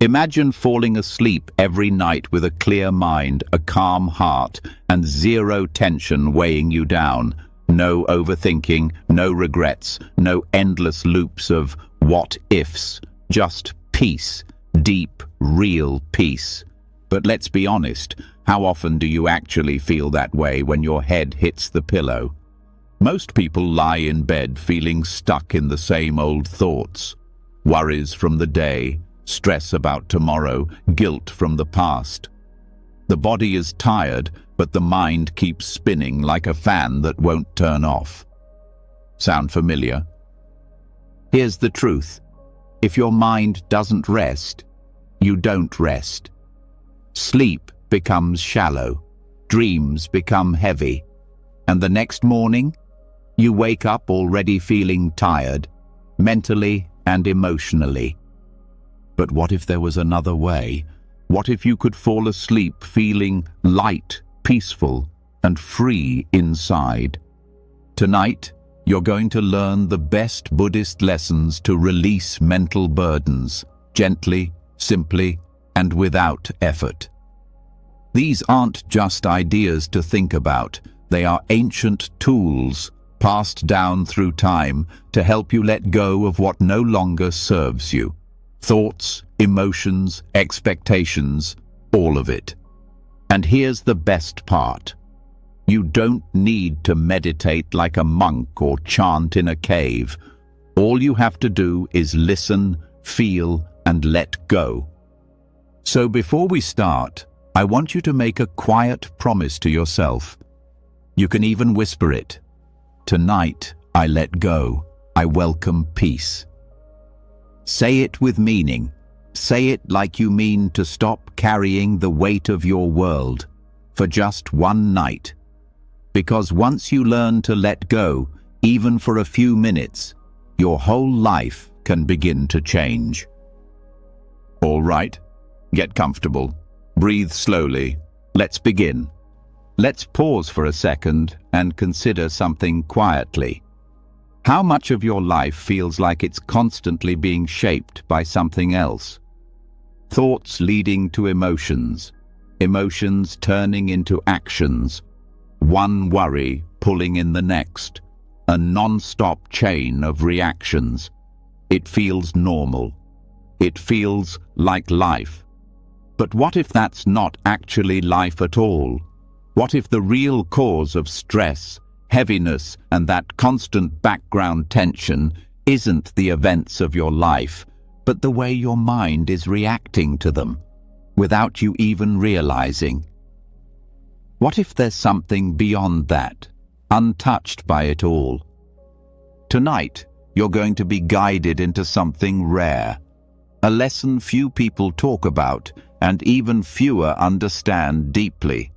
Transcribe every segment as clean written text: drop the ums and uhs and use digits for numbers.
Imagine falling asleep every night with a clear mind, a calm heart, and zero tension weighing you down. No overthinking, no regrets, no endless loops of what-ifs, just peace, deep, real peace. But let's be honest, how often do you actually feel that way when your head hits the pillow? Most people lie in bed feeling stuck in the same old thoughts. Worries from the day, stress about tomorrow, guilt from the past. The body is tired, but the mind keeps spinning like a fan that won't turn off. Sound familiar? Here's the truth. If your mind doesn't rest, you don't rest. Sleep becomes shallow, dreams become heavy, and the next morning, you wake up already feeling tired, mentally and emotionally. But what if there was another way? What if you could fall asleep feeling light, peaceful, and free inside? Tonight, you're going to learn the best Buddhist lessons to release mental burdens, gently, simply, and without effort. These aren't just ideas to think about. They are ancient tools passed down through time to help you let go of what no longer serves you. Thoughts, emotions, expectations, all of it. And here's the best part. You don't need to meditate like a monk or chant in a cave. All you have to do is listen, feel, and let go. So before we start, I want you to make a quiet promise to yourself. You can even whisper it. Tonight, I let go. I welcome peace. Say it with meaning. Say it like you mean to stop carrying the weight of your world for just one night. Because once you learn to let go, even for a few minutes, your whole life can begin to change. All right, get comfortable. Breathe slowly. Let's begin. Let's pause for a second and consider something quietly. How much of your life feels like it's constantly being shaped by something else? Thoughts leading to emotions, emotions turning into actions, one worry pulling in the next, a non-stop chain of reactions. It feels normal. It feels like life. But what if that's not actually life at all? What if the real cause of stress, heaviness, and that constant background tension isn't the events of your life, but the way your mind is reacting to them, without you even realizing? What if there's something beyond that, untouched by it all? Tonight, you're going to be guided into something rare, a lesson few people talk about and even fewer understand deeply.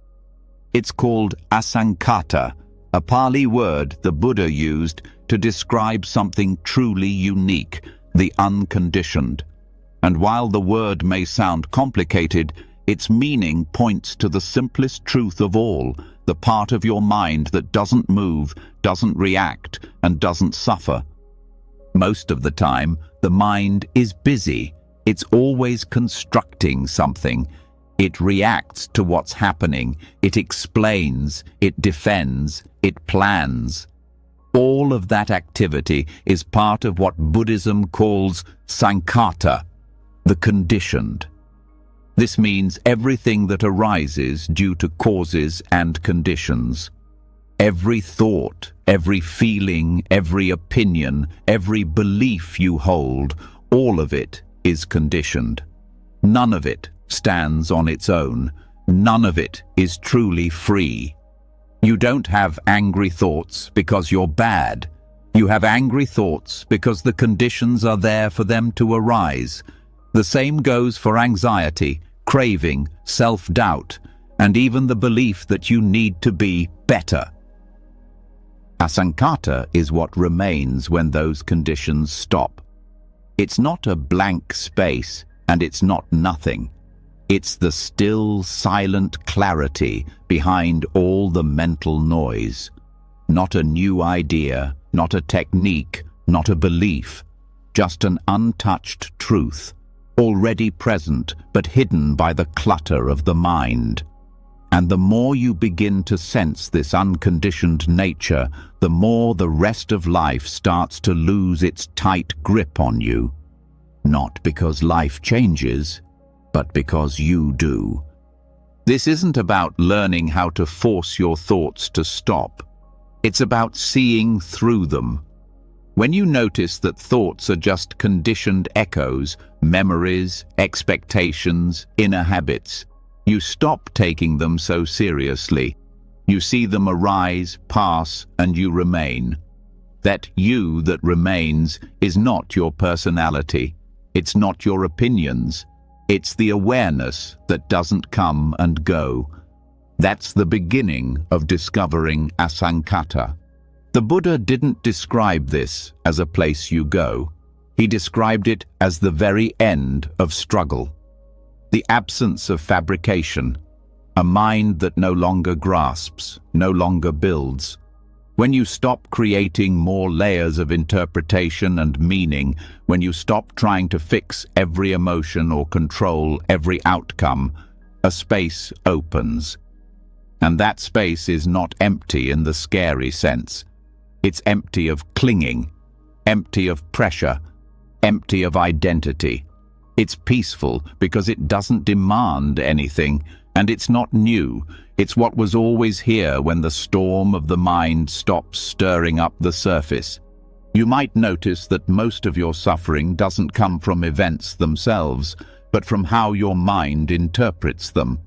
It's called asankata, a Pali word the Buddha used to describe something truly unique, the unconditioned. And while the word may sound complicated, its meaning points to the simplest truth of all, the part of your mind that doesn't move, doesn't react, and doesn't suffer. Most of the time, the mind is busy. It's always constructing something. It reacts to what's happening. It explains, it defends, it plans. All of that activity is part of what Buddhism calls sankata, the conditioned. This means everything that arises due to causes and conditions. Every thought, every feeling, every opinion, every belief you hold, all of it is conditioned. None of it stands on its own. None of it is truly free. You don't have angry thoughts because you're bad. You have angry thoughts because the conditions are there for them to arise. The same goes for anxiety, craving, self-doubt, and even the belief that you need to be better. Asankata is what remains when those conditions stop. It's not a blank space, and it's not nothing. It's the still, silent clarity behind all the mental noise. Not a new idea, not a technique, not a belief, just an untouched truth, already present but hidden by the clutter of the mind. And the more you begin to sense this unconditioned nature, the more the rest of life starts to lose its tight grip on you. Not because life changes, but because you do. This isn't about learning how to force your thoughts to stop. It's about seeing through them. When you notice that thoughts are just conditioned echoes, memories, expectations, inner habits, you stop taking them so seriously. You see them arise, pass, and you remain. That you that remains is not your personality. It's not your opinions. It's the awareness that doesn't come and go. That's the beginning of discovering asankata. The Buddha didn't describe this as a place you go. He described it as the very end of struggle. The absence of fabrication, a mind that no longer grasps, no longer builds. When you stop creating more layers of interpretation and meaning, when you stop trying to fix every emotion or control every outcome, a space opens. And that space is not empty in the scary sense. It's empty of clinging, empty of pressure, empty of identity. It's peaceful because it doesn't demand anything, and it's not new. It's what was always here when the storm of the mind stops stirring up the surface. You might notice that most of your suffering doesn't come from events themselves, but from how your mind interprets them.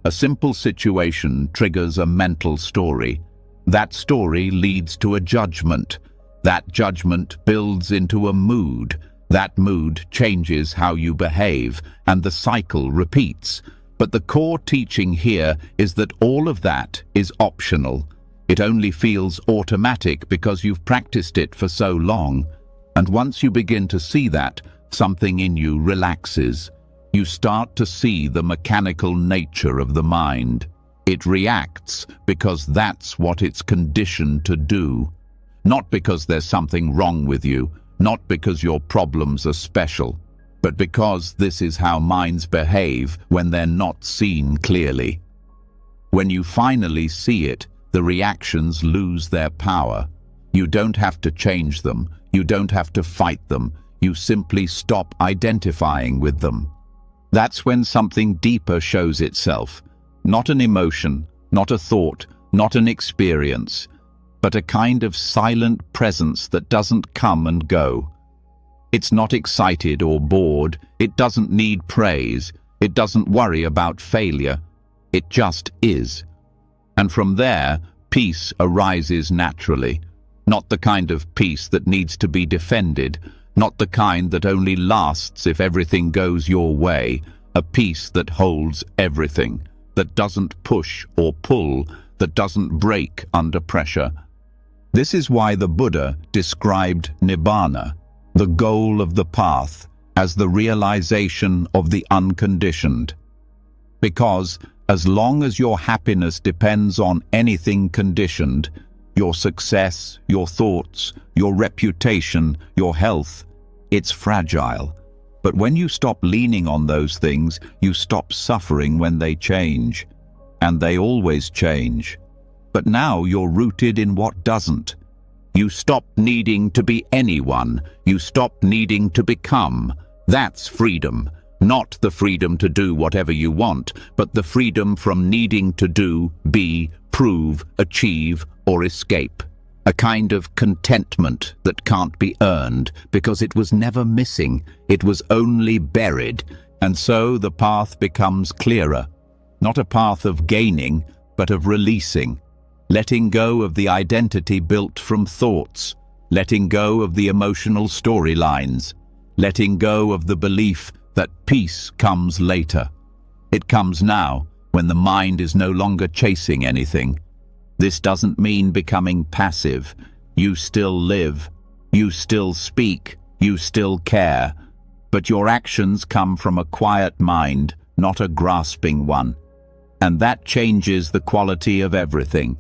A simple situation triggers a mental story. That story leads to a judgment. That judgment builds into a mood. That mood changes how you behave, and the cycle repeats. But the core teaching here is that all of that is optional. It only feels automatic because you've practiced it for so long. And once you begin to see that, something in you relaxes. You start to see the mechanical nature of the mind. It reacts because that's what it's conditioned to do. Not because there's something wrong with you, not because your problems are special, but because this is how minds behave when they're not seen clearly. When you finally see it, the reactions lose their power. You don't have to change them. You don't have to fight them. You simply stop identifying with them. That's when something deeper shows itself. Not an emotion, not a thought, not an experience, but a kind of silent presence that doesn't come and go. It's not excited or bored. It doesn't need praise. It doesn't worry about failure. It just is. And from there, peace arises naturally. Not the kind of peace that needs to be defended, not the kind that only lasts if everything goes your way. A peace that holds everything, that doesn't push or pull, that doesn't break under pressure. This is why the Buddha described Nibbana, the goal of the path, as the realization of the unconditioned. Because as long as your happiness depends on anything conditioned, your success, your thoughts, your reputation, your health, it's fragile. But when you stop leaning on those things, you stop suffering when they change. And they always change. But now you're rooted in what doesn't. You stop needing to be anyone. You stop needing to become. That's freedom. Not the freedom to do whatever you want, but the freedom from needing to do, be, prove, achieve, or escape. A kind of contentment that can't be earned because it was never missing. It was only buried. And so the path becomes clearer. Not a path of gaining, but of releasing. Letting go of the identity built from thoughts. Letting go of the emotional storylines. Letting go of the belief that peace comes later. It comes now, when the mind is no longer chasing anything. This doesn't mean becoming passive. You still live. You still speak. You still care. But your actions come from a quiet mind, not a grasping one. And that changes the quality of everything.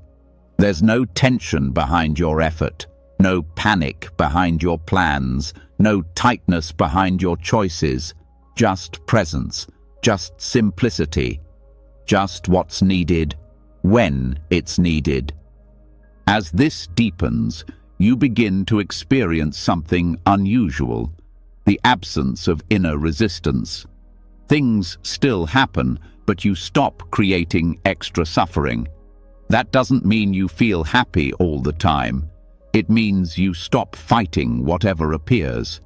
There's no tension behind your effort, no panic behind your plans, no tightness behind your choices. just presence, just simplicity, just what's needed, when it's needed. As this deepens, you begin to experience something unusual, the absence of inner resistance. Things still happen, but you stop creating extra suffering. That doesn't mean you feel happy all the time. It means you stop fighting whatever appears.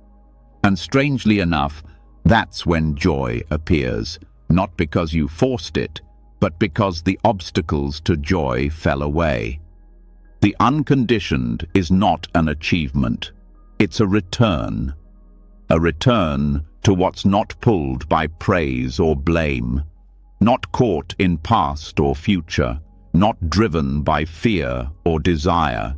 And strangely enough, that's when joy appears, not because you forced it, but because the obstacles to joy fell away. The unconditioned is not an achievement. It's a return to what's not pulled by praise or blame, not caught in past or future, not driven by fear or desire.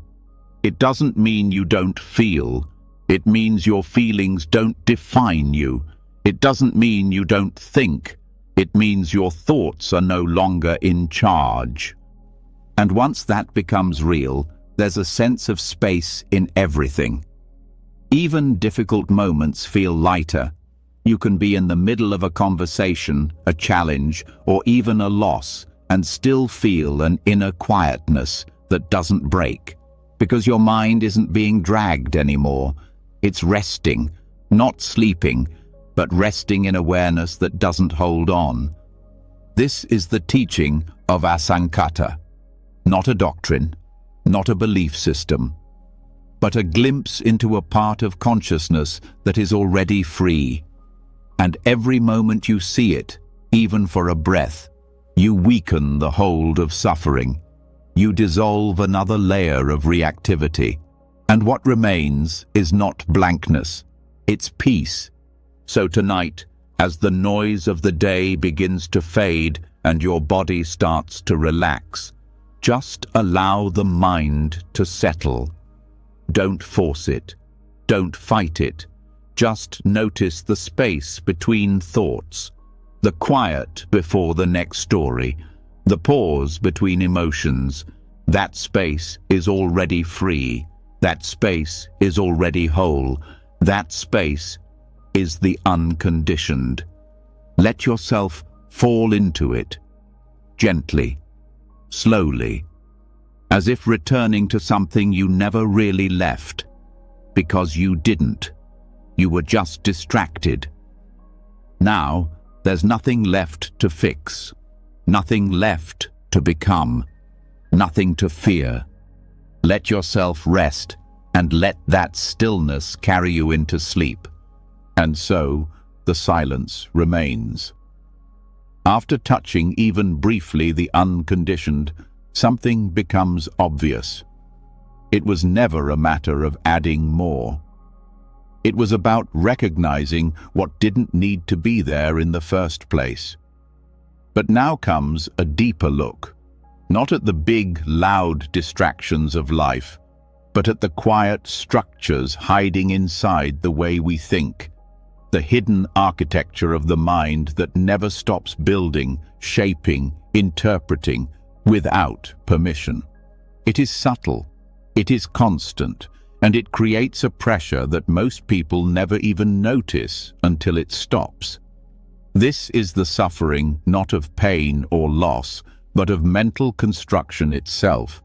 It doesn't mean you don't feel. It means your feelings don't define you. It doesn't mean you don't think. It means your thoughts are no longer in charge. And once that becomes real, there's a sense of space in everything. Even difficult moments feel lighter. You can be in the middle of a conversation, a challenge, or even a loss, and still feel an inner quietness that doesn't break, because your mind isn't being dragged anymore. It's resting, not sleeping, but resting in awareness that doesn't hold on. This is the teaching of Asankata, not a doctrine, not a belief system, but a glimpse into a part of consciousness that is already free. And every moment you see it, even for a breath, you weaken the hold of suffering. You dissolve another layer of reactivity. And what remains is not blankness, it's peace. So tonight, as the noise of the day begins to fade and your body starts to relax, just allow the mind to settle. Don't force it. Don't fight it. Just notice the space between thoughts, the quiet before the next story, the pause between emotions. That space is already free. That space is already whole. That space is the unconditioned. Let yourself fall into it, gently, slowly, as if returning to something you never really left, because you didn't. You were just distracted. Now, there's nothing left to fix, nothing left to become, nothing to fear. Let yourself rest and let that stillness carry you into sleep. And so, the silence remains. After touching even briefly the unconditioned, something becomes obvious. It was never a matter of adding more. It was about recognizing what didn't need to be there in the first place. But now comes a deeper look, not at the big, loud distractions of life, but at the quiet structures hiding inside the way we think, the hidden architecture of the mind that never stops building, shaping, interpreting, without permission. It is subtle, it is constant, and it creates a pressure that most people never even notice until it stops. This is the suffering not of pain or loss, but of mental construction itself.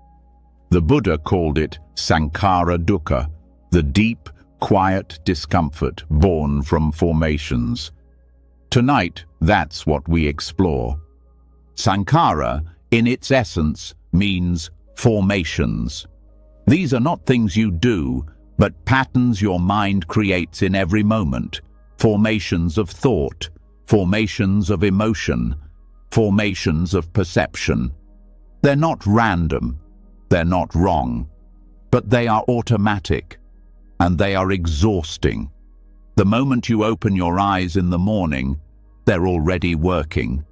The Buddha called it Sankhara Dukkha, the deep, quiet discomfort born from formations. Tonight, that's what we explore. Sankhara, in its essence, means formations. These are not things you do, but patterns your mind creates in every moment. Formations of thought, formations of emotion, formations of perception. They're not random, they're not wrong, but they are automatic, and they are exhausting. The moment you open your eyes in the morning, they're already working.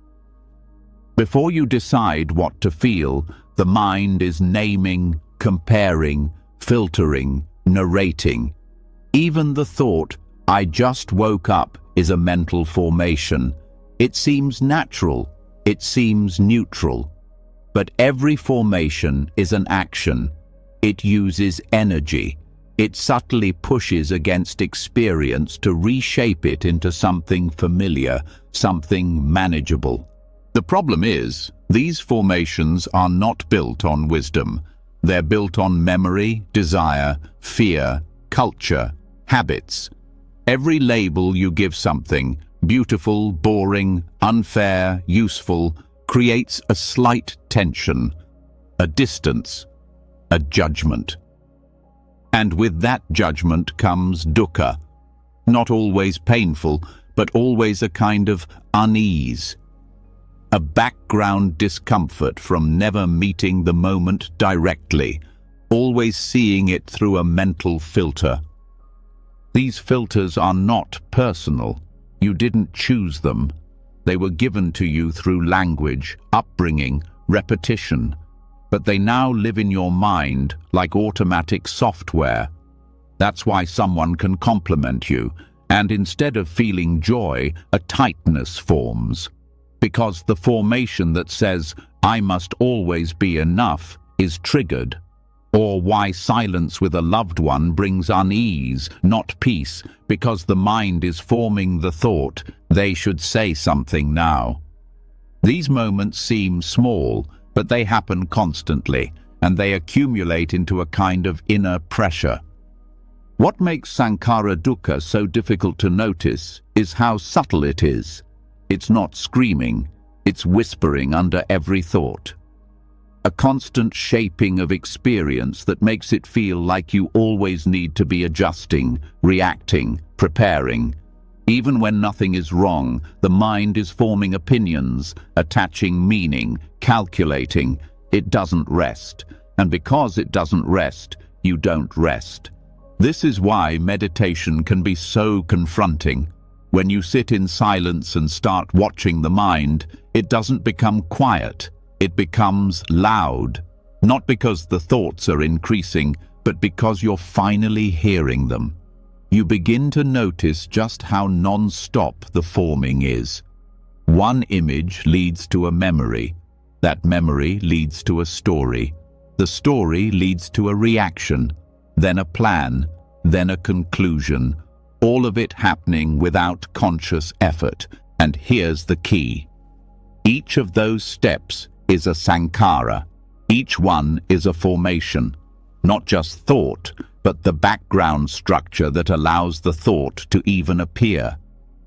Before you decide what to feel, the mind is naming, comparing, filtering, narrating. Even the thought, "I just woke up," is a mental formation. It seems natural, it seems neutral. But every formation is an action. It uses energy. It subtly pushes against experience to reshape it into something familiar, something manageable. The problem is, these formations are not built on wisdom. They're built on memory, desire, fear, culture, habits. Every label you give something, beautiful, boring, unfair, useful, creates a slight tension, a distance, a judgment. And with that judgment comes dukkha, not always painful, but always a kind of unease, a background discomfort from never meeting the moment directly, always seeing it through a mental filter. These filters are not personal. You didn't choose them. They were given to you through language, upbringing, repetition. But they now live in your mind like automatic software. That's why someone can compliment you, and instead of feeling joy, a tightness forms. Because the formation that says, "I must always be enough," is triggered. Or why silence with a loved one brings unease, not peace, because the mind is forming the thought, "They should say something now." These moments seem small, but they happen constantly, and they accumulate into a kind of inner pressure. What makes sankhara dukkha so difficult to notice is how subtle it is. It's not screaming, it's whispering under every thought. A constant shaping of experience that makes it feel like you always need to be adjusting, reacting, preparing. Even when nothing is wrong, the mind is forming opinions, attaching meaning, calculating. It doesn't rest. And because it doesn't rest, you don't rest. This is why meditation can be so confronting. When you sit in silence and start watching the mind, it doesn't become quiet. It becomes loud. Not because the thoughts are increasing, but because you're finally hearing them. You begin to notice just how non-stop the forming is. One image leads to a memory. That memory leads to a story. The story leads to a reaction, then a plan, then a conclusion. All of it happening without conscious effort. And here's the key. Each of those steps is a sankhara. Each one is a formation. Not just thought, but the background structure that allows the thought to even appear.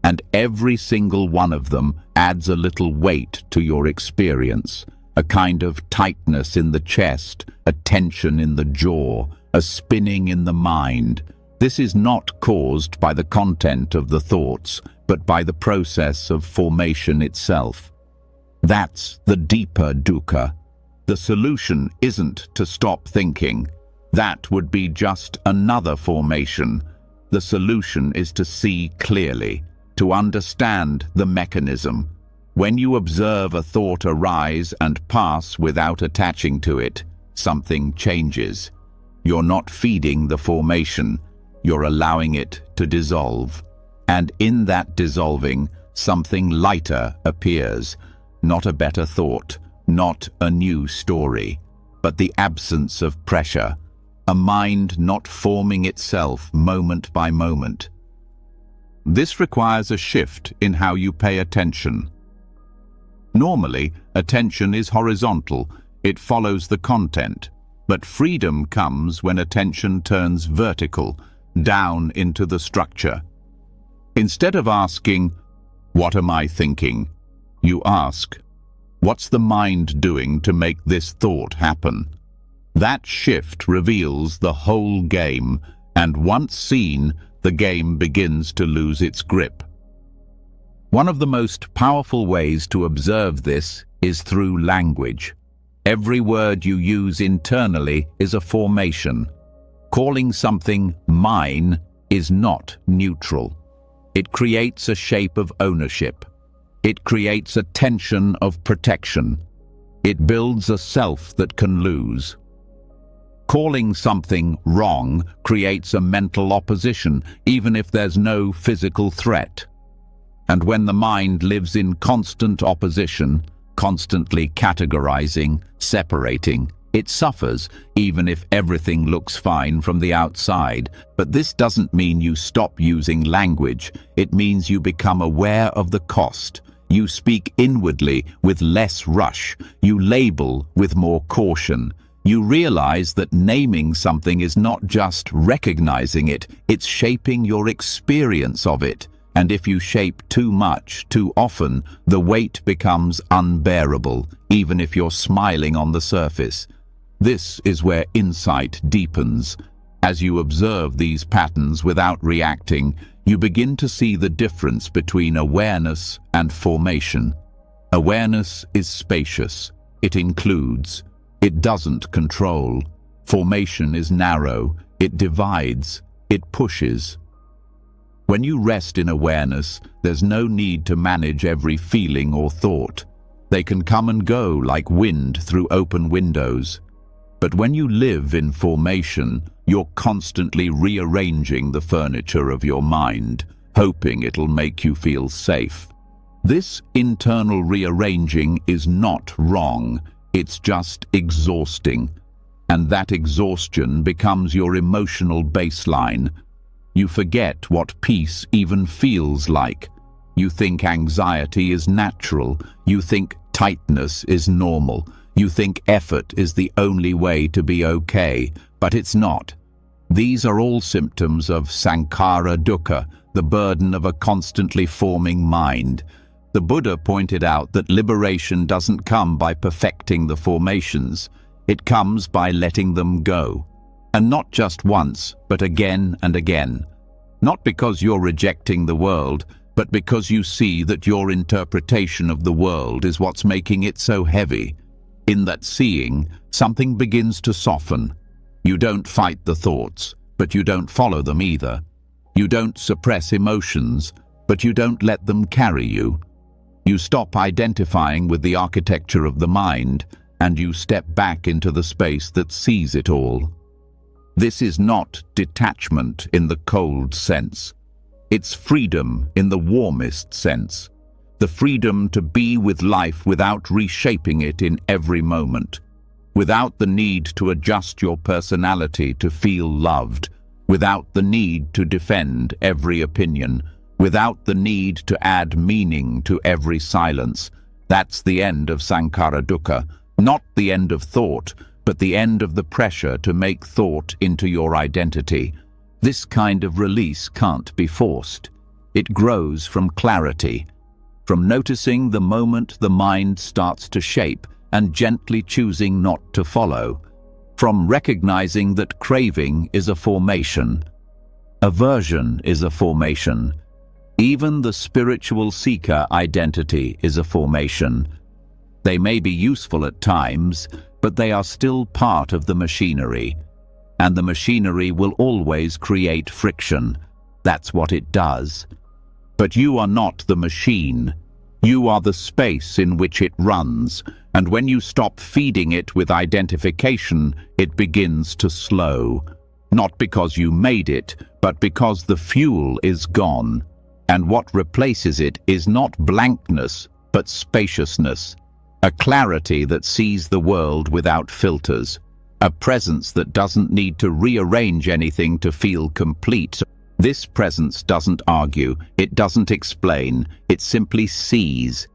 And every single one of them adds a little weight to your experience, a kind of tightness in the chest, a tension in the jaw, a spinning in the mind. This is not caused by the content of the thoughts, but by the process of formation itself. That's the deeper dukkha. The solution isn't to stop thinking. That would be just another formation. The solution is to see clearly, to understand the mechanism. When you observe a thought arise and pass without attaching to it, something changes. You're not feeding the formation, you're allowing it to dissolve. And in that dissolving, something lighter appears. Not a better thought, not a new story, but the absence of pressure. A mind not forming itself moment by moment. This requires a shift in how you pay attention. Normally, attention is horizontal, it follows the content, but freedom comes when attention turns vertical, down into the structure. Instead of asking, "What am I thinking?" you ask, "What's the mind doing to make this thought happen?" That shift reveals the whole game, and once seen, the game begins to lose its grip. One of the most powerful ways to observe this is through language. Every word you use internally is a formation. Calling something mine is not neutral. It creates a shape of ownership. It creates a tension of protection. It builds a self that can lose. Calling something wrong creates a mental opposition, even if there's no physical threat. And when the mind lives in constant opposition, constantly categorizing, separating, It suffers, even if everything looks fine from the outside. But this doesn't mean you stop using language. It means you become aware of the cost. You speak inwardly with less rush. You label with more caution. You realize that naming something is not just recognizing it, it's shaping your experience of it. And if you shape too much, too often, the weight becomes unbearable, even if you're smiling on the surface. This is where insight deepens. As you observe these patterns without reacting, you begin to see the difference between awareness and formation. Awareness is spacious. It includes. It doesn't control. Formation is narrow. It divides. It pushes. When you rest in awareness, there's no need to manage every feeling or thought. They can come and go like wind through open windows. But when you live in formation, you're constantly rearranging the furniture of your mind, hoping it'll make you feel safe. This internal rearranging is not wrong. It's just exhausting. And that exhaustion becomes your emotional baseline. You forget what peace even feels like. You think anxiety is natural. You think tightness is normal. You think effort is the only way to be okay, but it's not. These are all symptoms of sankhara dukkha, the burden of a constantly forming mind. The Buddha pointed out that liberation doesn't come by perfecting the formations. It comes by letting them go. And not just once, but again and again. Not because you're rejecting the world, but because you see that your interpretation of the world is what's making it so heavy. In that seeing, something begins to soften. You don't fight the thoughts, but you don't follow them either. You don't suppress emotions, but you don't let them carry you. You stop identifying with the architecture of the mind, and you step back into the space that sees it all. This is not detachment in the cold sense. It's freedom in the warmest sense. The freedom to be with life without reshaping it in every moment. Without the need to adjust your personality to feel loved. Without the need to defend every opinion. Without the need to add meaning to every silence. That's the end of sankhara dukkha. Not the end of thought, but the end of the pressure to make thought into your identity. This kind of release can't be forced. It grows from clarity, from noticing the moment the mind starts to shape and gently choosing not to follow, from recognizing that craving is a formation, aversion is a formation, even the spiritual seeker identity is a formation. They may be useful at times, but they are still part of the machinery. And the machinery will always create friction. That's what it does. But you are not the machine. You are the space in which it runs. And when you stop feeding it with identification, it begins to slow. Not because you made it, but because the fuel is gone. And what replaces it is not blankness, but spaciousness. A clarity that sees the world without filters. A presence that doesn't need to rearrange anything to feel complete. This presence doesn't argue, it doesn't explain, it simply sees.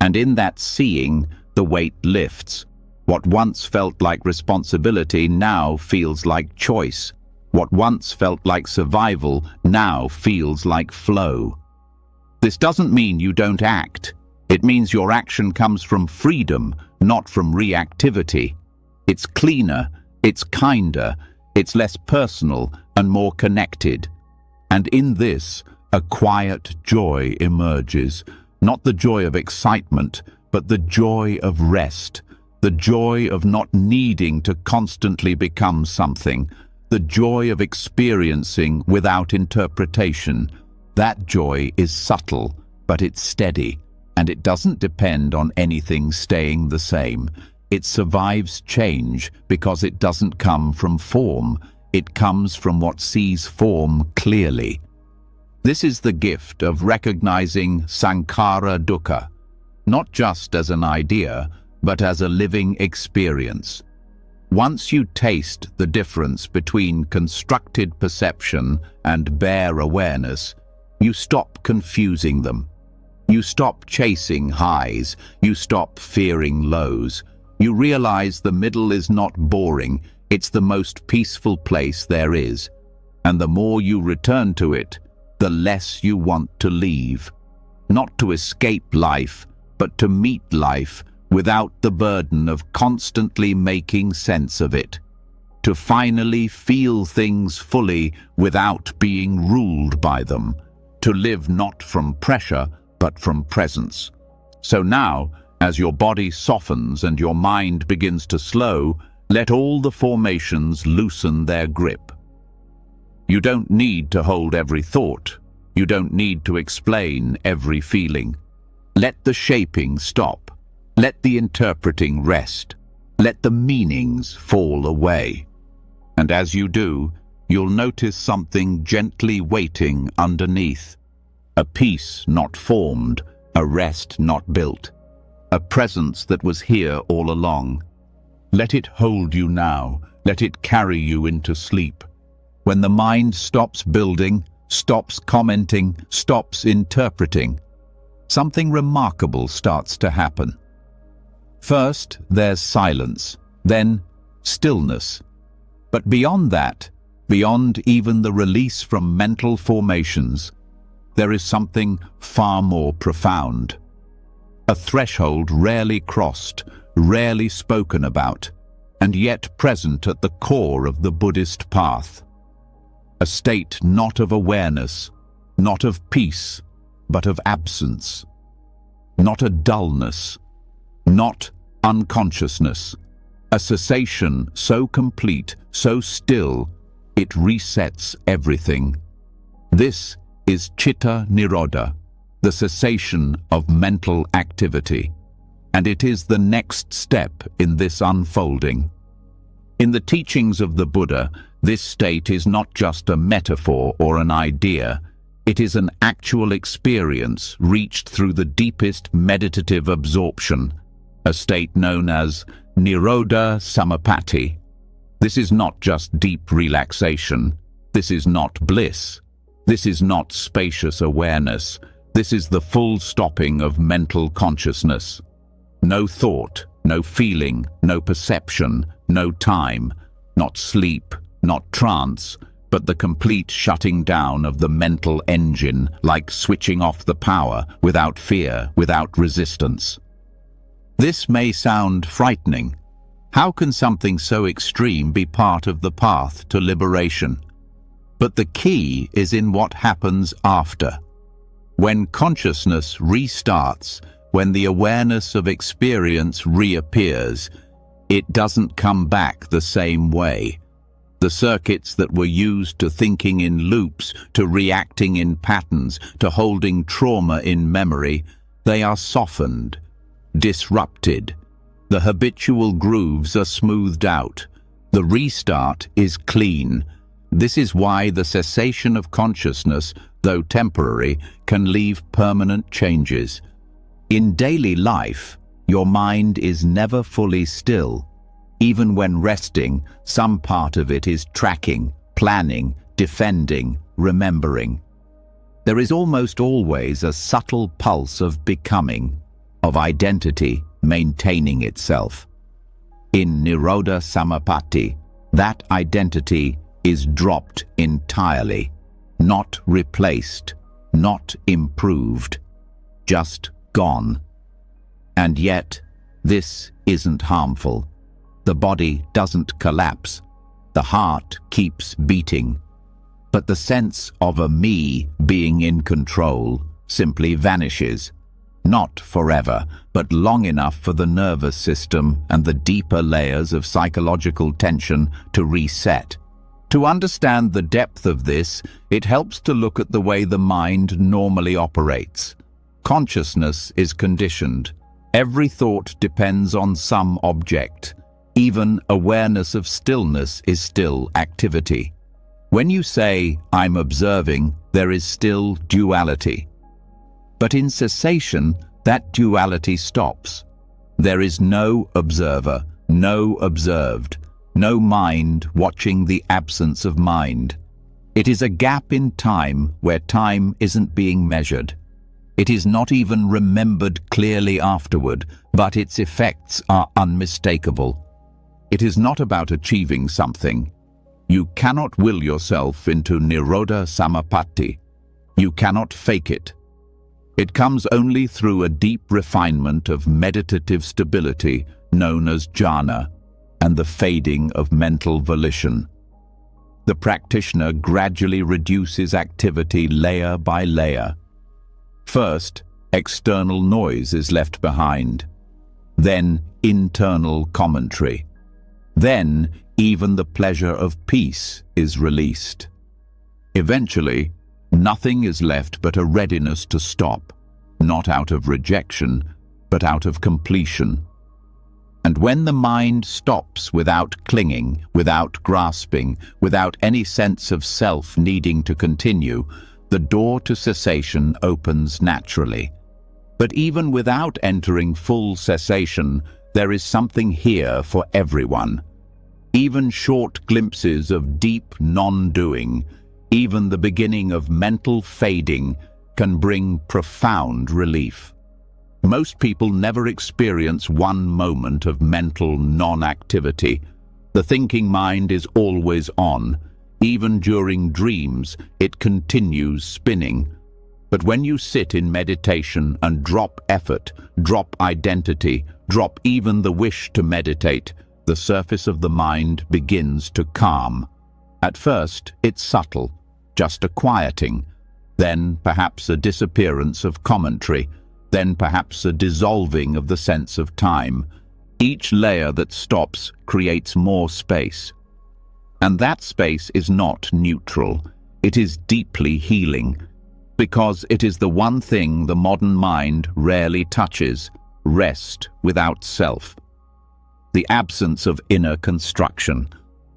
And in that seeing, the weight lifts. What once felt like responsibility now feels like choice. What once felt like survival now feels like flow. This doesn't mean you don't act. It means your action comes from freedom, not from reactivity. It's cleaner, it's kinder, it's less personal and more connected. And in this, a quiet joy emerges. Not the joy of excitement, but the joy of rest. The joy of not needing to constantly become something. The joy of experiencing without interpretation. That joy is subtle, but it's steady. And it doesn't depend on anything staying the same. It survives change because it doesn't come from form. It comes from what sees form clearly. This is the gift of recognizing sankhara dukkha, not just as an idea, but as a living experience. Once you taste the difference between constructed perception and bare awareness, you stop confusing them. You stop chasing highs, you stop fearing lows. You realize the middle is not boring, it's the most peaceful place there is. And the more you return to it, the less you want to leave. Not to escape life, but to meet life without the burden of constantly making sense of it. To finally feel things fully without being ruled by them. To live not from pressure, but from presence. So now, as your body softens and your mind begins to slow, let all the formations loosen their grip. You don't need to hold every thought. You don't need to explain every feeling. Let the shaping stop. Let the interpreting rest. Let the meanings fall away. And as you do, you'll notice something gently waiting underneath. A peace not formed, a rest not built. A presence that was here all along. Let it hold you now. Let it carry you into sleep. When the mind stops building, stops commenting, stops interpreting, something remarkable starts to happen. First, there's silence, then stillness. But beyond that, beyond even the release from mental formations, there is something far more profound. A threshold rarely crossed, rarely spoken about, and yet present at the core of the Buddhist path. A state not of awareness, not of peace, but of absence. Not a dullness, not unconsciousness. A cessation so complete, so still, it resets everything. This is Chitta Nirodha, the cessation of mental activity. And it is the next step in this unfolding. In the teachings of the Buddha, this state is not just a metaphor or an idea. It is an actual experience reached through the deepest meditative absorption, a state known as Nirodha Samapatti. This is not just deep relaxation. This is not bliss. This is not spacious awareness. This is the full stopping of mental consciousness. No thought, no feeling, no perception, no time, not sleep, not trance, but the complete shutting down of the mental engine, like switching off the power, without fear, without resistance. This may sound frightening. How can something so extreme be part of the path to liberation? But the key is in what happens after. When consciousness restarts, when the awareness of experience reappears, it doesn't come back the same way. The circuits that were used to thinking in loops, to reacting in patterns, to holding trauma in memory, they are softened, disrupted. The habitual grooves are smoothed out. The restart is clean. This is why the cessation of consciousness, though temporary, can leave permanent changes. In daily life, your mind is never fully still. Even when resting, some part of it is tracking, planning, defending, remembering. There is almost always a subtle pulse of becoming, of identity maintaining itself. In Nirodha Samapatti, that identity is dropped entirely, not replaced, not improved, just gone. And yet, this isn't harmful. The body doesn't collapse. The heart keeps beating. But the sense of a me being in control simply vanishes. Not forever, but long enough for the nervous system and the deeper layers of psychological tension to reset. To understand the depth of this, it helps to look at the way the mind normally operates. Consciousness is conditioned. Every thought depends on some object. Even awareness of stillness is still activity. When you say, "I'm observing," there is still duality. But in cessation, that duality stops. There is no observer, no observed. No mind watching the absence of mind. It is a gap in time where time isn't being measured. It is not even remembered clearly afterward, but its effects are unmistakable. It is not about achieving something. You cannot will yourself into Nirodha Samapatti. You cannot fake it. It comes only through a deep refinement of meditative stability known as jhana and the fading of mental volition. The practitioner gradually reduces activity layer by layer. First, external noise is left behind. Then, internal commentary. Then, even the pleasure of peace is released. Eventually, nothing is left but a readiness to stop, not out of rejection, but out of completion. And when the mind stops without clinging, without grasping, without any sense of self needing to continue, the door to cessation opens naturally. But even without entering full cessation, there is something here for everyone. Even short glimpses of deep non-doing, even the beginning of mental fading, can bring profound relief. Most people never experience one moment of mental non-activity. The thinking mind is always on. Even during dreams, it continues spinning. But when you sit in meditation and drop effort, drop identity, drop even the wish to meditate, the surface of the mind begins to calm. At first, it's subtle, just a quieting, then perhaps a disappearance of commentary, then perhaps a dissolving of the sense of time. Each layer that stops creates more space. And that space is not neutral. It is deeply healing, because it is the one thing the modern mind rarely touches: rest without self. The absence of inner construction.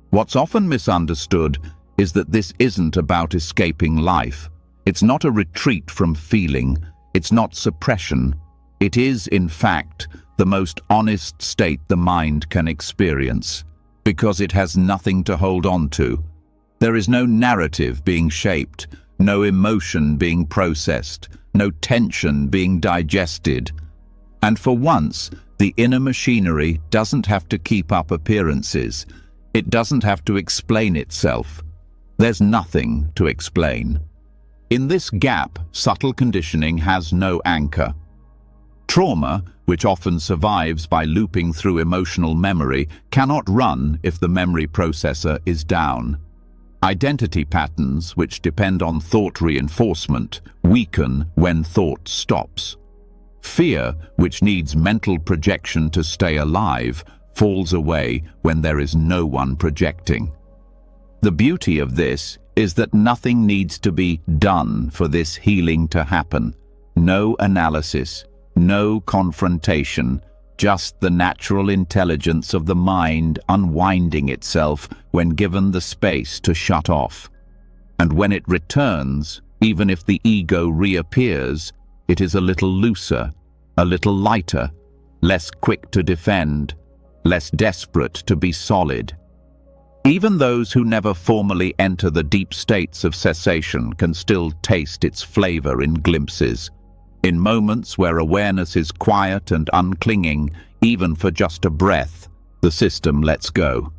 What's often misunderstood is that this isn't about escaping life. It's not a retreat from feeling. It's not suppression. It is, in fact, the most honest state the mind can experience, because it has nothing to hold on to. There is no narrative being shaped, no emotion being processed, no tension being digested. And for once, the inner machinery doesn't have to keep up appearances. It doesn't have to explain itself. There's nothing to explain. In this gap, subtle conditioning has no anchor. Trauma, which often survives by looping through emotional memory, cannot run if the memory processor is down. Identity patterns, which depend on thought reinforcement, weaken when thought stops. Fear, which needs mental projection to stay alive, falls away when there is no one projecting. The beauty of this is that nothing needs to be done for this healing to happen. No analysis, no confrontation, just the natural intelligence of the mind unwinding itself when given the space to shut off. And when it returns, even if the ego reappears, it is a little looser, a little lighter, less quick to defend, less desperate to be solid. Even those who never formally enter the deep states of cessation can still taste its flavor in glimpses, in moments where awareness is quiet and unclinging. Even for just a breath, the system lets go.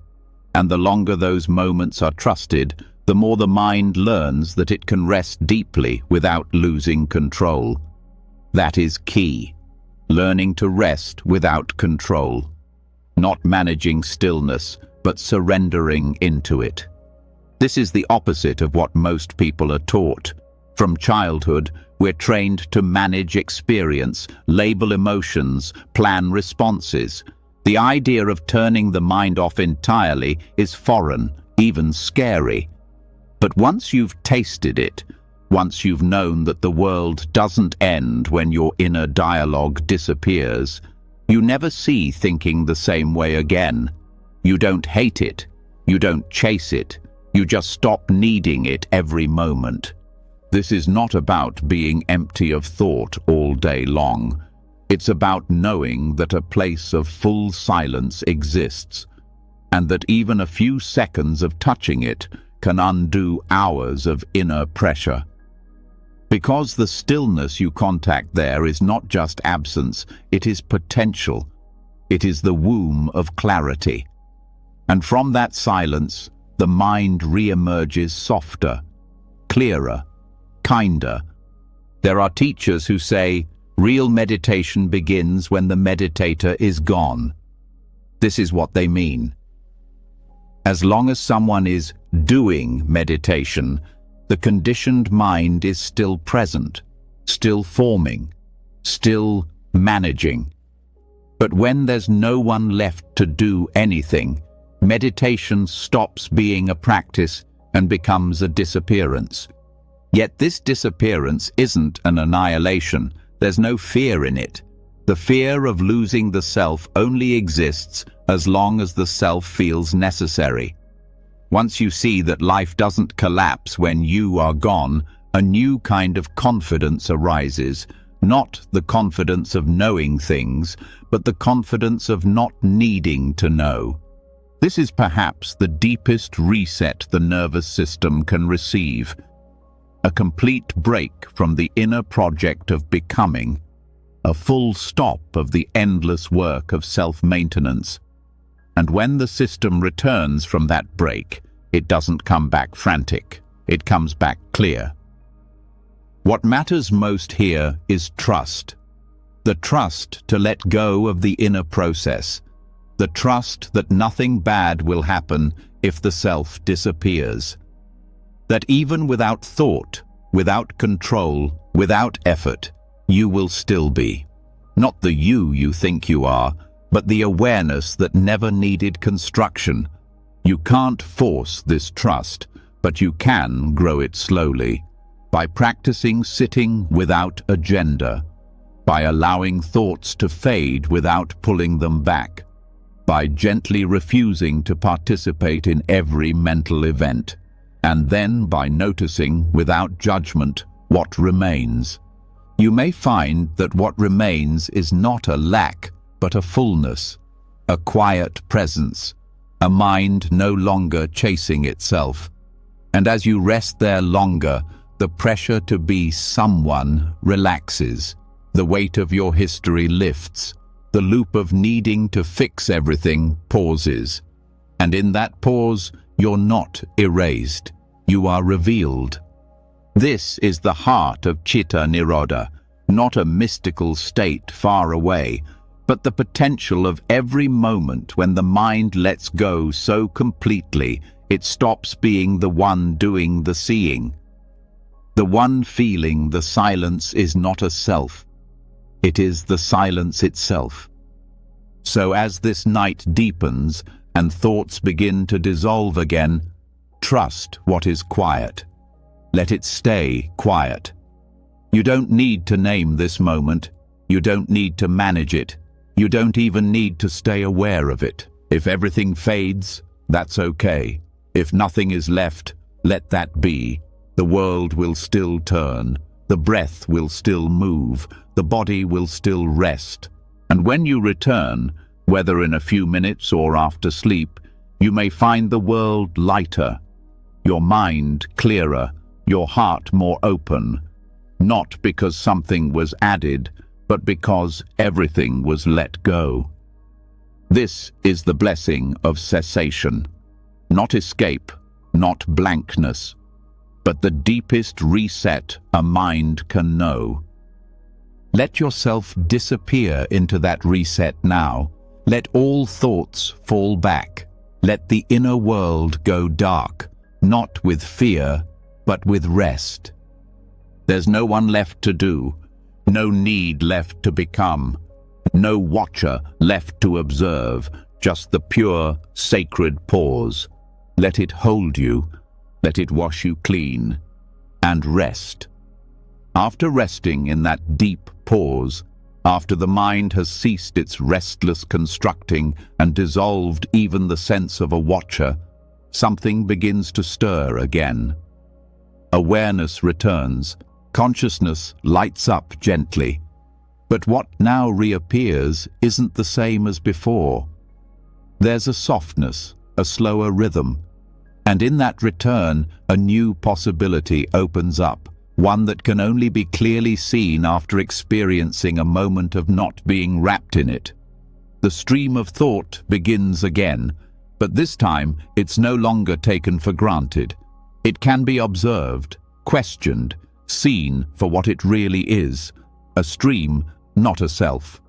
And the longer those moments are trusted, the more the mind learns that it can rest deeply without losing control. That is key. Learning to rest without control. Not managing stillness, but surrendering into it. This is the opposite of what most people are taught. From childhood, we're trained to manage experience, label emotions, plan responses. The idea of turning the mind off entirely is foreign, even scary. But once you've tasted it, once you've known that the world doesn't end when your inner dialogue disappears, you never see thinking the same way again. You don't hate it, you don't chase it, you just stop needing it every moment. This is not about being empty of thought all day long. It's about knowing that a place of full silence exists. and that even a few seconds of touching it can undo hours of inner pressure. Because the stillness you contact there is not just absence, it is potential. It is the womb of clarity. And from that silence, the mind re-emerges softer, clearer, kinder. There are teachers who say, real meditation begins when the meditator is gone. This is what they mean. As long as someone is doing meditation, the conditioned mind is still present, still forming, still managing. But when there's no one left to do anything, meditation stops being a practice and becomes a disappearance. Yet this disappearance isn't an annihilation. There's no fear in it. The fear of losing the self only exists as long as the self feels necessary. Once you see that life doesn't collapse when you are gone, a new kind of confidence arises, not the confidence of knowing things, but the confidence of not needing to know. This is perhaps the deepest reset the nervous system can receive. A complete break from the inner project of becoming, a full stop of the endless work of self-maintenance. And when the system returns from that break, it doesn't come back frantic, it comes back clear. What matters most here is trust. The trust to let go of the inner process. The trust that nothing bad will happen if the self disappears. That even without thought, without control, without effort, you will still be. Not the you think you are, but the awareness that never needed construction. You can't force this trust, but you can grow it slowly, by practicing sitting without agenda, by allowing thoughts to fade without pulling them back, by gently refusing to participate in every mental event, and then by noticing without judgment what remains. You may find that what remains is not a lack, but a fullness, a quiet presence, a mind no longer chasing itself. And as you rest there longer, the pressure to be someone relaxes. The weight of your history lifts. The loop of needing to fix everything pauses. And in that pause, you're not erased. You are revealed. This is the heart of Chitta Nirodha, not a mystical state far away, but the potential of every moment when the mind lets go so completely it stops being the one doing the seeing. The one feeling the silence is not a self. It is the silence itself. So as this night deepens and thoughts begin to dissolve again, trust what is quiet. Let it stay quiet. You don't need to name this moment. You don't need to manage it. You don't even need to stay aware of it. If everything fades, that's okay. If nothing is left, let that be. The world will still turn. The breath will still move. The body will still rest. And when you return, whether in a few minutes or after sleep, you may find the world lighter, your mind clearer, your heart more open, not because something was added, but because everything was let go. This is the blessing of cessation, not escape, not blankness, but the deepest reset a mind can know. Let yourself disappear into that reset now. Let all thoughts fall back. Let the inner world go dark, not with fear, but with rest. There's no one left to do, no need left to become, no watcher left to observe, just the pure, sacred pause. Let it hold you, let it wash you clean, and rest. After resting in that deep pause, after the mind has ceased its restless constructing and dissolved even the sense of a watcher, something begins to stir again. Awareness returns, consciousness lights up gently. But what now reappears isn't the same as before. There's a softness, a slower rhythm. And in that return, a new possibility opens up, one that can only be clearly seen after experiencing a moment of not being wrapped in it. The stream of thought begins again, but this time it's no longer taken for granted. It can be observed, questioned, seen for what it really is, a stream, not a self.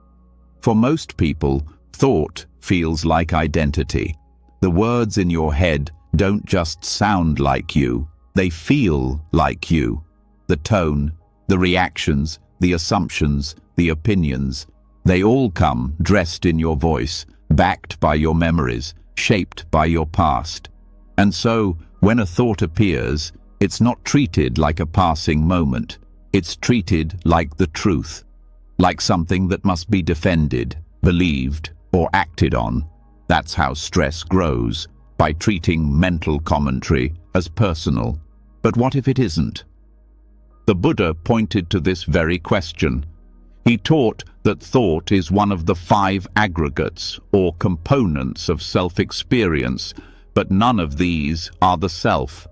For most people, thought feels like identity. The words in your head don't just sound like you, they feel like you. The tone, the reactions, the assumptions, the opinions, they all come dressed in your voice, backed by your memories, shaped by your past. And so, when a thought appears, it's not treated like a passing moment. It's treated like the truth, like something that must be defended, believed, or acted on. That's how stress grows, by treating mental commentary as personal. But what if it isn't? The Buddha pointed to this very question. He taught that thought is one of the 5 aggregates or components of self-experience, but none of these are the self.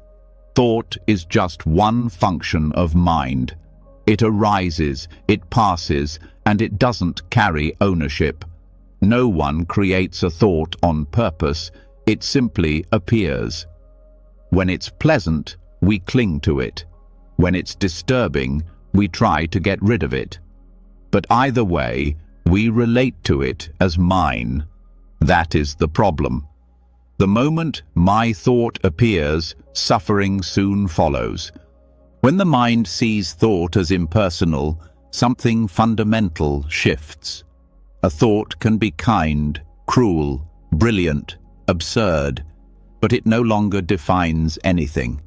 Thought is just one function of mind. It arises, it passes, and it doesn't carry ownership. No one creates a thought on purpose, it simply appears. When it's pleasant, we cling to it. When it's disturbing, we try to get rid of it. But either way, we relate to it as mine. That is the problem. The moment my thought appears, suffering soon follows. When the mind sees thought as impersonal, something fundamental shifts. A thought can be kind, cruel, brilliant, absurd, but it no longer defines anything.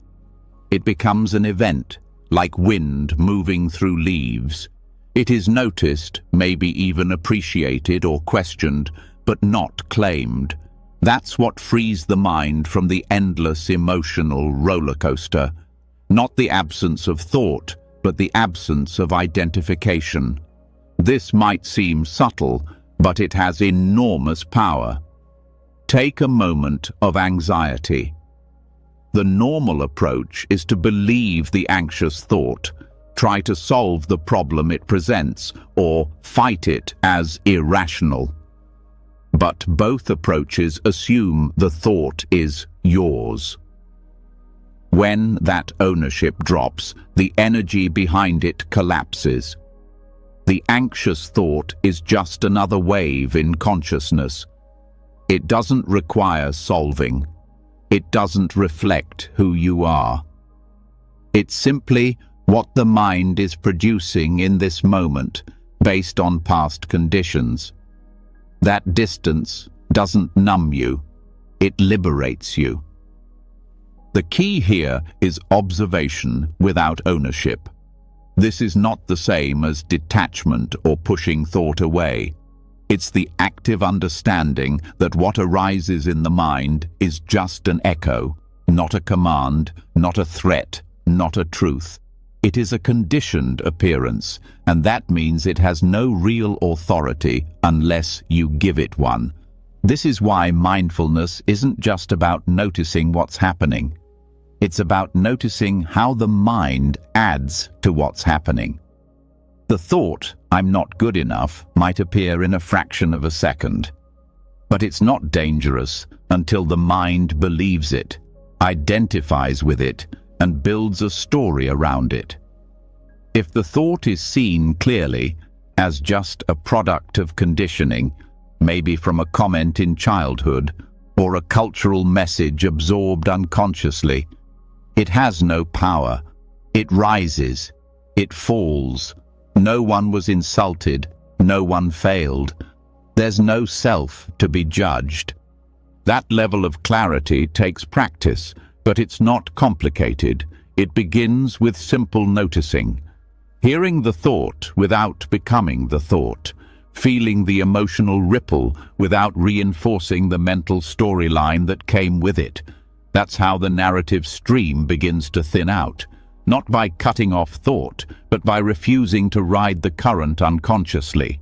It becomes an event, like wind moving through leaves. It is noticed, maybe even appreciated or questioned, but not claimed. That's what frees the mind from the endless emotional roller coaster. Not the absence of thought, but the absence of identification. This might seem subtle, but it has enormous power. Take a moment of anxiety. The normal approach is to believe the anxious thought, try to solve the problem it presents, or fight it as irrational. But both approaches assume the thought is yours. When that ownership drops, the energy behind it collapses. The anxious thought is just another wave in consciousness. It doesn't require solving. It doesn't reflect who you are. It's simply what the mind is producing in this moment, based on past conditions. That distance doesn't numb you, it liberates you. The key here is observation without ownership. This is not the same as detachment or pushing thought away. It's the active understanding that what arises in the mind is just an echo, not a command, not a threat, not a truth. It is a conditioned appearance, and that means it has no real authority unless you give it one. This is why mindfulness isn't just about noticing what's happening. It's about noticing how the mind adds to what's happening. The thought, "I'm not good enough," might appear in a fraction of a second. But it's not dangerous until the mind believes it, identifies with it, and builds a story around it. If the thought is seen clearly as just a product of conditioning, maybe from a comment in childhood or a cultural message absorbed unconsciously, it has no power. It rises, it falls. No one was insulted, no one failed. There's no self to be judged. That level of clarity takes practice, but it's not complicated. It begins with simple noticing. Hearing the thought without becoming the thought. Feeling the emotional ripple without reinforcing the mental storyline that came with it. That's how the narrative stream begins to thin out. Not by cutting off thought, but by refusing to ride the current unconsciously.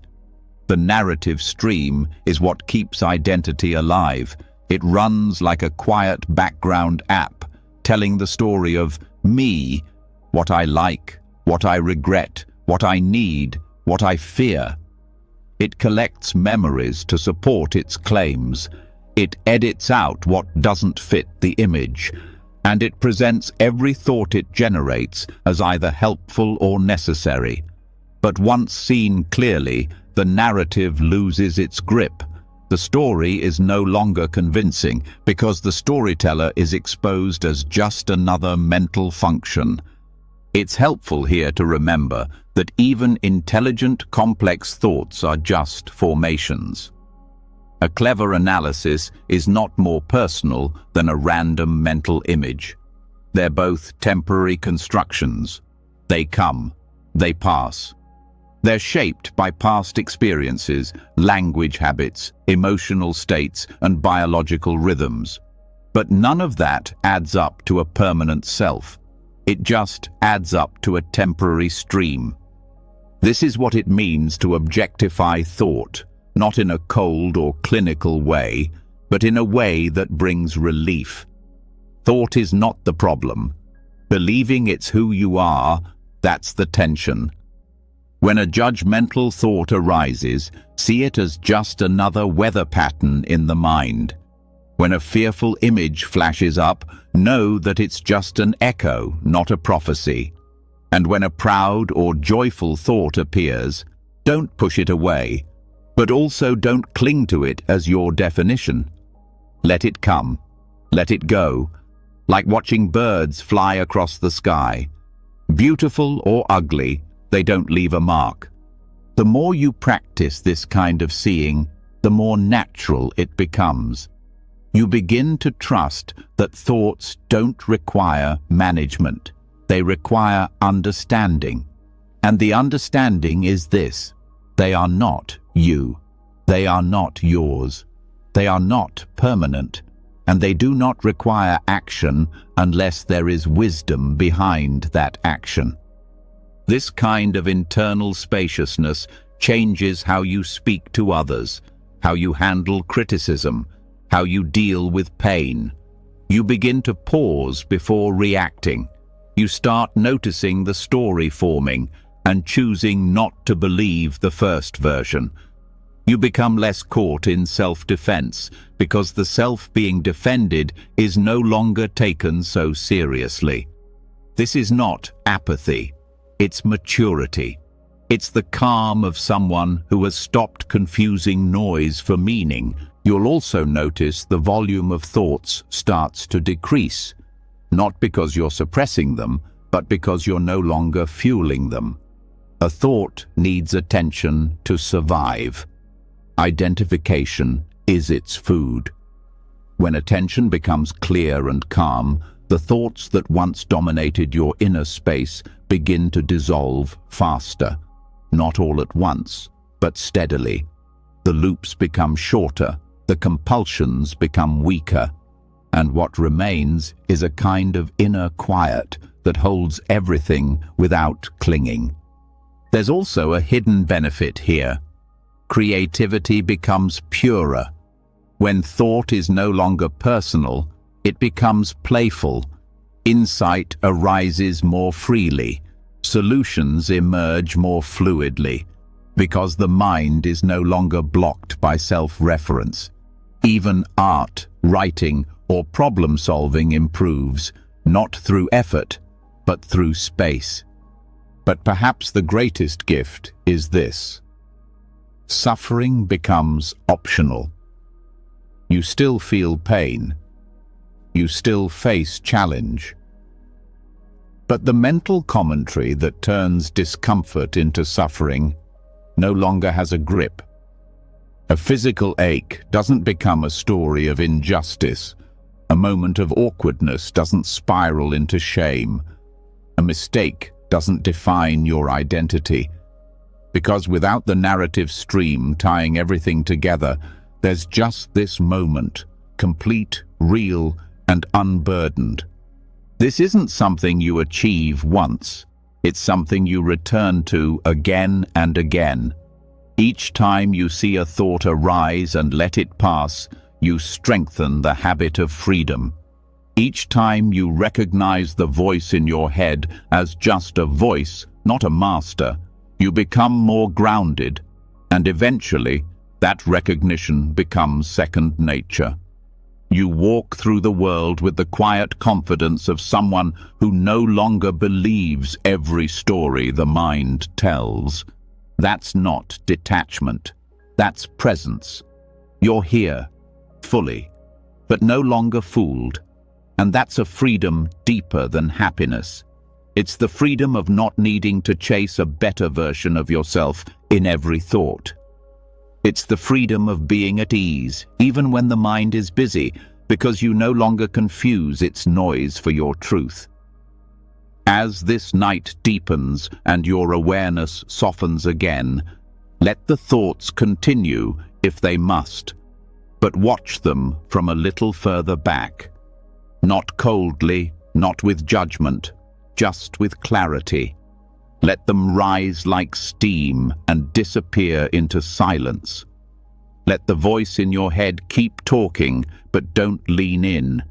The narrative stream is what keeps identity alive. It runs like a quiet background app, telling the story of me, what I like, what I regret, what I need, what I fear. It collects memories to support its claims. It edits out what doesn't fit the image, and it presents every thought it generates as either helpful or necessary. But once seen clearly, the narrative loses its grip. The story is no longer convincing because the storyteller is exposed as just another mental function. It's helpful here to remember that even intelligent, complex thoughts are just formations. A clever analysis is not more personal than a random mental image. They're both temporary constructions. They come, they pass. They're shaped by past experiences, language habits, emotional states, and biological rhythms. But none of that adds up to a permanent self. It just adds up to a temporary stream. This is what it means to objectify thought, not in a cold or clinical way, but in a way that brings relief. Thought is not the problem. Believing it's who you are, that's the tension. When a judgmental thought arises, see it as just another weather pattern in the mind. When a fearful image flashes up, know that it's just an echo, not a prophecy. And when a proud or joyful thought appears, don't push it away, but also don't cling to it as your definition. Let it come, let it go, like watching birds fly across the sky. Beautiful or ugly, they don't leave a mark. The more you practice this kind of seeing, the more natural it becomes. You begin to trust that thoughts don't require management. They require understanding. And the understanding is this: they are not you. They are not yours. They are not permanent. And they do not require action unless there is wisdom behind that action. This kind of internal spaciousness changes how you speak to others, how you handle criticism, how you deal with pain. You begin to pause before reacting. You start noticing the story forming and choosing not to believe the first version. You become less caught in self-defense because the self being defended is no longer taken so seriously. This is not apathy. It's maturity. It's the calm of someone who has stopped confusing noise for meaning. You'll also notice the volume of thoughts starts to decrease, not because you're suppressing them, but because you're no longer fueling them. A thought needs attention to survive. Identification is its food. When attention becomes clear and calm, the thoughts that once dominated your inner space begin to dissolve faster. Not all at once, but steadily. The loops become shorter, the compulsions become weaker, and what remains is a kind of inner quiet that holds everything without clinging. There's also a hidden benefit here. Creativity becomes purer. When thought is no longer personal, it becomes playful. Insight arises more freely. Solutions emerge more fluidly, because the mind is no longer blocked by self-reference. Even art, writing, or problem-solving improves, not through effort, but through space. But perhaps the greatest gift is this: suffering becomes optional. You still feel pain. You still face challenge. But the mental commentary that turns discomfort into suffering no longer has a grip. A physical ache doesn't become a story of injustice. A moment of awkwardness doesn't spiral into shame. A mistake doesn't define your identity. Because without the narrative stream tying everything together, there's just this moment, complete, real, and unburdened. This isn't something you achieve once. It's something you return to again and again. Each time you see a thought arise and let it pass, you strengthen the habit of freedom. Each time you recognize the voice in your head as just a voice, not a master, you become more grounded, and eventually, that recognition becomes second nature. You walk through the world with the quiet confidence of someone who no longer believes every story the mind tells. That's not detachment. That's presence. You're here, fully, but no longer fooled. And that's a freedom deeper than happiness. It's the freedom of not needing to chase a better version of yourself in every thought. It's the freedom of being at ease, even when the mind is busy, because you no longer confuse its noise for your truth. As this night deepens and your awareness softens again, let the thoughts continue if they must, but watch them from a little further back. Not coldly, not with judgment, just with clarity. Let them rise like steam and disappear into silence. Let the voice in your head keep talking, but don't lean in.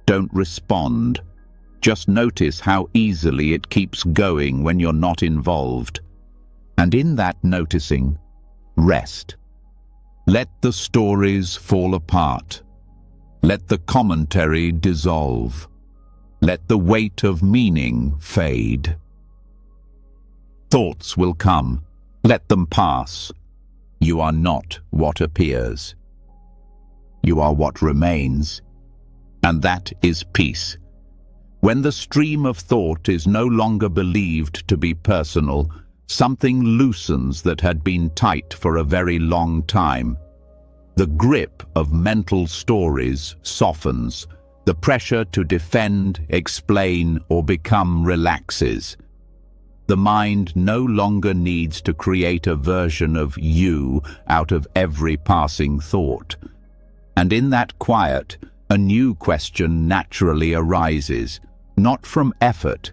Don't respond. Just notice how easily it keeps going when you're not involved. And in that noticing, rest. Let the stories fall apart. Let the commentary dissolve. Let the weight of meaning fade. Thoughts will come. Let them pass. You are not what appears. You are what remains. And that is peace. When the stream of thought is no longer believed to be personal, something loosens that had been tight for a very long time. The grip of mental stories softens. The pressure to defend, explain, or become relaxes. The mind no longer needs to create a version of you out of every passing thought. And in that quiet, a new question naturally arises, not from effort,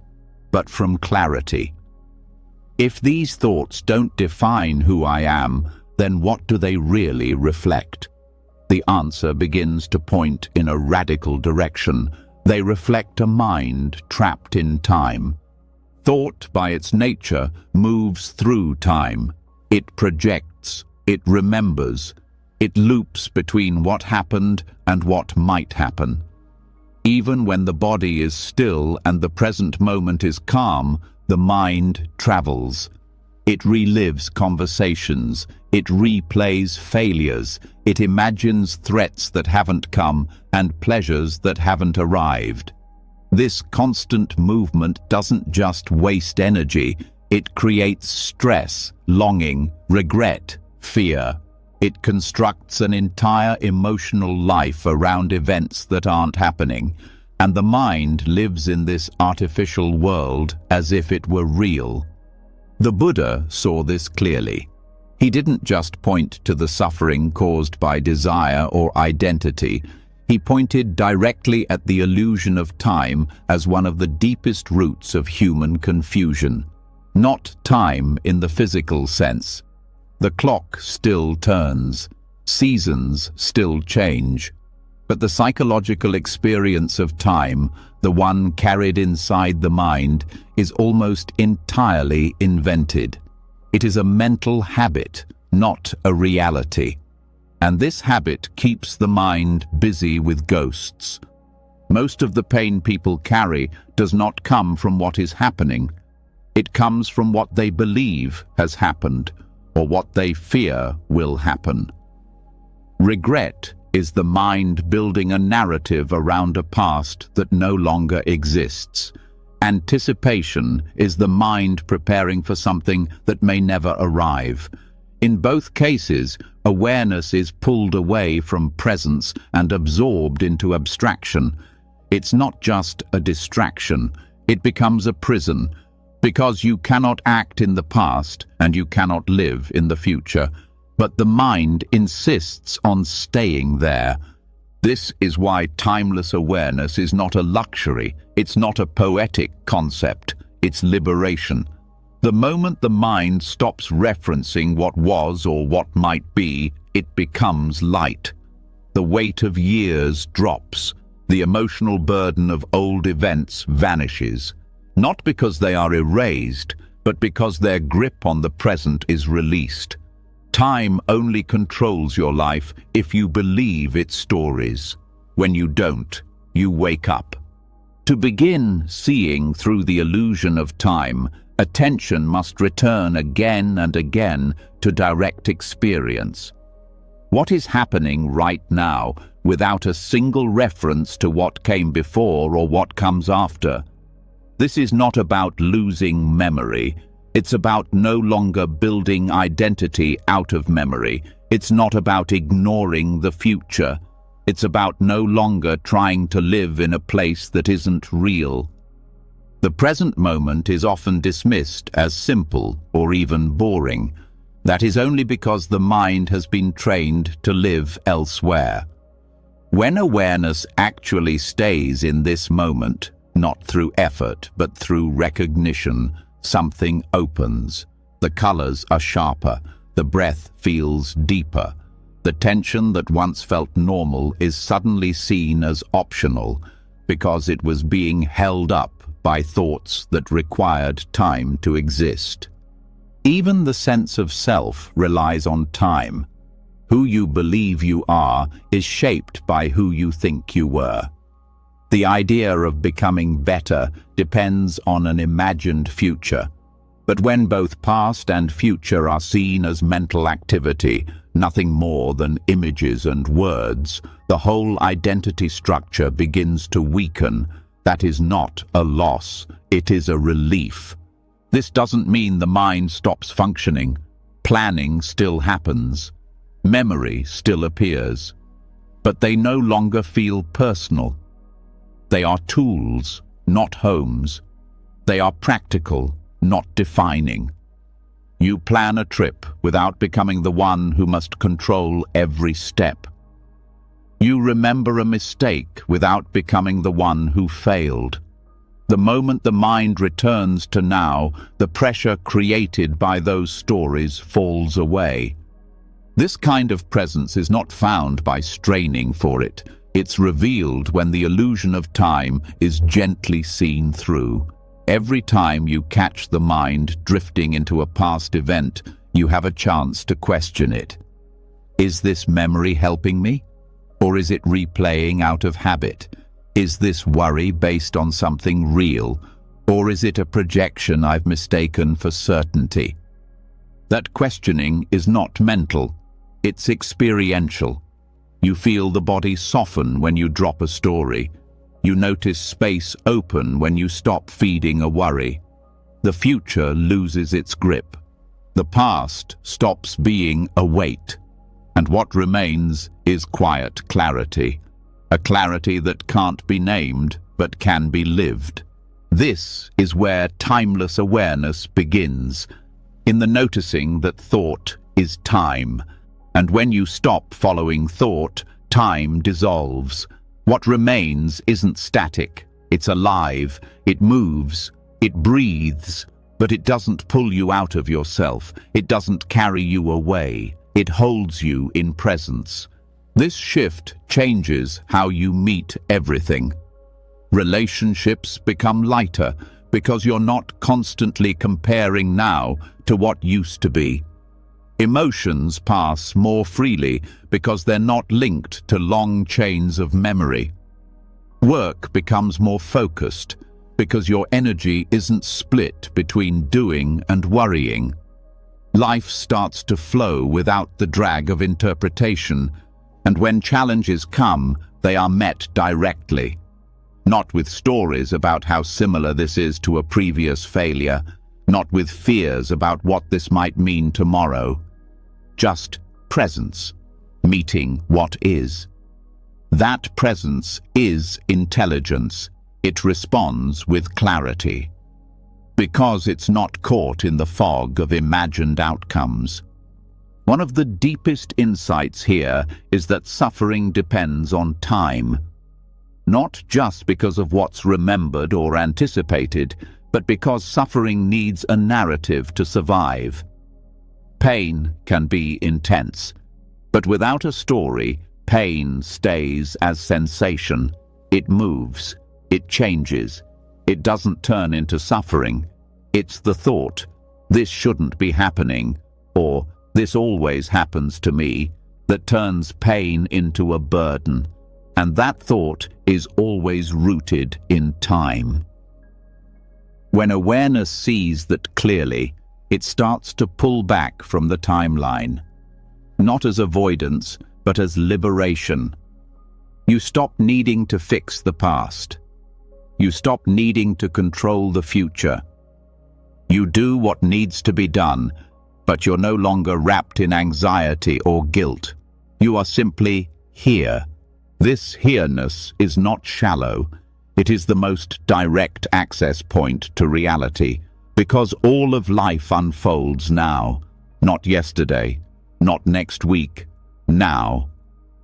but from clarity. If these thoughts don't define who I am, then what do they really reflect? The answer begins to point in a radical direction. They reflect a mind trapped in time. Thought, by its nature, moves through time. It projects, it remembers, it loops between what happened and what might happen. Even when the body is still and the present moment is calm, the mind travels. It relives conversations, it replays failures, it imagines threats that haven't come and pleasures that haven't arrived. This constant movement doesn't just waste energy, it creates stress, longing, regret, fear. It constructs an entire emotional life around events that aren't happening, and the mind lives in this artificial world as if it were real. The Buddha saw this clearly. He didn't just point to the suffering caused by desire or identity. He pointed directly at the illusion of time as one of the deepest roots of human confusion. Not time in the physical sense. The clock still turns, seasons still change, but the psychological experience of time, the one carried inside the mind, is almost entirely invented. It is a mental habit, not a reality. And this habit keeps the mind busy with ghosts. Most of the pain people carry does not come from what is happening. It comes from what they believe has happened, or what they fear will happen. Regret is the mind building a narrative around a past that no longer exists. Anticipation is the mind preparing for something that may never arrive. In both cases, awareness is pulled away from presence and absorbed into abstraction. It's not just a distraction, it becomes a prison, because you cannot act in the past and you cannot live in the future, but the mind insists on staying there. This is why timeless awareness is not a luxury, it's not a poetic concept, it's liberation. The moment the mind stops referencing what was or what might be, it becomes light. the weight of years drops, the emotional burden of old events vanishes, not because they are erased, but because their grip on the present is released. Time only controls your life if you believe its stories. When you don't, you wake up. To begin seeing through the illusion of time, attention must return again and again to direct experience. What is happening right now, without a single reference to what came before or what comes after? This is not about losing memory. It's about no longer building identity out of memory. It's not about ignoring the future. It's about no longer trying to live in a place that isn't real. The present moment is often dismissed as simple or even boring. That is only because the mind has been trained to live elsewhere. When awareness actually stays in this moment, not through effort but through recognition, something opens. The colors are sharper, the breath feels deeper. The tension that once felt normal is suddenly seen as optional because it was being held up by thoughts that required time to exist. Even the sense of self relies on time. Who you believe you are is shaped by who you think you were. The idea of becoming better depends on an imagined future. But when both past and future are seen as mental activity, nothing more than images and words, the whole identity structure begins to weaken. That is not a loss, it is a relief. This doesn't mean the mind stops functioning. Planning still happens. Memory still appears. But they no longer feel personal. They are tools, not homes. They are practical, not defining. You plan a trip without becoming the one who must control every step. You remember a mistake without becoming the one who failed. The moment the mind returns to now, the pressure created by those stories falls away. This kind of presence is not found by straining for it. It's revealed when the illusion of time is gently seen through. Every time you catch the mind drifting into a past event, you have a chance to question it. Is this memory helping me? Or is it replaying out of habit? Is this worry based on something real? Or is it a projection I've mistaken for certainty? That questioning is not mental, it's experiential. You feel the body soften when you drop a story. You notice space open when you stop feeding a worry. The future loses its grip. The past stops being a weight. And what remains is quiet clarity. A clarity that can't be named, but can be lived. This is where timeless awareness begins, in the noticing that thought is time. And when you stop following thought, time dissolves. What remains isn't static, it's alive, it moves, it breathes, but it doesn't pull you out of yourself, it doesn't carry you away, it holds you in presence. This shift changes how you meet everything. Relationships become lighter because you're not constantly comparing now to what used to be. Emotions pass more freely because they're not linked to long chains of memory. Work becomes more focused because your energy isn't split between doing and worrying. Life starts to flow without the drag of interpretation, and when challenges come, they are met directly. Not with stories about how similar this is to a previous failure, not with fears about what this might mean tomorrow. Just presence, meeting what is. That presence is intelligence. It responds with clarity. Because it's not caught in the fog of imagined outcomes. One of the deepest insights here is that suffering depends on time. Not just because of what's remembered or anticipated, but because suffering needs a narrative to survive. Pain can be intense, but without a story, Pain stays as sensation. It moves. It changes. It doesn't turn into suffering. It's the thought, "This shouldn't be happening," or "This always happens to me," that turns pain into a burden. And that thought is always rooted in time. When awareness sees that clearly, it starts to pull back from the timeline. Not as avoidance, but as liberation. You stop needing to fix the past. You stop needing to control the future. You do what needs to be done, but you're no longer wrapped in anxiety or guilt. You are simply here. This here-ness is not shallow. It is the most direct access point to reality, because all of life unfolds now, not yesterday, not next week, now.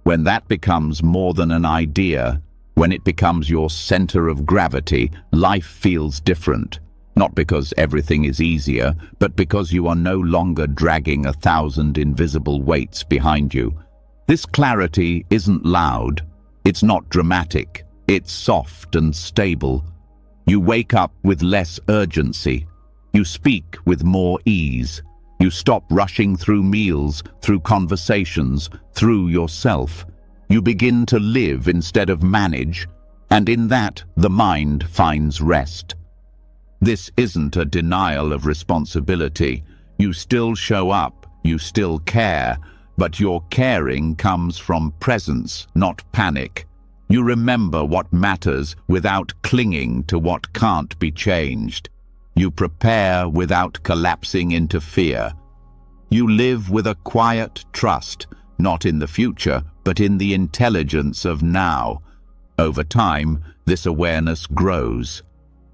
When that becomes more than an idea, when it becomes your center of gravity, life feels different. Not because everything is easier, but because you are no longer dragging 1,000 invisible weights behind you. This clarity isn't loud. It's not dramatic. It's soft and stable. You wake up with less urgency. You speak with more ease. You stop rushing through meals, through conversations, through yourself. You begin to live instead of manage, and in that, the mind finds rest. This isn't a denial of responsibility. You still show up, you still care, but your caring comes from presence, not panic. You remember what matters without clinging to what can't be changed. You prepare without collapsing into fear. You live with a quiet trust, not in the future, but in the intelligence of now. Over time, this awareness grows.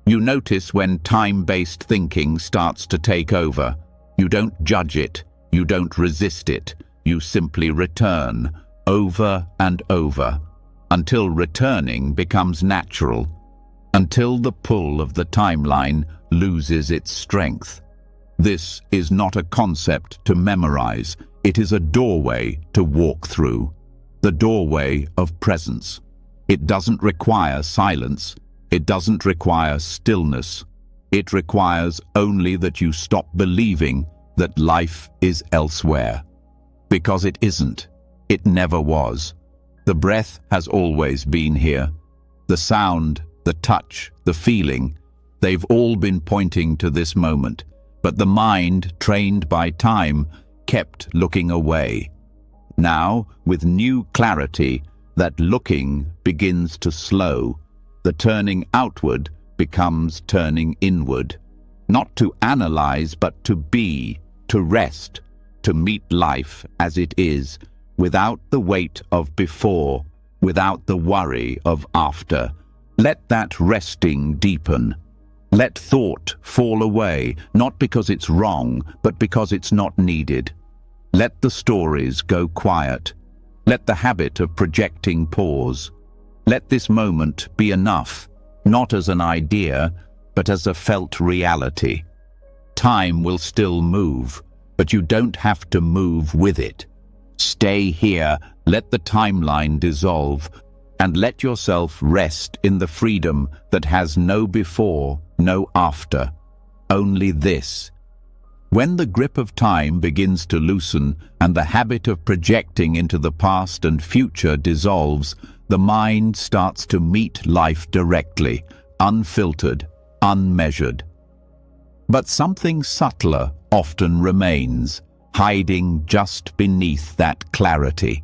You notice when time-based thinking starts to take over. You don't judge it, you don't resist it, you simply return, over and over, until returning becomes natural, until the pull of the timeline loses its strength. This is not a concept to memorize, it is a doorway to walk through, the doorway of presence. It doesn't require silence. It doesn't require stillness. It requires only that you stop believing that life is elsewhere. Because it isn't. It never was. The breath has always been here. The sound, the touch, the feeling, they've all been pointing to this moment. But the mind, trained by time, kept looking away. Now, with new clarity, that looking begins to slow. The turning outward becomes turning inward. Not to analyze, but to be, to rest, to meet life as it is, without the weight of before, without the worry of after. Let that resting deepen. Let thought fall away, not because it's wrong, but because it's not needed. Let the stories go quiet. Let the habit of projecting pause. Let this moment be enough, not as an idea, but as a felt reality. Time will still move, but you don't have to move with it. Stay here, let the timeline dissolve, and let yourself rest in the freedom that has no before, no after, only this. When the grip of time begins to loosen and the habit of projecting into the past and future dissolves, the mind starts to meet life directly, unfiltered, unmeasured. But something subtler often remains, hiding just beneath that clarity.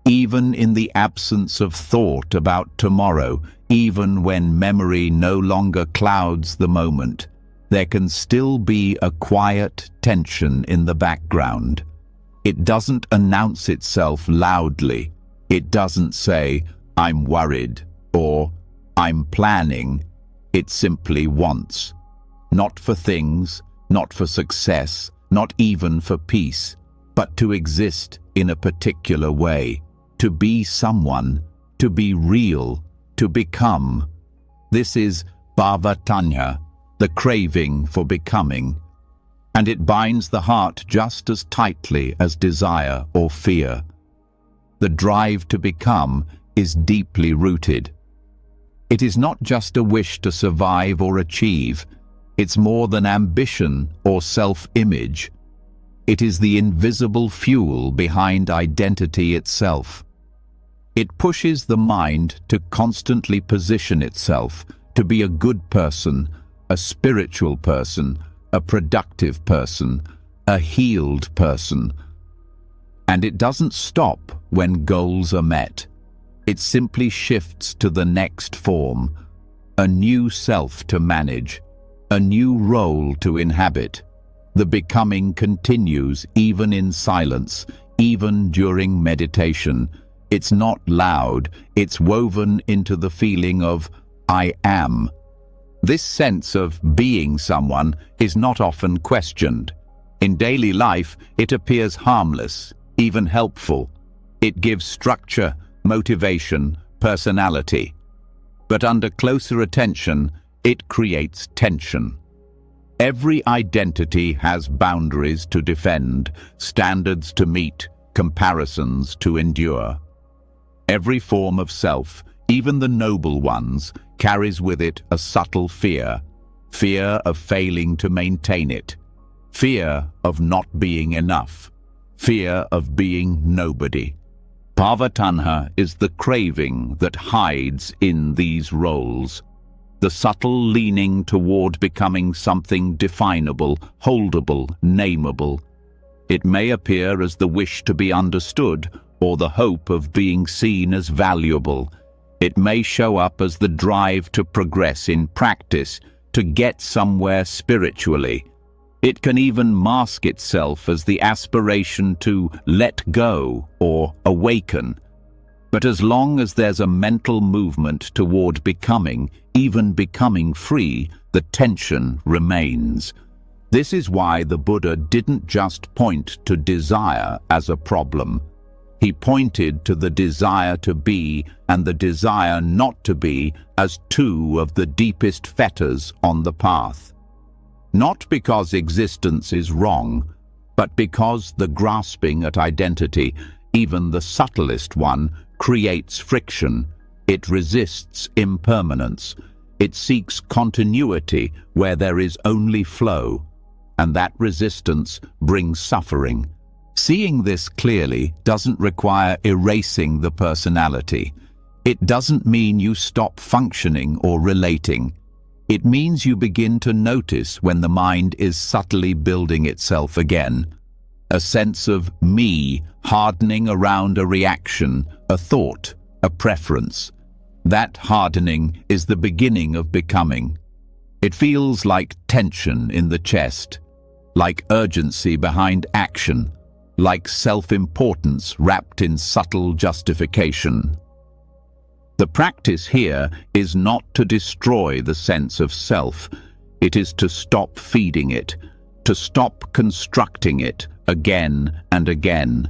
Even in the absence of thought about tomorrow, even when memory no longer clouds the moment, there can still be a quiet tension in the background. It doesn't announce itself loudly. It doesn't say, "I'm worried," or "I'm planning." It simply wants. Not for things, not for success, not even for peace, but to exist in a particular way, to be someone, to be real, to become. This is bhava-tanya, the craving for becoming, and it binds the heart just as tightly as desire or fear. the drive to become, is deeply rooted. It is not just a wish to survive or achieve. It's more than ambition or self-image. It is the invisible fuel behind identity itself. It pushes the mind to constantly position itself to be a good person, a spiritual person, a productive person, a healed person. And it doesn't stop when goals are met. It simply shifts to the next form, a new self to manage, a new role to inhabit. The becoming continues even in silence, even during meditation. It's not loud, it's woven into the feeling of I am. This sense of being someone is not often questioned. In daily life, it appears harmless, even helpful. It gives structure, motivation, personality. But under closer attention, it creates tension. Every identity has boundaries to defend, standards to meet, comparisons to endure. Every form of self, even the noble ones, carries with it a subtle fear. Fear of failing to maintain it. Fear of not being enough. Fear of being nobody. Bhavatanha is the craving that hides in these roles. The subtle leaning toward becoming something definable, holdable, nameable. It may appear as the wish to be understood or the hope of being seen as valuable. It may show up as the drive to progress in practice, to get somewhere spiritually. It can even mask itself as the aspiration to let go or awaken. But as long as there's a mental movement toward becoming, even becoming free, the tension remains. This is why the Buddha didn't just point to desire as a problem. He pointed to the desire to be and the desire not to be as two of the deepest fetters on the path. Not because existence is wrong, but because the grasping at identity, even the subtlest one, creates friction. It resists impermanence. It seeks continuity where there is only flow, and that resistance brings suffering. Seeing this clearly doesn't require erasing the personality. It doesn't mean you stop functioning or relating. It means you begin to notice when the mind is subtly building itself again. A sense of me hardening around a reaction, a thought, a preference. That hardening is the beginning of becoming. It feels like tension in the chest, like urgency behind action, like self-importance wrapped in subtle justification. The practice here is not to destroy the sense of self. It is to stop feeding it, to stop constructing it again and again.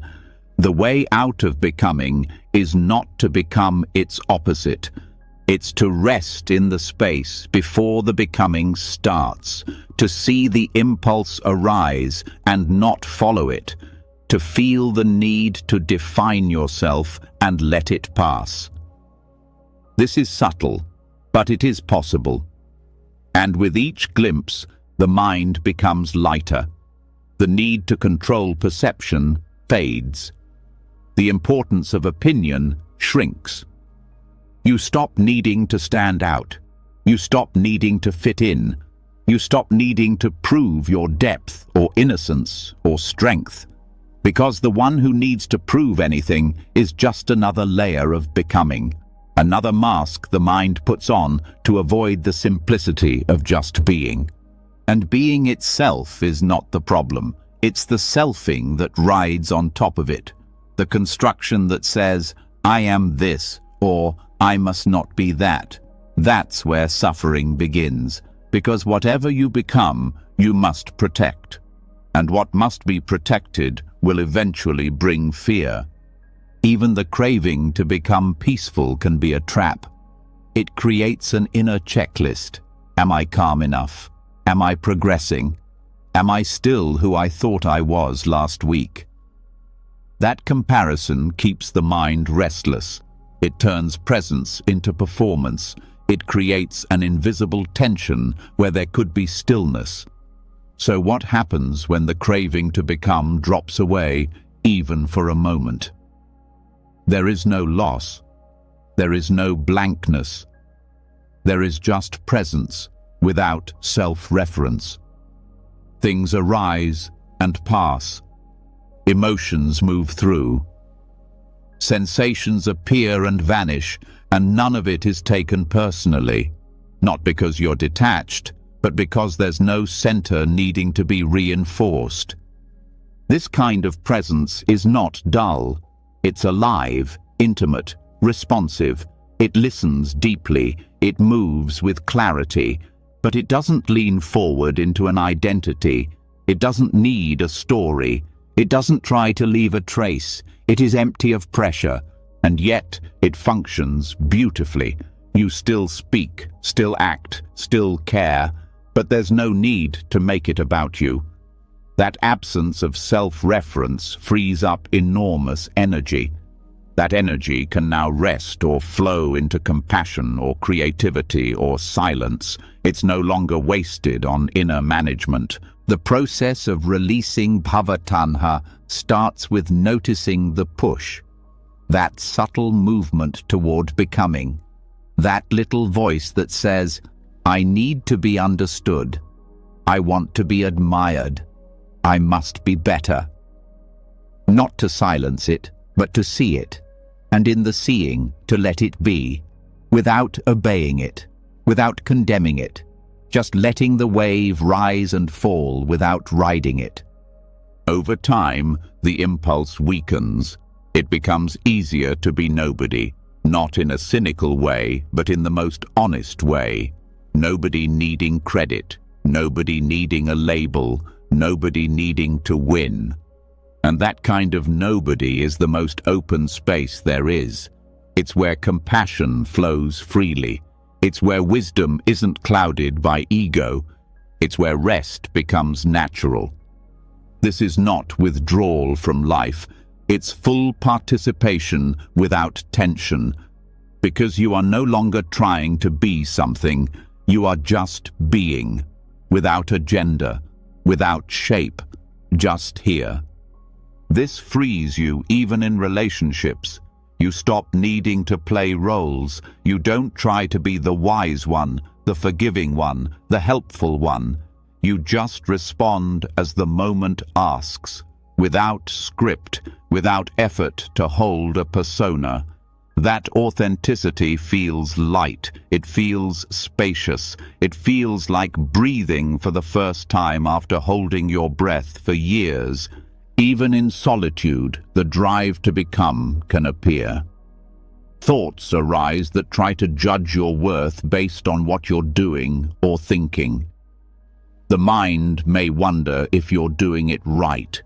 The way out of becoming is not to become its opposite. It's to rest in the space before the becoming starts, to see the impulse arise and not follow it, to feel the need to define yourself and let it pass. This is subtle, but it is possible. And with each glimpse, the mind becomes lighter. The need to control perception fades. The importance of opinion shrinks. You stop needing to stand out. You stop needing to fit in. You stop needing to prove your depth or innocence or strength. Because the one who needs to prove anything is just another layer of becoming, another mask the mind puts on to avoid the simplicity of just being. And being itself is not the problem. It's the selfing that rides on top of it. The construction that says, I am this, or I must not be that. That's where suffering begins, because whatever you become, you must protect. And what must be protected will eventually bring fear. Even the craving to become peaceful can be a trap. It creates an inner checklist. Am I calm enough? Am I progressing? Am I still who I thought I was last week? That comparison keeps the mind restless. It turns presence into performance. It creates an invisible tension where there could be stillness. So what happens when the craving to become drops away, even for a moment? There is no loss. There is no blankness. There is just presence without self-reference. Things arise and pass. Emotions move through. Sensations appear and vanish, and none of it is taken personally. Not because you're detached, but because there's no center needing to be reinforced. This kind of presence is not dull. It's alive, intimate, responsive. It listens deeply. It moves with clarity. But it doesn't lean forward into an identity. It doesn't need a story. It doesn't try to leave a trace. It is empty of pressure, and yet it functions beautifully. You still speak, still act, still care, but there's no need to make it about you. That absence of self-reference frees up enormous energy. That energy can now rest or flow into compassion or creativity or silence. It's no longer wasted on inner management. The process of releasing bhavatanha starts with noticing the push, that subtle movement toward becoming, that little voice that says, I need to be understood. I want to be admired. I must be better. Not to silence it, but to see it, and in the seeing, to let it be, without obeying it, without condemning it, just letting the wave rise and fall without riding it. Over time, the impulse weakens. It becomes easier to be nobody, not in a cynical way, but in the most honest way. Nobody needing credit, nobody needing a label, nobody needing to win. And that kind of nobody is the most open space there is. It's where compassion flows freely. It's where wisdom isn't clouded by ego. It's where rest becomes natural. This is not withdrawal from life. It's full participation without tension. Because you are no longer trying to be something. You are just being, without agenda, without shape, just here. This frees you even in relationships. You stop needing to play roles. You don't try to be the wise one, the forgiving one, the helpful one. You just respond as the moment asks, without script, without effort to hold a persona. That authenticity feels light. It feels spacious. It feels like breathing for the first time after holding your breath for years. Even in solitude, the drive to become can appear. Thoughts arise that try to judge your worth based on what you're doing or thinking. The mind may wonder if you're doing it right,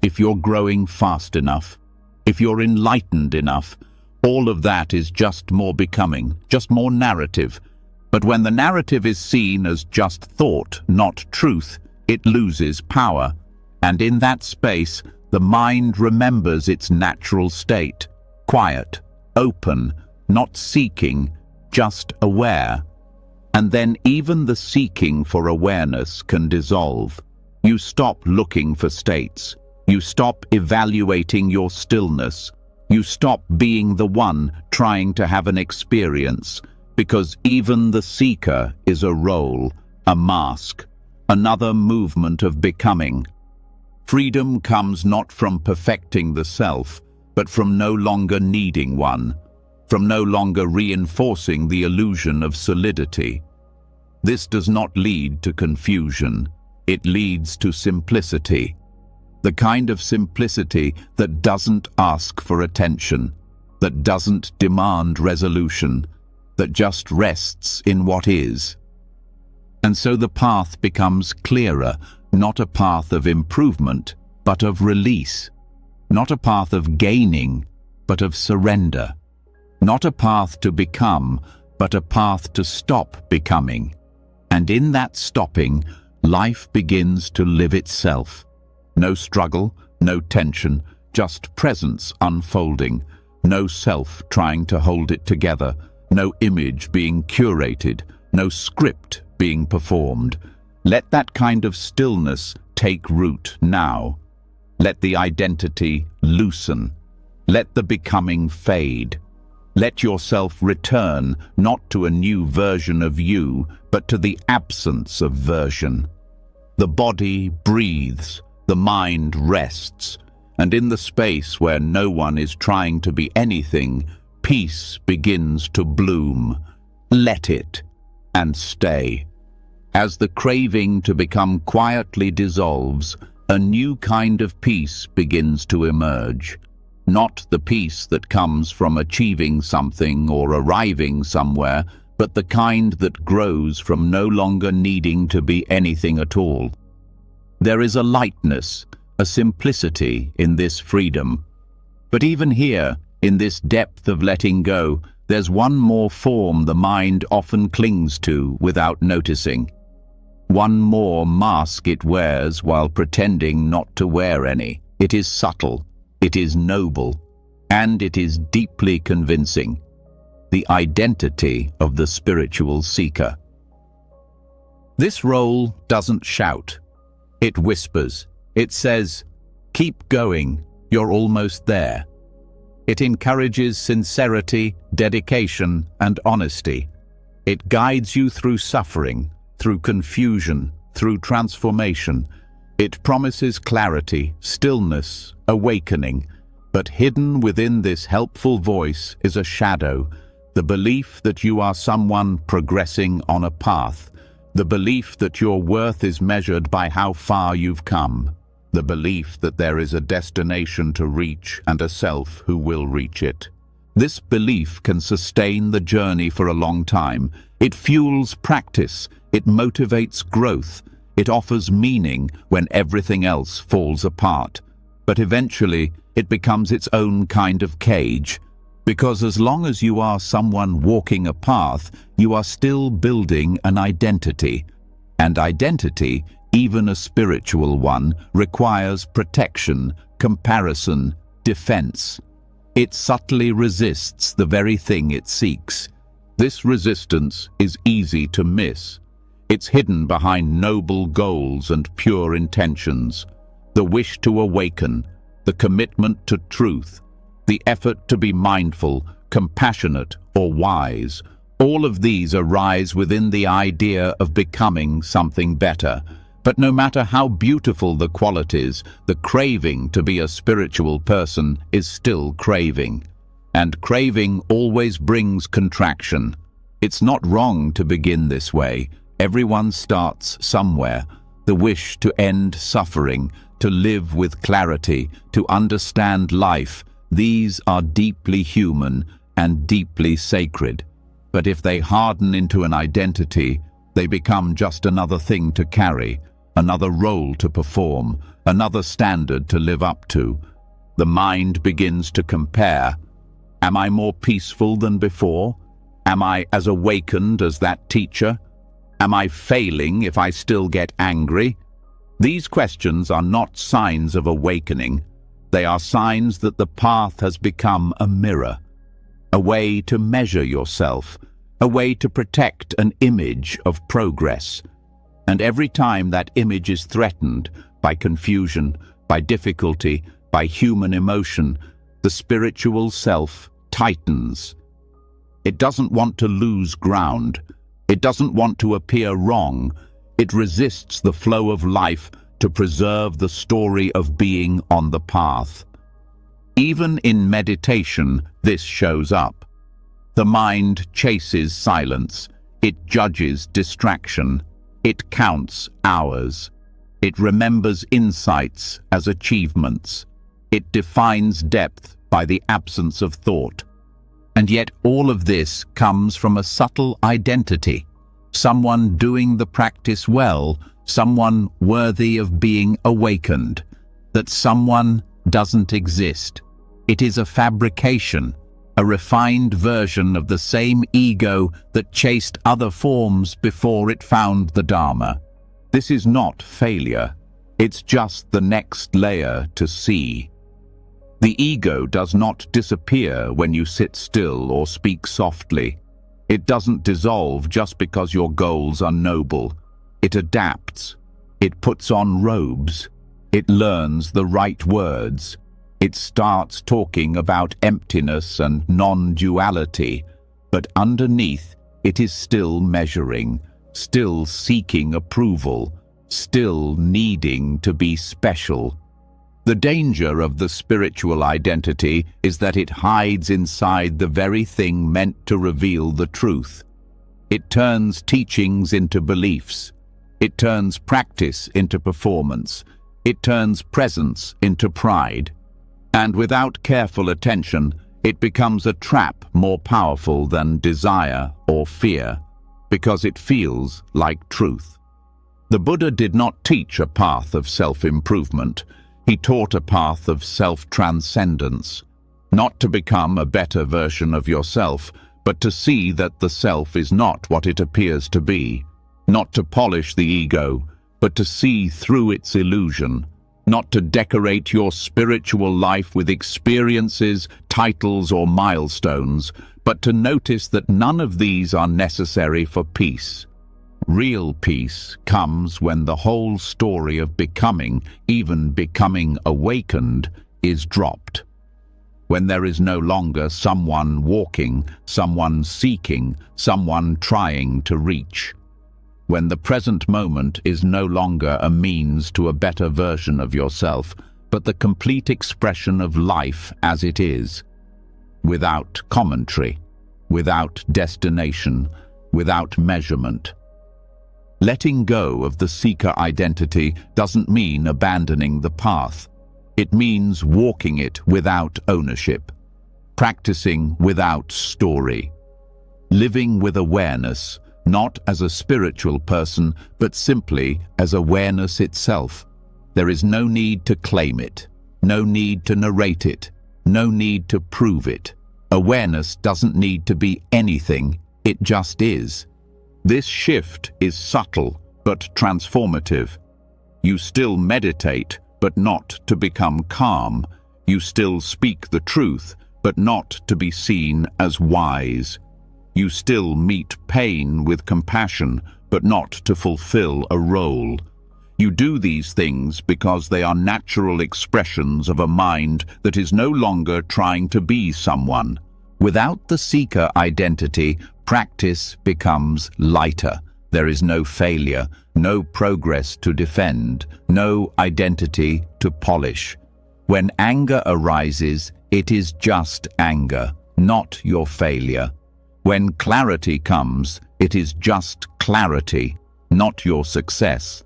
if you're growing fast enough, if you're enlightened enough. All of that is just more becoming, just more narrative. But when the narrative is seen as just thought, not truth, it loses power. And in that space, the mind remembers its natural state, quiet, open, not seeking, just aware. And then even the seeking for awareness can dissolve. You stop looking for states. You stop evaluating your stillness. You stop being the one trying to have an experience, because even the seeker is a role, a mask, another movement of becoming. Freedom comes not from perfecting the self, but from no longer needing one, from no longer reinforcing the illusion of solidity. This does not lead to confusion. It leads to simplicity. The kind of simplicity that doesn't ask for attention, that doesn't demand resolution, that just rests in what is. And so the path becomes clearer, not a path of improvement, but of release. Not a path of gaining, but of surrender. Not a path to become, but a path to stop becoming. And in that stopping, life begins to live itself. No struggle, no tension, just presence unfolding, no self trying to hold it together, no image being curated, no script being performed. Let that kind of stillness take root now. Let the identity loosen. Let the becoming fade. Let yourself return not to a new version of you, but to the absence of version. The body breathes, the mind rests, and in the space where no one is trying to be anything, peace begins to bloom. Let it, and stay. As the craving to become quietly dissolves, a new kind of peace begins to emerge. Not the peace that comes from achieving something or arriving somewhere, but the kind that grows from no longer needing to be anything at all. There is a lightness, a simplicity in this freedom. But even here, in this depth of letting go, there's one more form the mind often clings to without noticing. One more mask it wears while pretending not to wear any. It is subtle, it is noble, and it is deeply convincing. The identity of the spiritual seeker. This role doesn't shout. It whispers. It says, "Keep going, you're almost there." It encourages sincerity, dedication, and honesty. It guides you through suffering, through confusion, through transformation. It promises clarity, stillness, awakening. But hidden within this helpful voice is a shadow, the belief that you are someone progressing on a path, the belief that your worth is measured by how far you've come, the belief that there is a destination to reach and a self who will reach it. This belief can sustain the journey for a long time. It fuels practice, it motivates growth, it offers meaning when everything else falls apart. But eventually, it becomes its own kind of cage. Because as long as you are someone walking a path, you are still building an identity. And identity, even a spiritual one, requires protection, comparison, defense. It subtly resists the very thing it seeks. This resistance is easy to miss. It's hidden behind noble goals and pure intentions. The wish to awaken, the commitment to truth, the effort to be mindful, compassionate, or wise. All of these arise within the idea of becoming something better. But no matter how beautiful the qualities, the craving to be a spiritual person is still craving. And craving always brings contraction. It's not wrong to begin this way. Everyone starts somewhere. The wish to end suffering, to live with clarity, to understand life, these are deeply human and deeply sacred. But if they harden into an identity, they become just another thing to carry, another role to perform, another standard to live up to. The mind begins to compare. Am I more peaceful than before? Am I as awakened as that teacher? Am I failing if I still get angry? These questions are not signs of awakening. They are signs that the path has become a mirror, a way to measure yourself, a way to protect an image of progress. And every time that image is threatened by confusion, by difficulty, by human emotion, the spiritual self tightens. It doesn't want to lose ground. It doesn't want to appear wrong. It resists the flow of life to preserve the story of being on the path. Even in meditation, this shows up. The mind chases silence. It judges distraction. It counts hours. It remembers insights as achievements. It defines depth by the absence of thought. And yet all of this comes from a subtle identity. Someone doing the practice well, someone worthy of being awakened. That someone doesn't exist. It is a fabrication, a refined version of the same ego that chased other forms before it found the Dharma. This is not failure. It's just the next layer to see. The ego does not disappear when you sit still or speak softly. It doesn't dissolve just because your goals are noble. It adapts. It puts on robes. It learns the right words. It starts talking about emptiness and non-duality, but underneath it is still measuring, still seeking approval, still needing to be special. The danger of the spiritual identity is that it hides inside the very thing meant to reveal the truth. It turns teachings into beliefs. It turns practice into performance. It turns presence into pride. And without careful attention, it becomes a trap more powerful than desire or fear, because it feels like truth. The Buddha did not teach a path of self-improvement. He taught a path of self-transcendence, not to become a better version of yourself, but to see that the self is not what it appears to be, not to polish the ego, but to see through its illusion, not to decorate your spiritual life with experiences, titles, or milestones, but to notice that none of these are necessary for peace. Real peace comes when the whole story of becoming, even becoming awakened, is dropped. When there is no longer someone walking, someone seeking, someone trying to reach. When the present moment is no longer a means to a better version of yourself, but the complete expression of life as it is, without commentary, without destination, without measurement. Letting go of the seeker identity doesn't mean abandoning the path. It means walking it without ownership, practicing without story, living with awareness, not as a spiritual person, but simply as awareness itself. There is no need to claim it, no need to narrate it, no need to prove it. Awareness doesn't need to be anything, it just is. This shift is subtle but transformative. You still meditate, but not to become calm. You still speak the truth, but not to be seen as wise. You still meet pain with compassion, but not to fulfill a role. You do these things because they are natural expressions of a mind that is no longer trying to be someone. Without the seeker identity, practice becomes lighter. There is no failure, no progress to defend, no identity to polish. When anger arises, it is just anger, not your failure. When clarity comes, it is just clarity, not your success.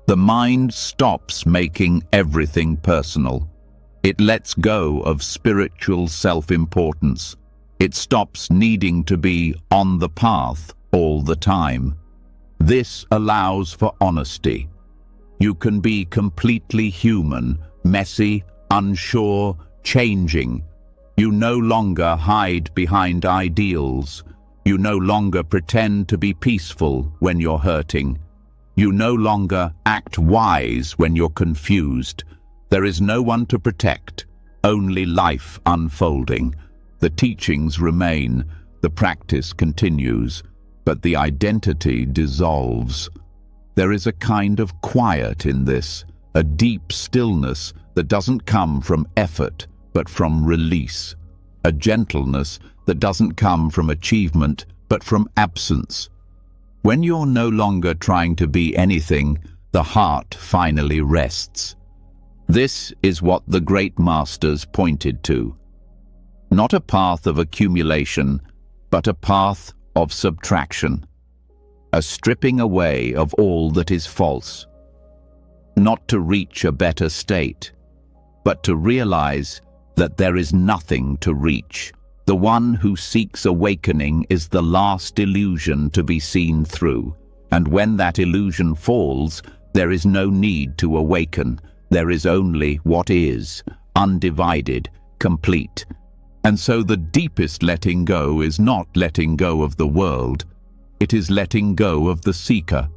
The mind stops making everything personal. It lets go of spiritual self-importance. It stops needing to be on the path all the time. This allows for honesty. You can be completely human, messy, unsure, changing. You no longer hide behind ideals. You no longer pretend to be peaceful when you're hurting. You no longer act wise when you're confused. There is no one to protect, only life unfolding. The teachings remain, the practice continues, but the identity dissolves. There is a kind of quiet in this, a deep stillness that doesn't come from effort, but from release. A gentleness that doesn't come from achievement, but from absence. When you're no longer trying to be anything, the heart finally rests. This is what the great masters pointed to. Not a path of accumulation, but a path of subtraction. A stripping away of all that is false. Not to reach a better state, but to realize that there is nothing to reach. The one who seeks awakening is the last illusion to be seen through, and when that illusion falls, there is no need to awaken. There is only what is, undivided, complete. And so the deepest letting go is not letting go of the world. It is letting go of the seeker,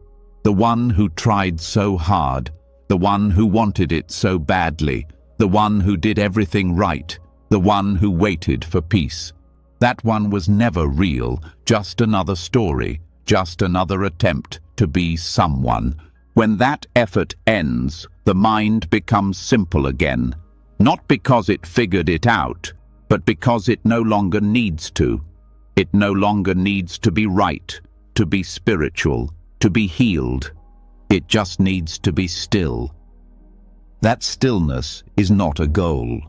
the one who tried so hard, the one who wanted it so badly, the one who did everything right, the one who waited for peace. That one was never real, just another story, just another attempt to be someone. When that effort ends, the mind becomes simple again, not because it figured it out, but because it no longer needs to. It no longer needs to be right, to be spiritual, to be healed. It just needs to be still. That stillness is not a goal.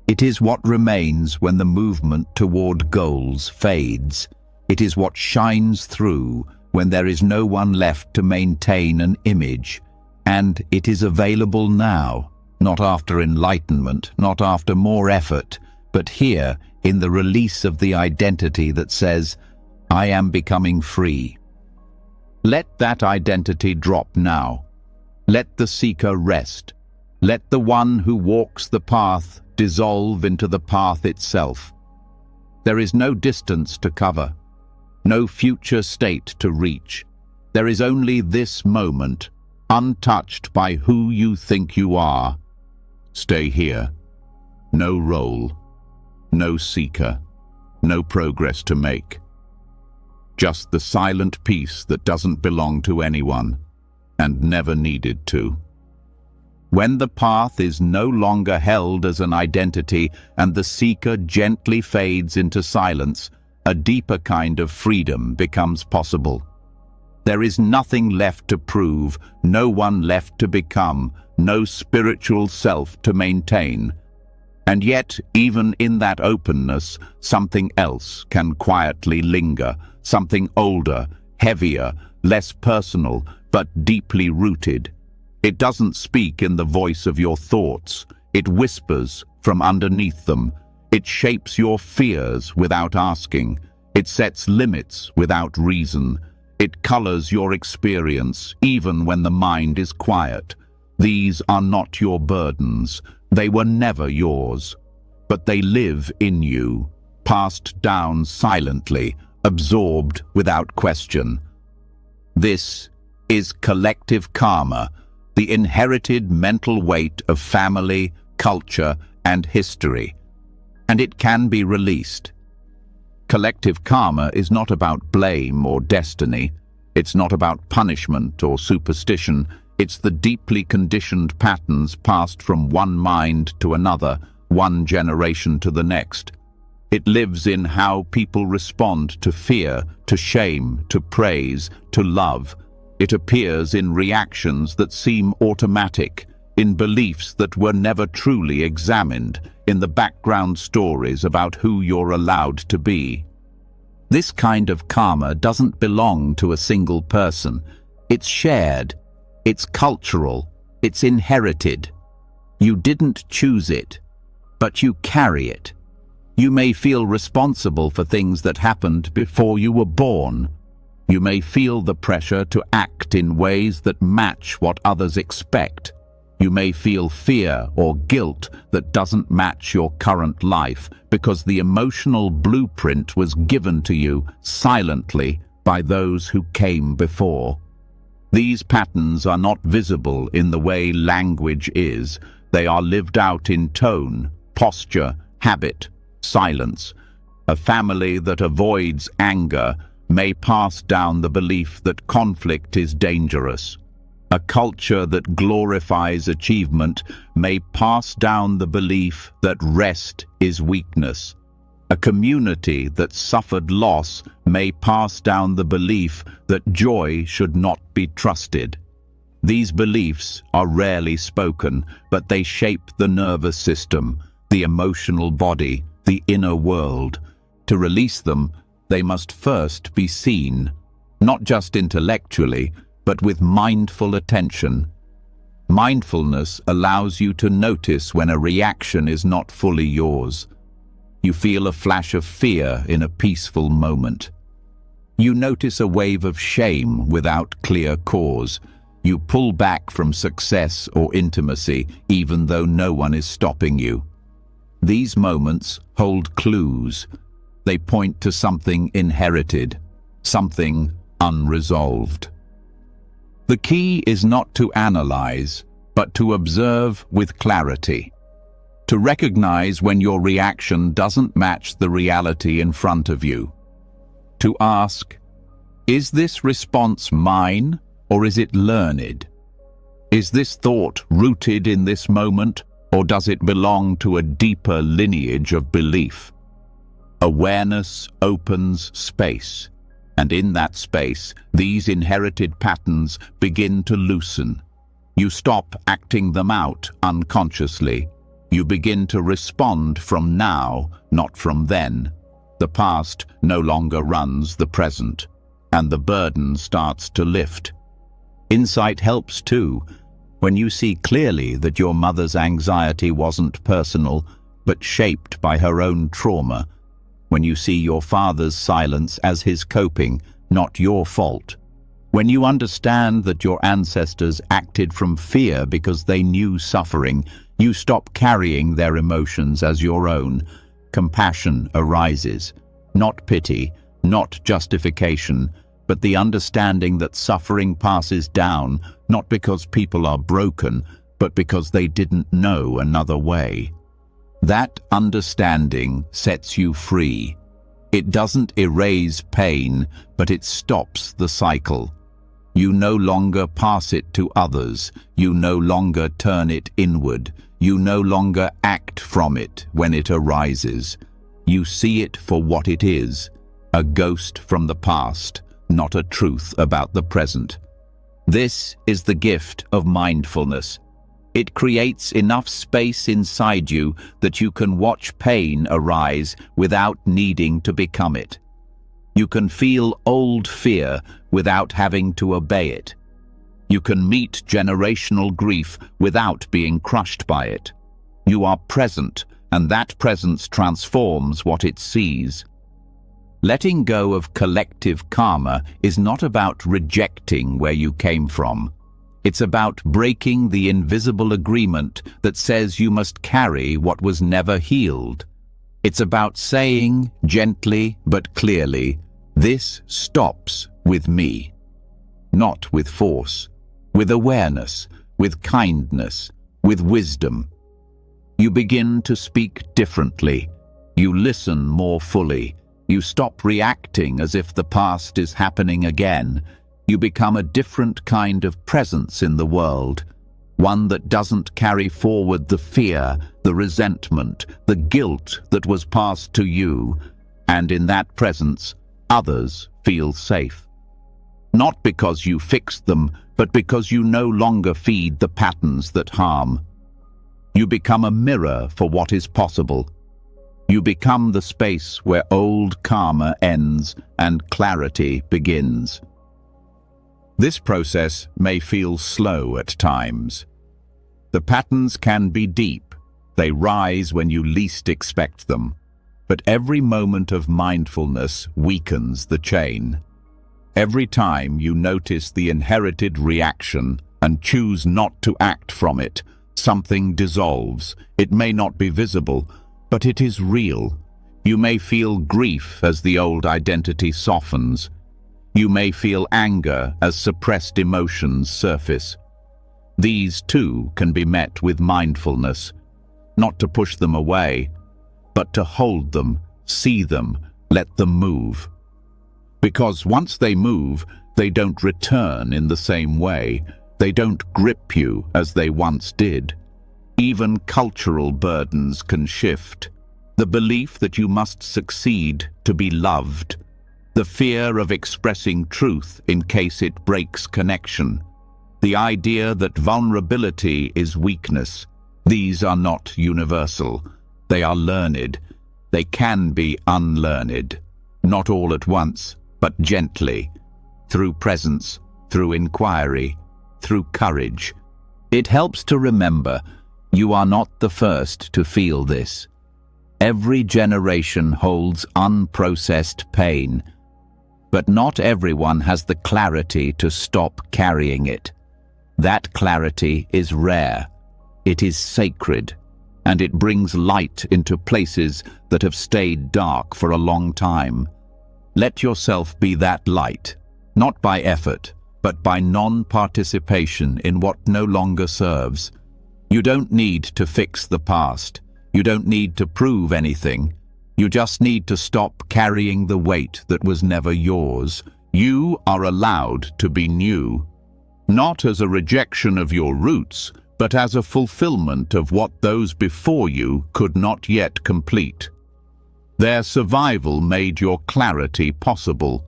It is what remains when the movement toward goals fades. It is what shines through when there is no one left to maintain an image. And it is available now, not after enlightenment, not after more effort, but here in the release of the identity that says, I am becoming free. Let that identity drop now. Let the seeker rest. Let the one who walks the path dissolve into the path itself. There is no distance to cover, no future state to reach. There is only this moment, untouched by who you think you are. Stay here. No role, no seeker, no progress to make. Just the silent peace that doesn't belong to anyone and never needed to. When the path is no longer held as an identity and the seeker gently fades into silence, a deeper kind of freedom becomes possible. There is nothing left to prove, no one left to become, no spiritual self to maintain. And yet, even in that openness, something else can quietly linger, something older, heavier, less personal, but deeply rooted. It doesn't speak in the voice of your thoughts. It whispers from underneath them. It shapes your fears without asking. It sets limits without reason. It colors your experience, even when the mind is quiet. These are not your burdens. They were never yours. But they live in you, passed down silently, absorbed without question. This is collective karma, the inherited mental weight of family, culture, and history. And it can be released. Collective karma is not about blame or destiny. It's not about punishment or superstition. It's the deeply conditioned patterns passed from one mind to another, one generation to the next. It lives in how people respond to fear, to shame, to praise, to love. It appears in reactions that seem automatic, in beliefs that were never truly examined, in the background stories about who you're allowed to be. This kind of karma doesn't belong to a single person. It's shared, it's cultural, it's inherited. You didn't choose it, but you carry it. You may feel responsible for things that happened before you were born. You may feel the pressure to act in ways that match what others expect. You may feel fear or guilt that doesn't match your current life because the emotional blueprint was given to you silently by those who came before. These patterns are not visible in the way language is. They are lived out in tone, posture, habit, silence. A family that avoids anger may pass down the belief that conflict is dangerous. A culture that glorifies achievement may pass down the belief that rest is weakness. A community that suffered loss may pass down the belief that joy should not be trusted. These beliefs are rarely spoken, but they shape the nervous system, the emotional body, the inner world. To release them, they must first be seen, not just intellectually, but with mindful attention. Mindfulness allows you to notice when a reaction is not fully yours. You feel a flash of fear in a peaceful moment. You notice a wave of shame without clear cause. You pull back from success or intimacy, even though no one is stopping you. These moments hold clues. They point to something inherited, something unresolved. The key is not to analyze, but to observe with clarity. To recognize when your reaction doesn't match the reality in front of you. To ask, is this response mine or is it learned? Is this thought rooted in this moment or does it belong to a deeper lineage of belief? Awareness opens space, and in that space, these inherited patterns begin to loosen. You stop acting them out unconsciously. You begin to respond from now, not from then. The past no longer runs the present, and the burden starts to lift. Insight helps too. When you see clearly that your mother's anxiety wasn't personal, but shaped by her own trauma. When you see your father's silence as his coping, not your fault. When you understand that your ancestors acted from fear because they knew suffering, you stop carrying their emotions as your own. Compassion arises. Not pity, not justification, but the understanding that suffering passes down, not because people are broken, but because they didn't know another way. That understanding sets you free. It doesn't erase pain, but it stops the cycle. You no longer pass it to others. You no longer turn it inward. You no longer act from it when it arises. You see it for what it is, a ghost from the past, not a truth about the present. This is the gift of mindfulness. It creates enough space inside you that you can watch pain arise without needing to become it. You can feel old fear without having to obey it. You can meet generational grief without being crushed by it. You are present, and that presence transforms what it sees. Letting go of collective karma is not about rejecting where you came from. It's about breaking the invisible agreement that says you must carry what was never healed. It's about saying, gently but clearly, this stops with me. Not with force, with awareness, with kindness, with wisdom. You begin to speak differently. You listen more fully. You stop reacting as if the past is happening again. You become a different kind of presence in the world, one that doesn't carry forward the fear, the resentment, the guilt that was passed to you, and in that presence, others feel safe. Not because you fixed them, but because you no longer feed the patterns that harm. You become a mirror for what is possible. You become the space where old karma ends and clarity begins. This process may feel slow at times. The patterns can be deep. They rise when you least expect them. But every moment of mindfulness weakens the chain. Every time you notice the inherited reaction and choose not to act from it, something dissolves. It may not be visible, but it is real. You may feel grief as the old identity softens. You may feel anger as suppressed emotions surface. These too can be met with mindfulness, not to push them away, but to hold them, see them, let them move. Because once they move, they don't return in the same way. They don't grip you as they once did. Even cultural burdens can shift. The belief that you must succeed to be loved. The fear of expressing truth in case it breaks connection. The idea that vulnerability is weakness. These are not universal. They are learned. They can be unlearned. Not all at once, but gently. Through presence, through inquiry, through courage. It helps to remember you are not the first to feel this. Every generation holds unprocessed pain, but not everyone has the clarity to stop carrying it. That clarity is rare. It is sacred, and it brings light into places that have stayed dark for a long time. Let yourself be that light, not by effort, but by non-participation in what no longer serves. You don't need to fix the past. You don't need to prove anything. You just need to stop carrying the weight that was never yours. You are allowed to be new, not as a rejection of your roots, but as a fulfillment of what those before you could not yet complete. Their survival made your clarity possible.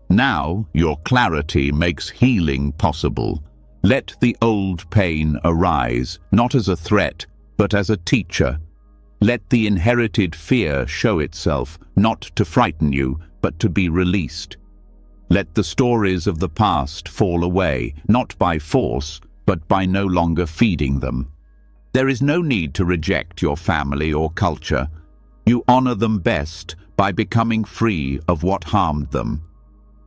Now your clarity makes healing possible. Let the old pain arise, not as a threat, but as a teacher. Let the inherited fear show itself, not to frighten you, but to be released. Let the stories of the past fall away, not by force, but by no longer feeding them. There is no need to reject your family or culture. You honor them best by becoming free of what harmed them.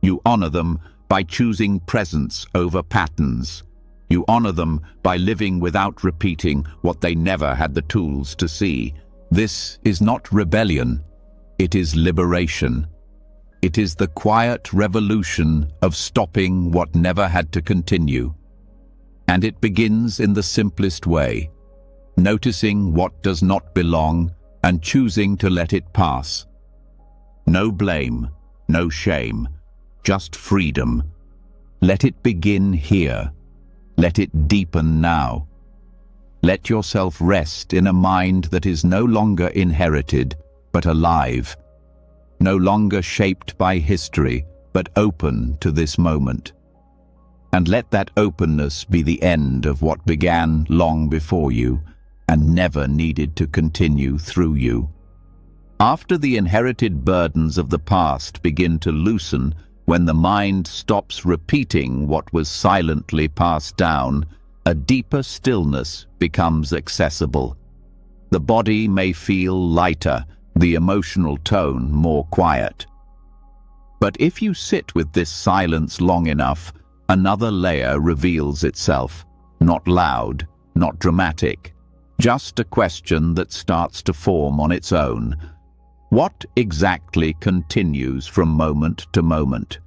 You honor them by choosing presence over patterns. You honor them by living without repeating what they never had the tools to see. This is not rebellion, it is liberation. It is the quiet revolution of stopping what never had to continue. And it begins in the simplest way, noticing what does not belong and choosing to let it pass. No blame, no shame, just freedom. Let it begin here. Let it deepen now. Let yourself rest in a mind that is no longer inherited, but alive. No longer shaped by history, but open to this moment. And let that openness be the end of what began long before you and never needed to continue through you. After the inherited burdens of the past begin to loosen, when the mind stops repeating what was silently passed down, a deeper stillness becomes accessible. The body may feel lighter, the emotional tone more quiet. But if you sit with this silence long enough, another layer reveals itself, not loud, not dramatic, just a question that starts to form on its own. What exactly continues from moment to moment?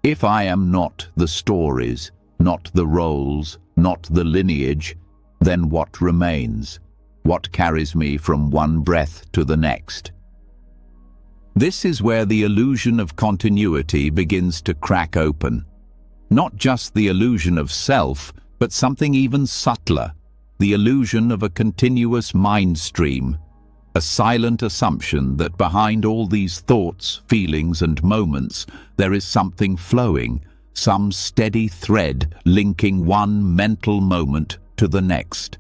If I am not the stories, not the roles, not the lineage, then what remains? What carries me from one breath to the next? This is where the illusion of continuity begins to crack open. Not just the illusion of self, but something even subtler, the illusion of a continuous mind stream, a silent assumption that behind all these thoughts, feelings, and moments, there is something flowing, some steady thread linking one mental moment to the next.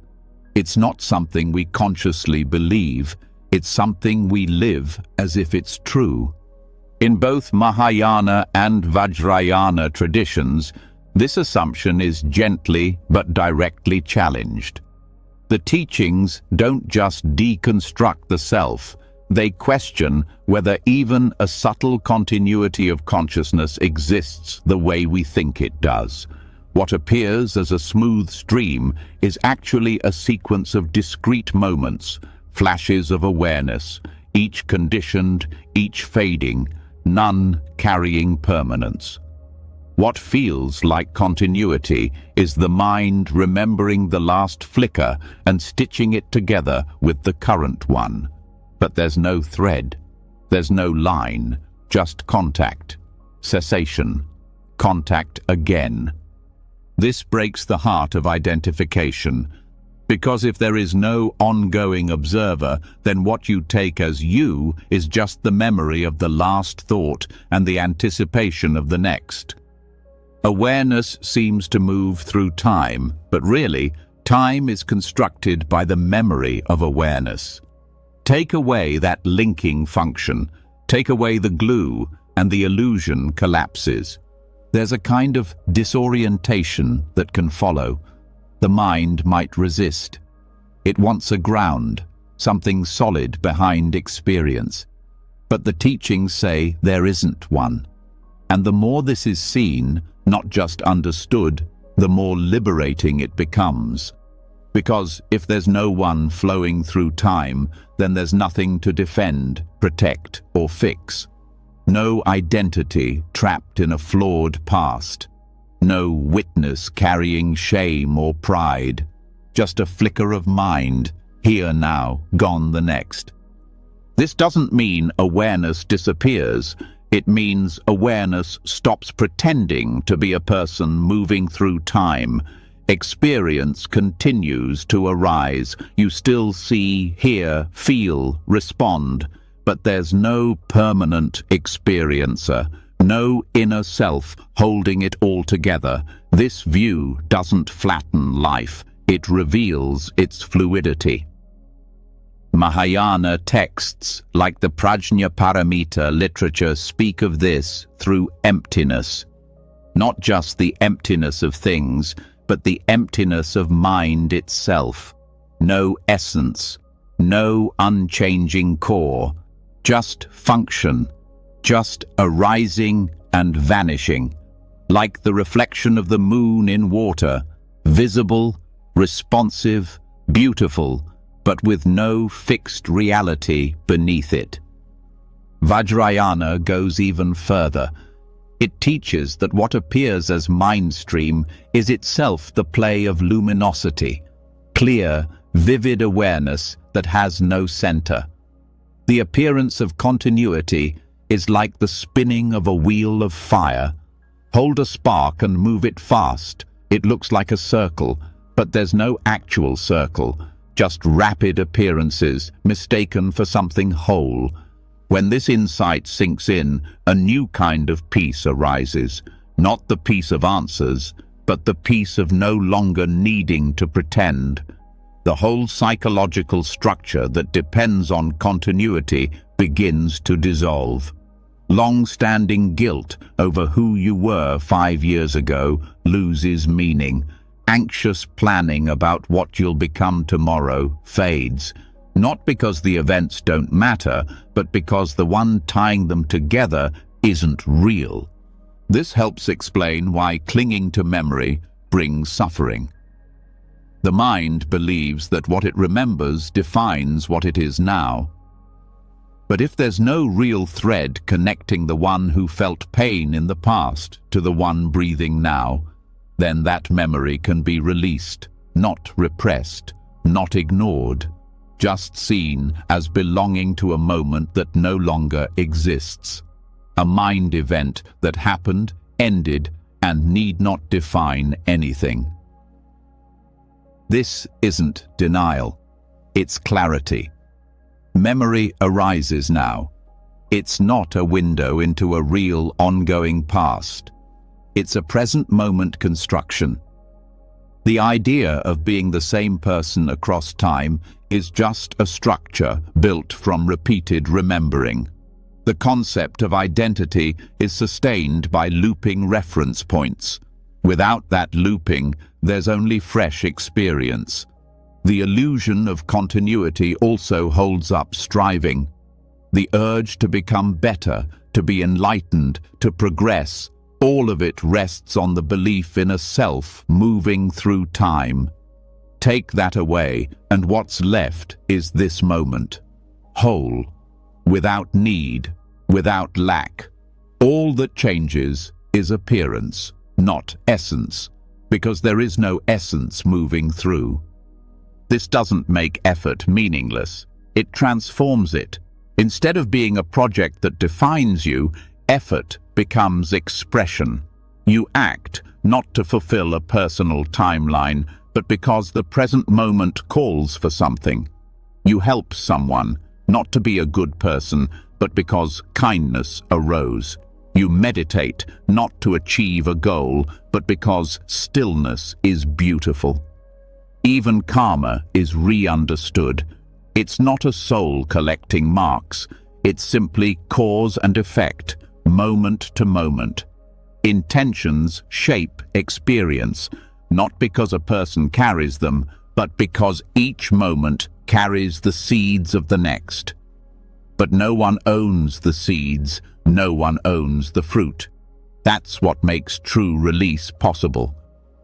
It's not something we consciously believe, it's something we live as if it's true. In both Mahayana and Vajrayana traditions, this assumption is gently but directly challenged. The teachings don't just deconstruct the self, they question whether even a subtle continuity of consciousness exists the way we think it does. What appears as a smooth stream is actually a sequence of discrete moments, flashes of awareness, each conditioned, each fading, none carrying permanence. What feels like continuity is the mind remembering the last flicker and stitching it together with the current one. But there's no thread, there's no line, just contact, cessation, contact again. This breaks the heart of identification, because if there is no ongoing observer, then what you take as you is just the memory of the last thought and the anticipation of the next. Awareness seems to move through time, but really, time is constructed by the memory of awareness. Take away that linking function, take away the glue, and the illusion collapses. There's a kind of disorientation that can follow. The mind might resist. It wants a ground, something solid behind experience. But the teachings say there isn't one. And the more this is seen, not just understood, the more liberating it becomes. Because if there's no one flowing through time, then there's nothing to defend, protect, or fix. No identity trapped in a flawed past. No witness carrying shame or pride. Just a flicker of mind, here now, gone the next. This doesn't mean awareness disappears. It means awareness stops pretending to be a person moving through time. Experience continues to arise. You still see, hear, feel, respond, but there's no permanent experiencer, no inner self holding it all together. This view doesn't flatten life, it reveals its fluidity. Mahayana texts like the Prajnaparamita literature speak of this through emptiness. Not just the emptiness of things, but the emptiness of mind itself. No essence, no unchanging core, just function, just arising and vanishing, like the reflection of the moon in water, visible, responsive, beautiful, but with no fixed reality beneath it. Vajrayana goes even further. It teaches that what appears as mind stream is itself the play of luminosity, clear, vivid awareness that has no center. The appearance of continuity is like the spinning of a wheel of fire. Hold a spark and move it fast. It looks like a circle, but there's no actual circle, just rapid appearances mistaken for something whole. When this insight sinks in, a new kind of peace arises, not the peace of answers, but the peace of no longer needing to pretend. The whole psychological structure that depends on continuity begins to dissolve. Long-standing guilt over who you were 5 years ago loses meaning. Anxious planning about what you'll become tomorrow fades, not because the events don't matter, but because the one tying them together isn't real. This helps explain why clinging to memory brings suffering. The mind believes that what it remembers defines what it is now. But if there's no real thread connecting the one who felt pain in the past to the one breathing now, then that memory can be released, not repressed, not ignored, just seen as belonging to a moment that no longer exists. A mind event that happened, ended, and need not define anything. This isn't denial, it's clarity. Memory arises now. It's not a window into a real, ongoing past. It's a present moment construction. The idea of being the same person across time is just a structure built from repeated remembering. The concept of identity is sustained by looping reference points. Without that looping, there's only fresh experience. The illusion of continuity also holds up striving. The urge to become better, to be enlightened, to progress, all of it rests on the belief in a self moving through time. Take that away, and what's left is this moment. Whole, without need, without lack. All that changes is appearance, not essence, because there is no essence moving through. This doesn't make effort meaningless. It transforms it. Instead of being a project that defines you, effort becomes expression. You act not to fulfill a personal timeline, but because the present moment calls for something. You help someone, not to be a good person, but because kindness arose. You meditate, not to achieve a goal, but because stillness is beautiful. Even karma is re-understood. It's not a soul collecting marks. It's simply cause and effect, moment to moment. Intentions shape experience, not because a person carries them, but because each moment carries the seeds of the next. But no one owns the seeds, no one owns the fruit. That's what makes true release possible.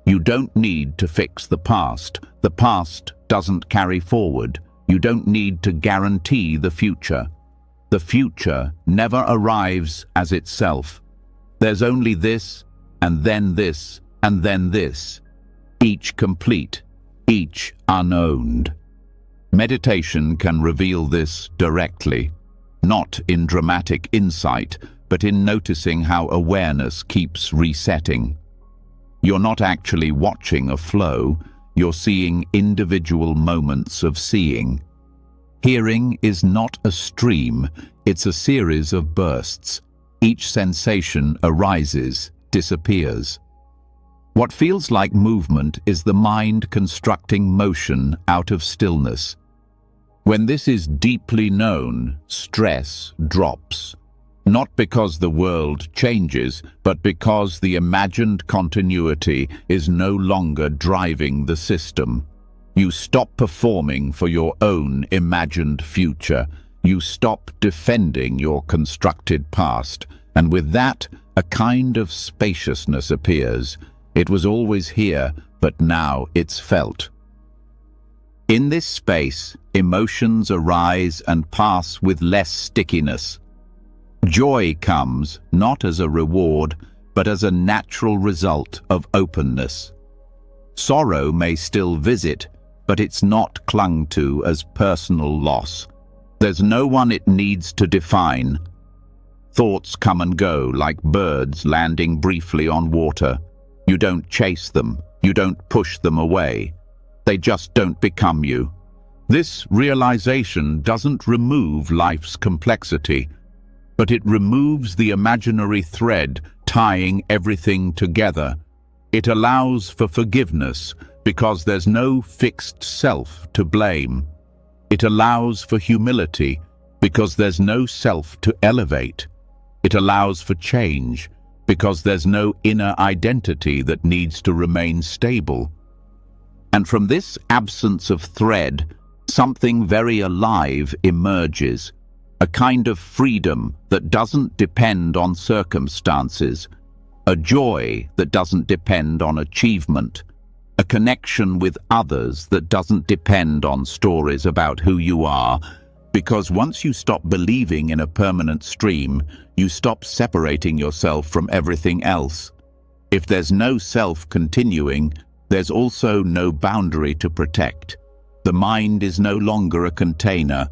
You don't need to fix the past. The past doesn't carry forward. You don't need to guarantee the future. The future never arrives as itself. There's only this, and then this, and then this, each complete, each unowned. Meditation can reveal this directly, not in dramatic insight, but in noticing how awareness keeps resetting. You're not actually watching a flow, you're seeing individual moments of seeing. Hearing is not a stream, it's a series of bursts. Each sensation arises, disappears. What feels like movement is the mind constructing motion out of stillness. When this is deeply known, stress drops. Not because the world changes, but because the imagined continuity is no longer driving the system. You stop performing for your own imagined future. You stop defending your constructed past. And with that, a kind of spaciousness appears. It was always here, but now it's felt. In this space, emotions arise and pass with less stickiness. Joy comes not as a reward, but as a natural result of openness. Sorrow may still visit, but it's not clung to as personal loss. There's no one it needs to define. Thoughts come and go like birds landing briefly on water. You don't chase them, you don't push them away. They just don't become you. This realization doesn't remove life's complexity, but it removes the imaginary thread tying everything together. It allows for forgiveness because there's no fixed self to blame. It allows for humility because there's no self to elevate. It allows for change because there's no inner identity that needs to remain stable. And from this absence of thread, something very alive emerges, a kind of freedom that doesn't depend on circumstances, a joy that doesn't depend on achievement, a connection with others that doesn't depend on stories about who you are, because once you stop believing in a permanent stream, you stop separating yourself from everything else. If there's no self continuing, there's also no boundary to protect. The mind is no longer a container.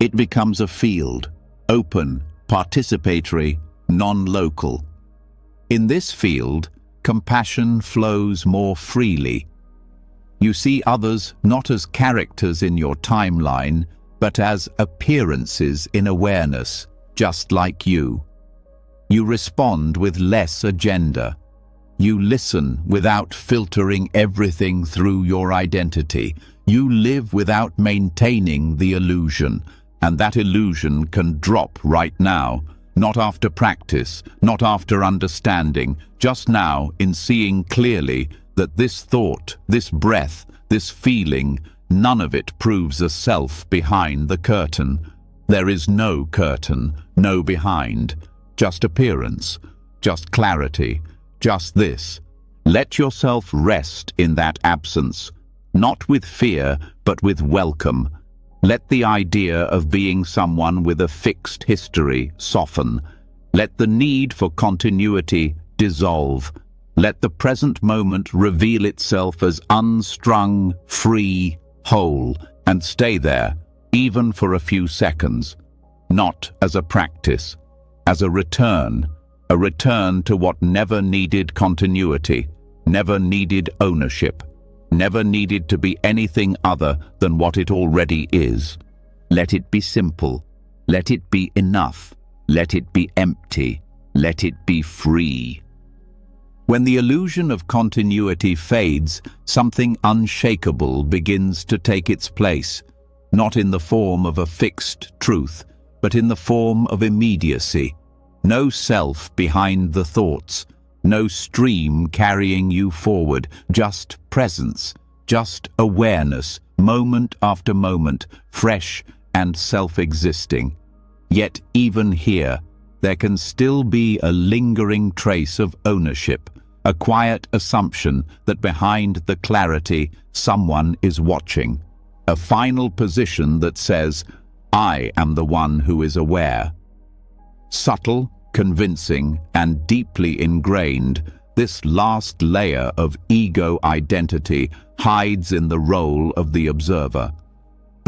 It becomes a field, open, participatory, non-local. In this field, compassion flows more freely. You see others not as characters in your timeline, but as appearances in awareness, just like you. You respond with less agenda. You listen without filtering everything through your identity. You live without maintaining the illusion, and that illusion can drop right now, not after practice, not after understanding, just now in seeing clearly that this thought, this breath, this feeling, none of it proves a self behind the curtain. There is no curtain, no behind, just appearance, just clarity, just this. Let yourself rest in that absence, not with fear, but with welcome. Let the idea of being someone with a fixed history soften. Let the need for continuity dissolve. Let the present moment reveal itself as unstrung, free, whole, and stay there, even for a few seconds. Not as a practice, as a return to what never needed continuity, never needed ownership, never needed to be anything other than what it already is. Let it be simple. Let it be enough. Let it be empty. Let it be free. When the illusion of continuity fades, something unshakable begins to take its place, not in the form of a fixed truth, but in the form of immediacy. No self behind the thoughts, no stream carrying you forward, just presence, just awareness, moment after moment, fresh and self-existing. Yet even here, there can still be a lingering trace of ownership, a quiet assumption that behind the clarity, someone is watching. A final position that says, I am the one who is aware. Subtle, convincing, and deeply ingrained, this last layer of ego identity hides in the role of the observer.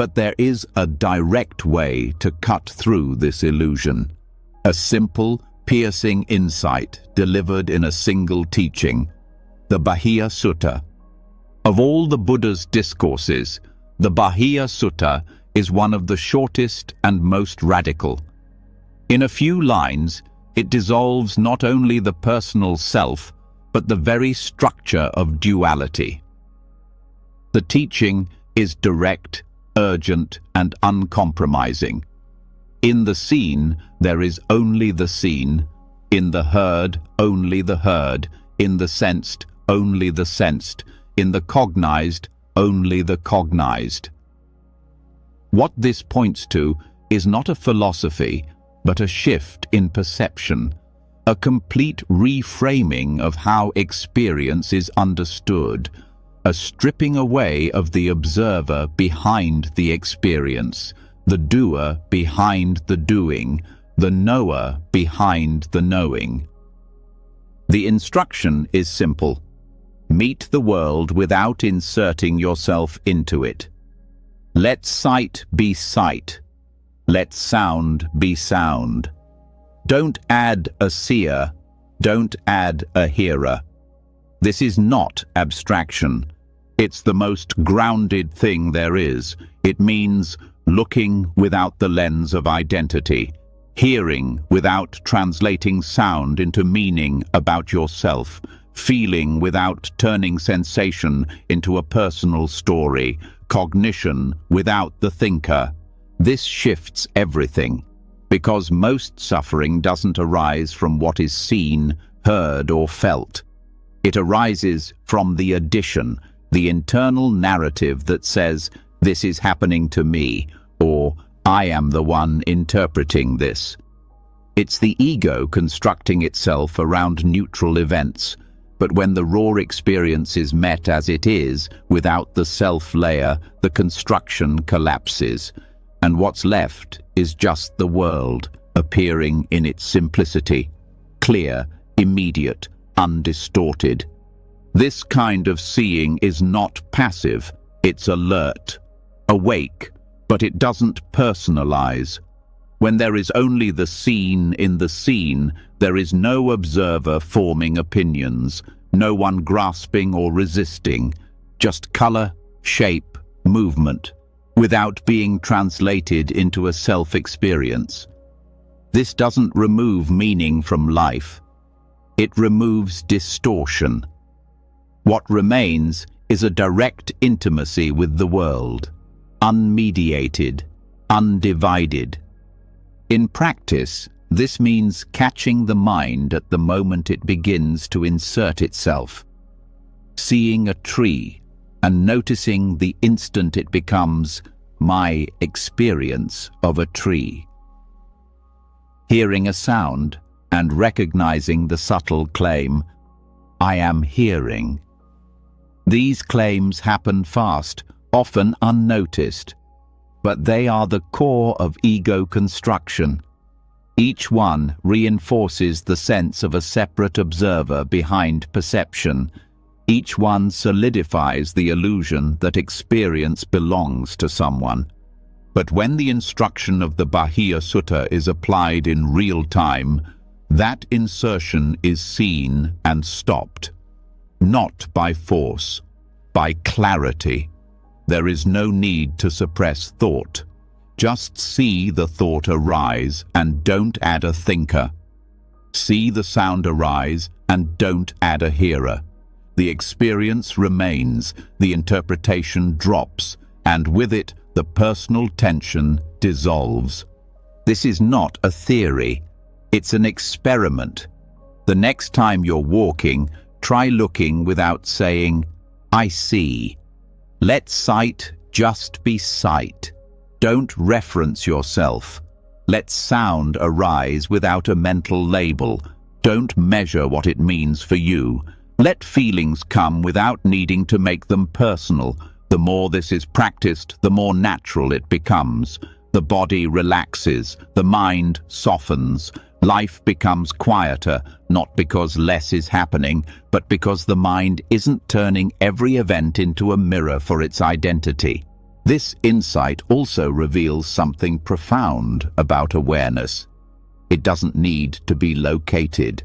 But there is a direct way to cut through this illusion. A simple, piercing insight delivered in a single teaching, the Bahia Sutta. Of all the Buddha's discourses, the Bahia Sutta is one of the shortest and most radical. In a few lines, it dissolves not only the personal self, but the very structure of duality. The teaching is direct, urgent, and uncompromising. In the seen, there is only the seen. In the heard, only the heard. In the sensed, only the sensed. In the cognized, only the cognized. What this points to is not a philosophy, but a shift in perception, a complete reframing of how experience is understood, a stripping away of the observer behind the experience, the doer behind the doing, the knower behind the knowing. The instruction is simple. Meet the world without inserting yourself into it. Let sight be sight. Let sound be sound. Don't add a seer. Don't add a hearer. This is not abstraction. It's the most grounded thing there is. It means looking without the lens of identity, hearing without translating sound into meaning about yourself, feeling without turning sensation into a personal story, cognition without the thinker. This shifts everything, because most suffering doesn't arise from what is seen, heard, or felt. It arises from the addition, the internal narrative that says, "This is happening to me," or "I am the one interpreting this." It's the ego constructing itself around neutral events, but when the raw experience is met as it is, without the self layer, the construction collapses, and what's left is just the world appearing in its simplicity, clear, immediate, undistorted. This kind of seeing is not passive, it's alert, awake, but it doesn't personalize. When there is only the seen in the seen, there is no observer forming opinions, no one grasping or resisting, just color, shape, movement, without being translated into a self-experience. This doesn't remove meaning from life. It removes distortion. What remains is a direct intimacy with the world, unmediated, undivided. In practice, this means catching the mind at the moment it begins to insert itself, seeing a tree and noticing the instant it becomes my experience of a tree, hearing a sound and recognizing the subtle claim, "I am hearing." These claims happen fast, often unnoticed, but they are the core of ego construction. Each one reinforces the sense of a separate observer behind perception. Each one solidifies the illusion that experience belongs to someone. But when the instruction of the Bahia Sutta is applied in real time, that insertion is seen and stopped. Not by force, by clarity. There is no need to suppress thought. Just see the thought arise and don't add a thinker. See the sound arise and don't add a hearer. The experience remains, the interpretation drops, and with it, the personal tension dissolves. This is not a theory. It's an experiment. The next time you're walking, try looking without saying, "I see." Let sight just be sight. Don't reference yourself. Let sound arise without a mental label. Don't measure what it means for you. Let feelings come without needing to make them personal. The more this is practiced, the more natural it becomes. The body relaxes, the mind softens. Life becomes quieter, not because less is happening, but because the mind isn't turning every event into a mirror for its identity. This insight also reveals something profound about awareness. It doesn't need to be located.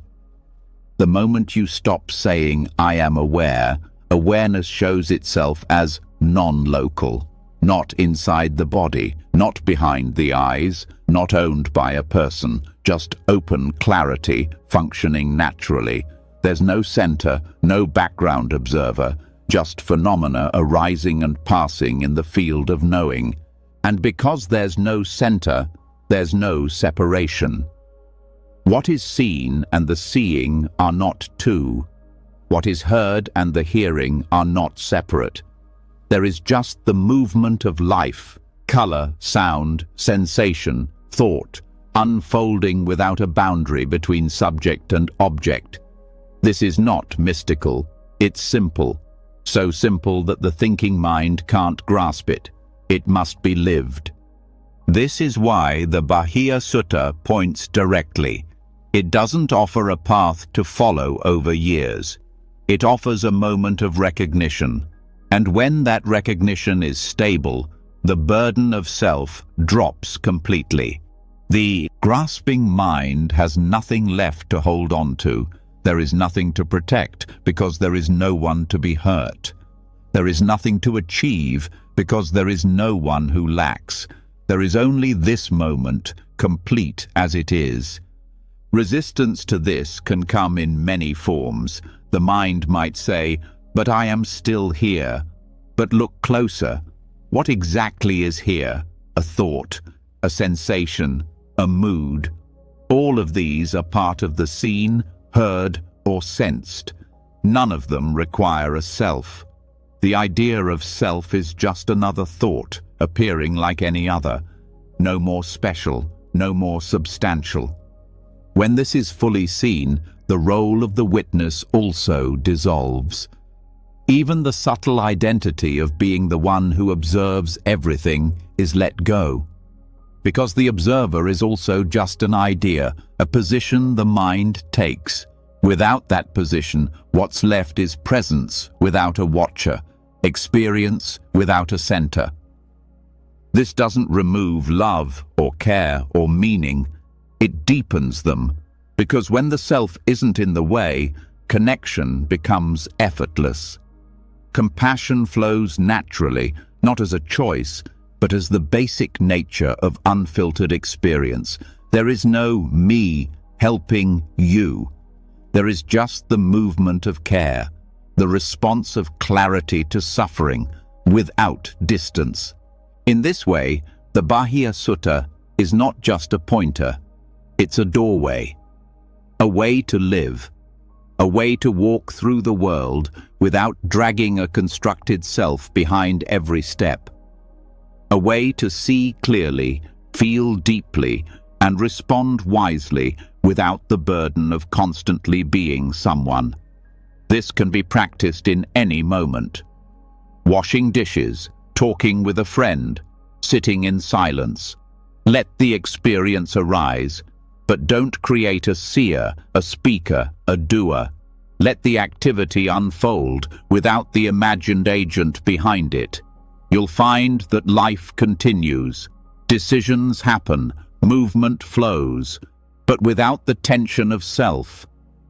The moment you stop saying, "I am aware," awareness shows itself as non-local, not inside the body, not behind the eyes, not owned by a person, just open clarity, functioning naturally. There's no center, no background observer, just phenomena arising and passing in the field of knowing. And because there's no center, there's no separation. What is seen and the seeing are not two. What is heard and the hearing are not separate. There is just the movement of life, color, sound, sensation, thought, unfolding without a boundary between subject and object. This is not mystical, it's simple. So simple that the thinking mind can't grasp it. It must be lived. This is why the Bahia Sutta points directly. It doesn't offer a path to follow over years. It offers a moment of recognition. And when that recognition is stable, the burden of self drops completely. The grasping mind has nothing left to hold on to. There is nothing to protect because there is no one to be hurt. There is nothing to achieve because there is no one who lacks. There is only this moment, complete as it is. Resistance to this can come in many forms. The mind might say, "But I am still here." But look closer. What exactly is here? A thought, a sensation, a mood. All of these are part of the seen, heard, or sensed. None of them require a self. The idea of self is just another thought, appearing like any other. No more special, no more substantial. When this is fully seen, the role of the witness also dissolves. Even the subtle identity of being the one who observes everything is let go. Because the observer is also just an idea, a position the mind takes. Without that position, what's left is presence without a watcher, experience without a center. This doesn't remove love or care or meaning. It deepens them, because when the self isn't in the way, connection becomes effortless. Compassion flows naturally, not as a choice, but as the basic nature of unfiltered experience. There is no me helping you. There is just the movement of care, the response of clarity to suffering, without distance. In this way, the Bahia Sutta is not just a pointer, it's a doorway. A way to live, a way to walk through the world without dragging a constructed self behind every step. A way to see clearly, feel deeply, and respond wisely without the burden of constantly being someone. This can be practiced in any moment. Washing dishes, talking with a friend, sitting in silence. Let the experience arise, but don't create a seer, a speaker, a doer. Let the activity unfold without the imagined agent behind it. You'll find that life continues. Decisions happen, movement flows, but without the tension of self.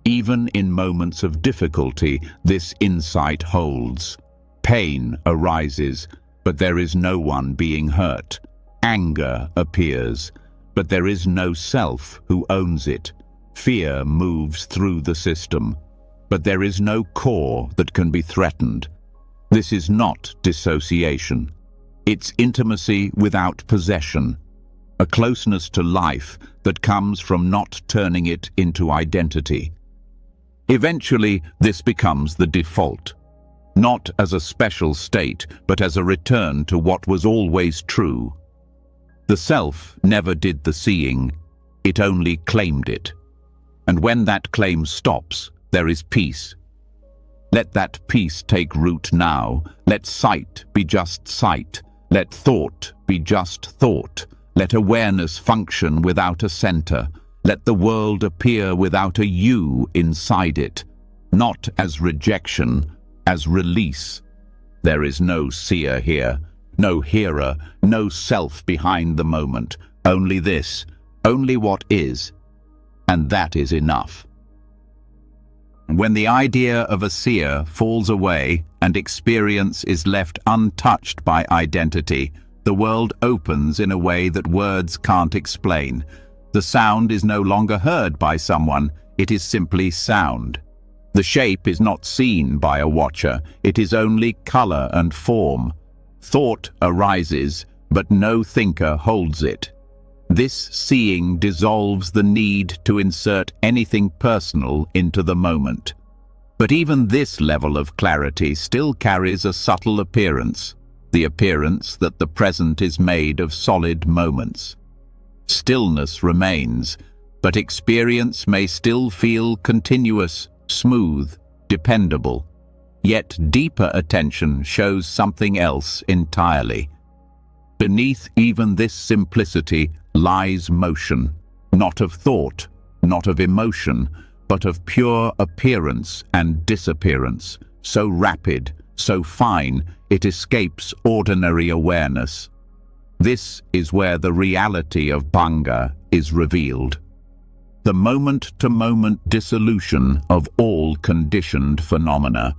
Even in moments of difficulty, this insight holds. Pain arises, but there is no one being hurt. Anger appears, but there is no self who owns it. Fear moves through the system, but there is no core that can be threatened. This is not dissociation. It's intimacy without possession, a closeness to life that comes from not turning it into identity. Eventually, this becomes the default, not as a special state, but as a return to what was always true. The self never did the seeing, it only claimed it. And when that claim stops, there is peace. Let that peace take root now. Let sight be just sight. Let thought be just thought. Let awareness function without a center. Let the world appear without a you inside it, not as rejection, as release. There is no seer here, no hearer, no self behind the moment, only this, only what is, and that is enough. When the idea of a seer falls away and experience is left untouched by identity, the world opens in a way that words can't explain. The sound is no longer heard by someone, it is simply sound. The shape is not seen by a watcher, it is only color and form. Thought arises, but no thinker holds it. This seeing dissolves the need to insert anything personal into the moment. But even this level of clarity still carries a subtle appearance, the appearance that the present is made of solid moments. Stillness remains, but experience may still feel continuous, smooth, dependable. Yet deeper attention shows something else entirely. Beneath even this simplicity lies motion, not of thought, not of emotion, but of pure appearance and disappearance, so rapid, so fine, it escapes ordinary awareness. This is where the reality of Bhanga is revealed. The moment-to-moment dissolution of all conditioned phenomena.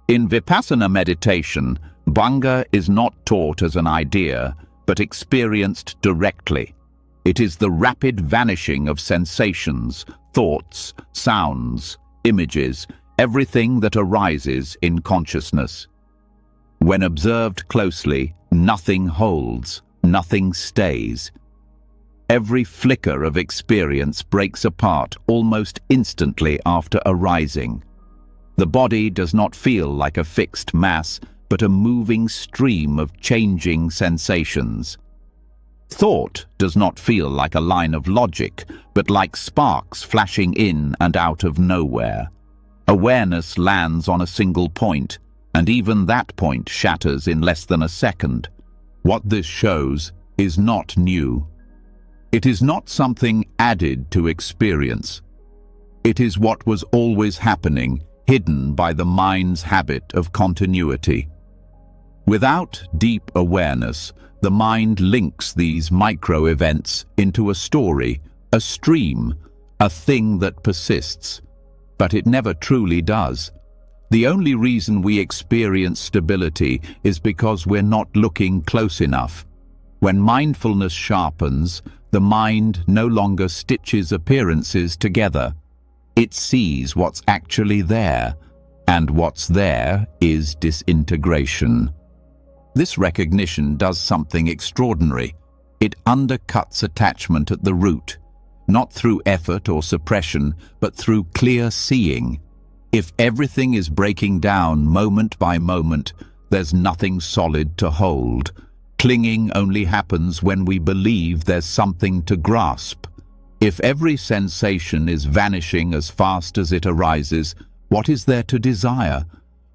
In Vipassana meditation, Bhanga is not taught as an idea, but experienced directly. It is the rapid vanishing of sensations, thoughts, sounds, images, everything that arises in consciousness. When observed closely, nothing holds, nothing stays. Every flicker of experience breaks apart almost instantly after arising. The body does not feel like a fixed mass, but a moving stream of changing sensations. Thought does not feel like a line of logic, but like sparks flashing in and out of nowhere. Awareness lands on a single point, and even that point shatters in less than a second. What this shows is not new. It is not something added to experience. It is what was always happening, hidden by the mind's habit of continuity. Without deep awareness, the mind links these micro-events into a story, a stream, a thing that persists. But it never truly does. The only reason we experience stability is because we're not looking close enough. When mindfulness sharpens, the mind no longer stitches appearances together. It sees what's actually there, and what's there is disintegration. This recognition does something extraordinary. It undercuts attachment at the root, not through effort or suppression, but through clear seeing. If everything is breaking down moment by moment, there's nothing solid to hold. Clinging only happens when we believe there's something to grasp. If every sensation is vanishing as fast as it arises, what is there to desire?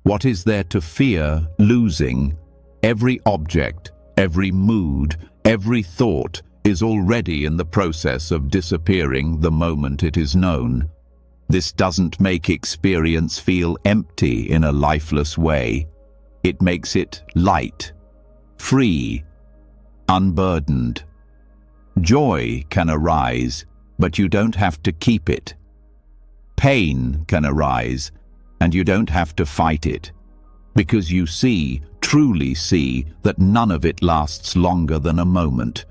What is there to fear losing? Every object, every mood, every thought is already in the process of disappearing the moment it is known. This doesn't make experience feel empty in a lifeless way. It makes it light, free, unburdened. Joy can arise, but you don't have to keep it. Pain can arise, and you don't have to fight it, because you see, truly see, that none of it lasts longer than a moment.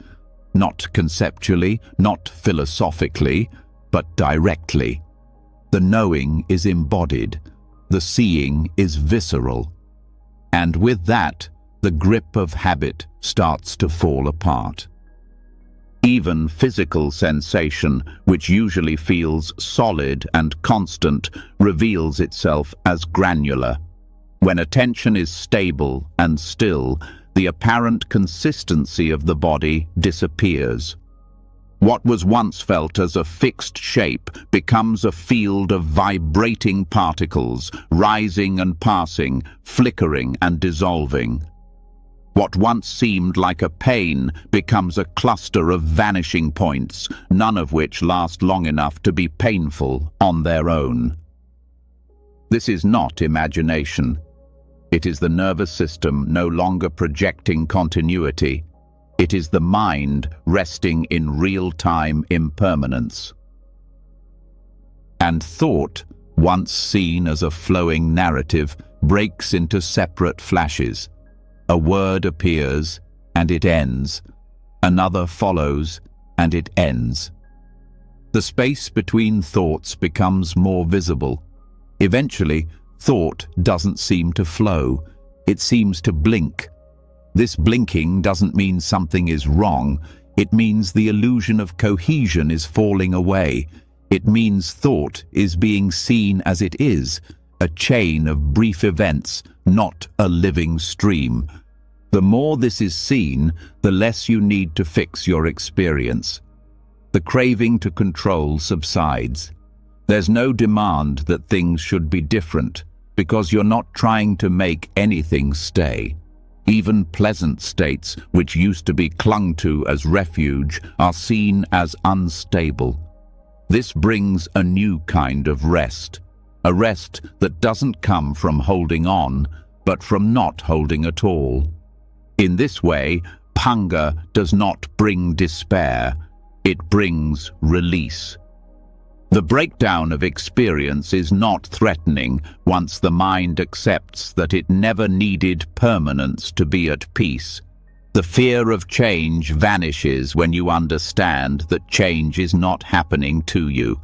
Not conceptually, not philosophically, but directly. The knowing is embodied, the seeing is visceral. And with that, the grip of habit starts to fall apart. Even physical sensation, which usually feels solid and constant, reveals itself as granular. When attention is stable and still, the apparent consistency of the body disappears. What was once felt as a fixed shape becomes a field of vibrating particles, rising and passing, flickering and dissolving. What once seemed like a pain becomes a cluster of vanishing points, none of which last long enough to be painful on their own. This is not imagination. It is the nervous system no longer projecting continuity. It is the mind resting in real-time impermanence. And thought, once seen as a flowing narrative, breaks into separate flashes. A word appears, and it ends. Another follows, and it ends. The space between thoughts becomes more visible. Eventually, thought doesn't seem to flow. It seems to blink. This blinking doesn't mean something is wrong. It means the illusion of cohesion is falling away. It means thought is being seen as it is, a chain of brief events, not a living stream. The more this is seen, the less you need to fix your experience. The craving to control subsides. There's no demand that things should be different, because you're not trying to make anything stay. Even pleasant states, which used to be clung to as refuge, are seen as unstable. This brings a new kind of rest, a rest that doesn't come from holding on, but from not holding at all. In this way, Panga does not bring despair, it brings release. The breakdown of experience is not threatening once the mind accepts that it never needed permanence to be at peace. The fear of change vanishes when you understand that change is not happening to you.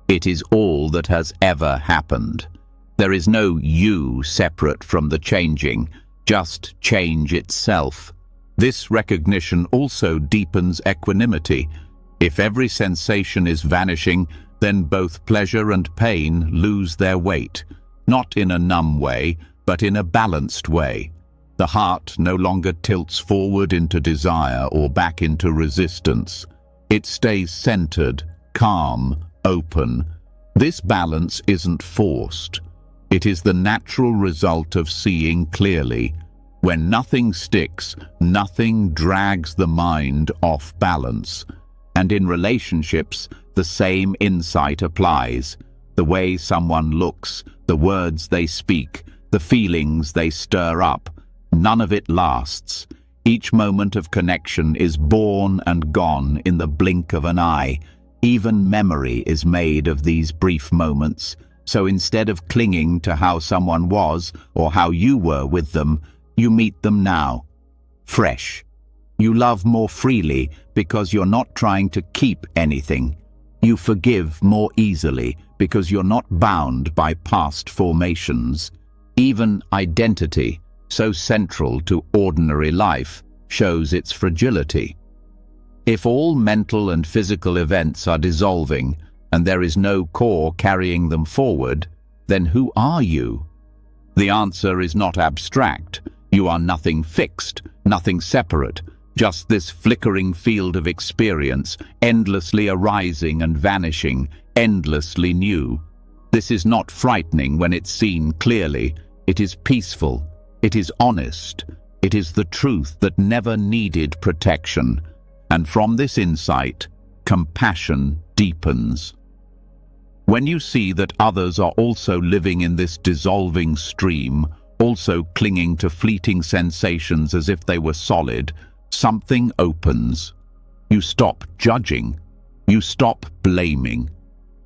It is all that has ever happened. There is no you separate from the changing, just change itself. This recognition also deepens equanimity. If every sensation is vanishing, then both pleasure and pain lose their weight, not in a numb way, but in a balanced way. The heart no longer tilts forward into desire or back into resistance. It stays centered, calm, open. This balance isn't forced. It is the natural result of seeing clearly. When nothing sticks, nothing drags the mind off balance. And in relationships, the same insight applies. The way someone looks, the words they speak, the feelings they stir up, none of it lasts. Each moment of connection is born and gone in the blink of an eye. Even memory is made of these brief moments. So instead of clinging to how someone was or how you were with them, you meet them now, fresh. You love more freely because you're not trying to keep anything. You forgive more easily because you're not bound by past formations. Even identity, so central to ordinary life, shows its fragility. If all mental and physical events are dissolving and there is no core carrying them forward, then who are you? The answer is not abstract. You are nothing fixed, nothing separate, just this flickering field of experience, endlessly arising and vanishing, endlessly new. This is not frightening when it's seen clearly. It is peaceful. It is honest. It is the truth that never needed protection. And from this insight, compassion deepens. When you see that others are also living in this dissolving stream, also clinging to fleeting sensations as if they were solid, something opens. You stop judging. You stop blaming.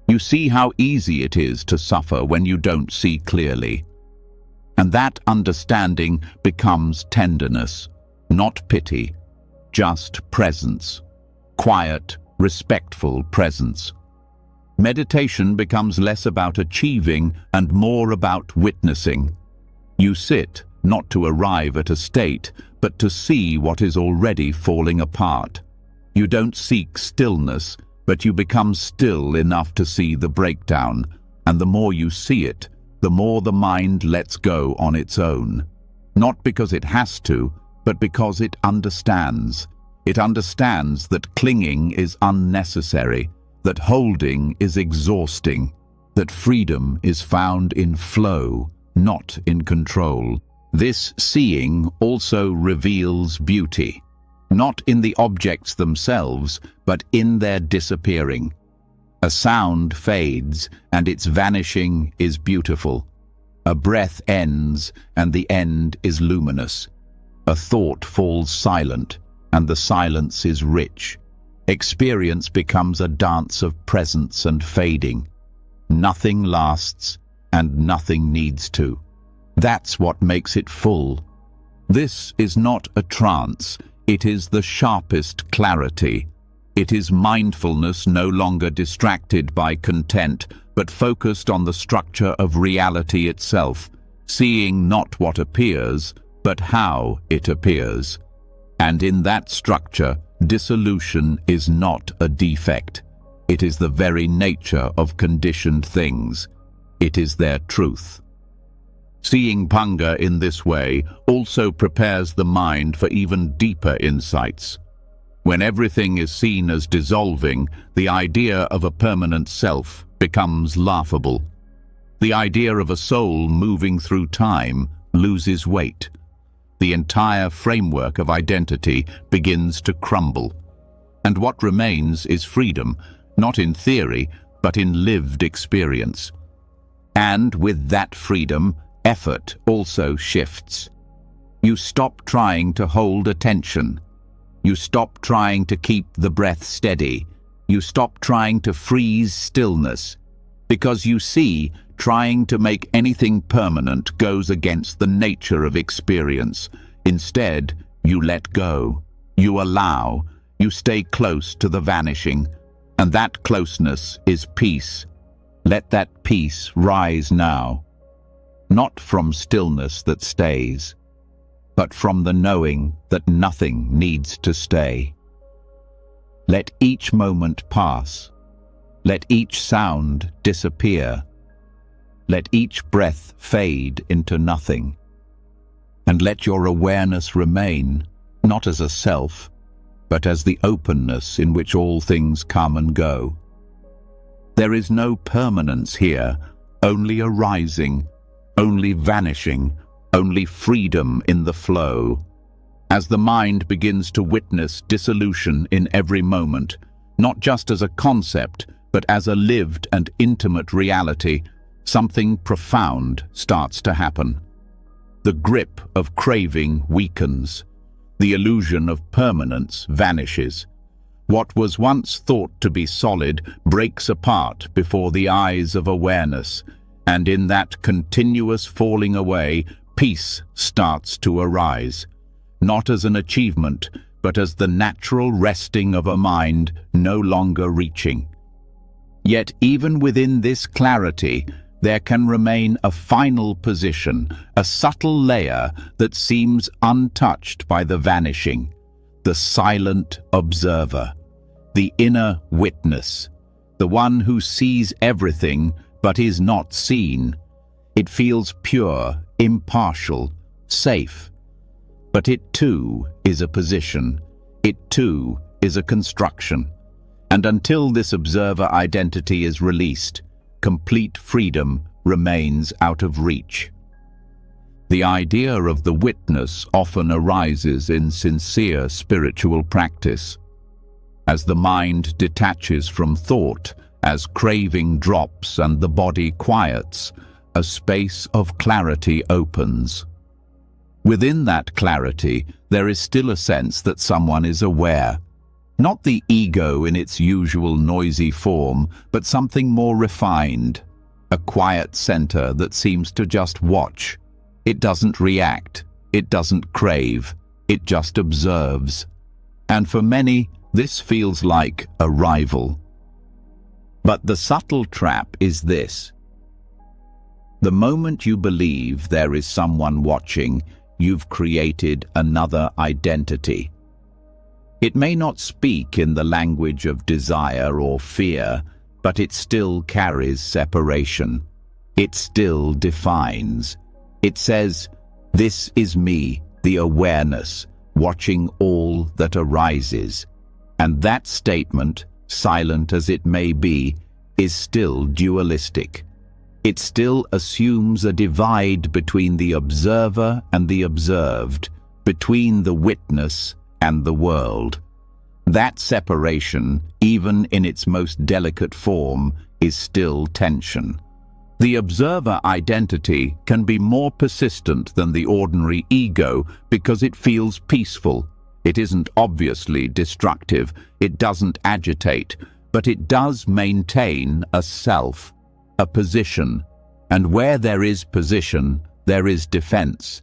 You see how easy it is to suffer when you don't see clearly. And that understanding becomes tenderness, not pity, just presence. Quiet, respectful presence. Meditation becomes less about achieving and more about witnessing. You sit, not to arrive at a state, but to see what is already falling apart. You don't seek stillness, but you become still enough to see the breakdown, and the more you see it, the more the mind lets go on its own. Not because it has to, but because it understands. It understands that clinging is unnecessary, that holding is exhausting, that freedom is found in flow, not in control. This seeing also reveals beauty, not in the objects themselves, but in their disappearing. A sound fades, and its vanishing is beautiful. A breath ends, and the end is luminous. A thought falls silent, and the silence is rich. Experience becomes a dance of presence and fading. Nothing lasts, and nothing needs to. That's what makes it full. This is not a trance, it is the sharpest clarity. It is mindfulness no longer distracted by content, but focused on the structure of reality itself, seeing not what appears, but how it appears. And in that structure, dissolution is not a defect. It is the very nature of conditioned things. It is their truth. Seeing Panga in this way also prepares the mind for even deeper insights. When everything is seen as dissolving, the idea of a permanent self becomes laughable. The idea of a soul moving through time loses weight. The entire framework of identity begins to crumble. And what remains is freedom, not in theory, but in lived experience. And with that freedom, effort also shifts. You stop trying to hold attention. You stop trying to keep the breath steady. You stop trying to freeze stillness. Because you see, trying to make anything permanent goes against the nature of experience. Instead, you let go. You allow. You stay close to the vanishing. And that closeness is peace. Let that peace rise now. Not from stillness that stays, but from the knowing that nothing needs to stay. Let each moment pass. Let each sound disappear. Let each breath fade into nothing. And let your awareness remain, not as a self, but as the openness in which all things come and go. There is no permanence here, only arising, only vanishing, only freedom in the flow. As the mind begins to witness dissolution in every moment, not just as a concept, but as a lived and intimate reality, something profound starts to happen. The grip of craving weakens. The illusion of permanence vanishes. What was once thought to be solid breaks apart before the eyes of awareness, and in that continuous falling away, peace starts to arise, not as an achievement, but as the natural resting of a mind no longer reaching. Yet even within this clarity, there can remain a final position, a subtle layer that seems untouched by the vanishing, the silent observer, the inner witness, the one who sees everything but is not seen. It feels pure, impartial, safe. But it too is a position. It too is a construction. And until this observer identity is released, complete freedom remains out of reach. The idea of the witness often arises in sincere spiritual practice. As the mind detaches from thought, as craving drops and the body quiets, a space of clarity opens. Within that clarity, there is still a sense that someone is aware. Not the ego in its usual noisy form, but something more refined. A quiet center that seems to just watch. It doesn't react. It doesn't crave. It just observes. And for many, this feels like arrival. But the subtle trap is this. The moment you believe there is someone watching, you've created another identity. It may not speak in the language of desire or fear, but it still carries separation. It still defines. It says, "This is me, the awareness, watching all that arises." And that statement, silent as it may be, is still dualistic. It still assumes a divide between the observer and the observed, between the witness and the world. That separation, even in its most delicate form, is still tension. The observer identity can be more persistent than the ordinary ego because it feels peaceful. It isn't obviously destructive, it doesn't agitate, but it does maintain a self, a position, and where there is position, there is defense.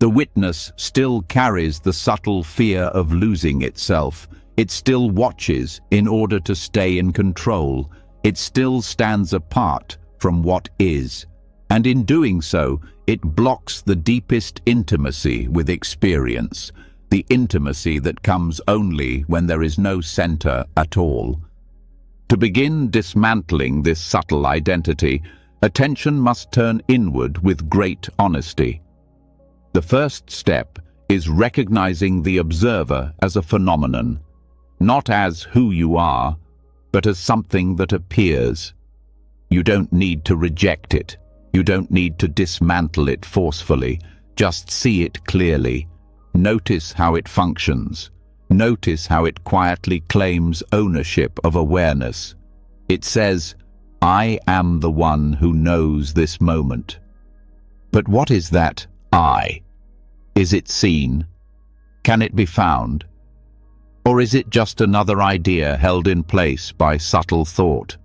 The witness still carries the subtle fear of losing itself. It still watches in order to stay in control. It still stands apart from what is, and in doing so, it blocks the deepest intimacy with experience, the intimacy that comes only when there is no center at all. To begin dismantling this subtle identity, attention must turn inward with great honesty. The first step is recognizing the observer as a phenomenon, not as who you are, but as something that appears. You don't need to reject it. You don't need to dismantle it forcefully. Just see it clearly. Notice how it functions. Notice how it quietly claims ownership of awareness. It says, "I am the one who knows this moment." But what is that I? Is it seen? Can it be found? Or is it just another idea held in place by subtle thought?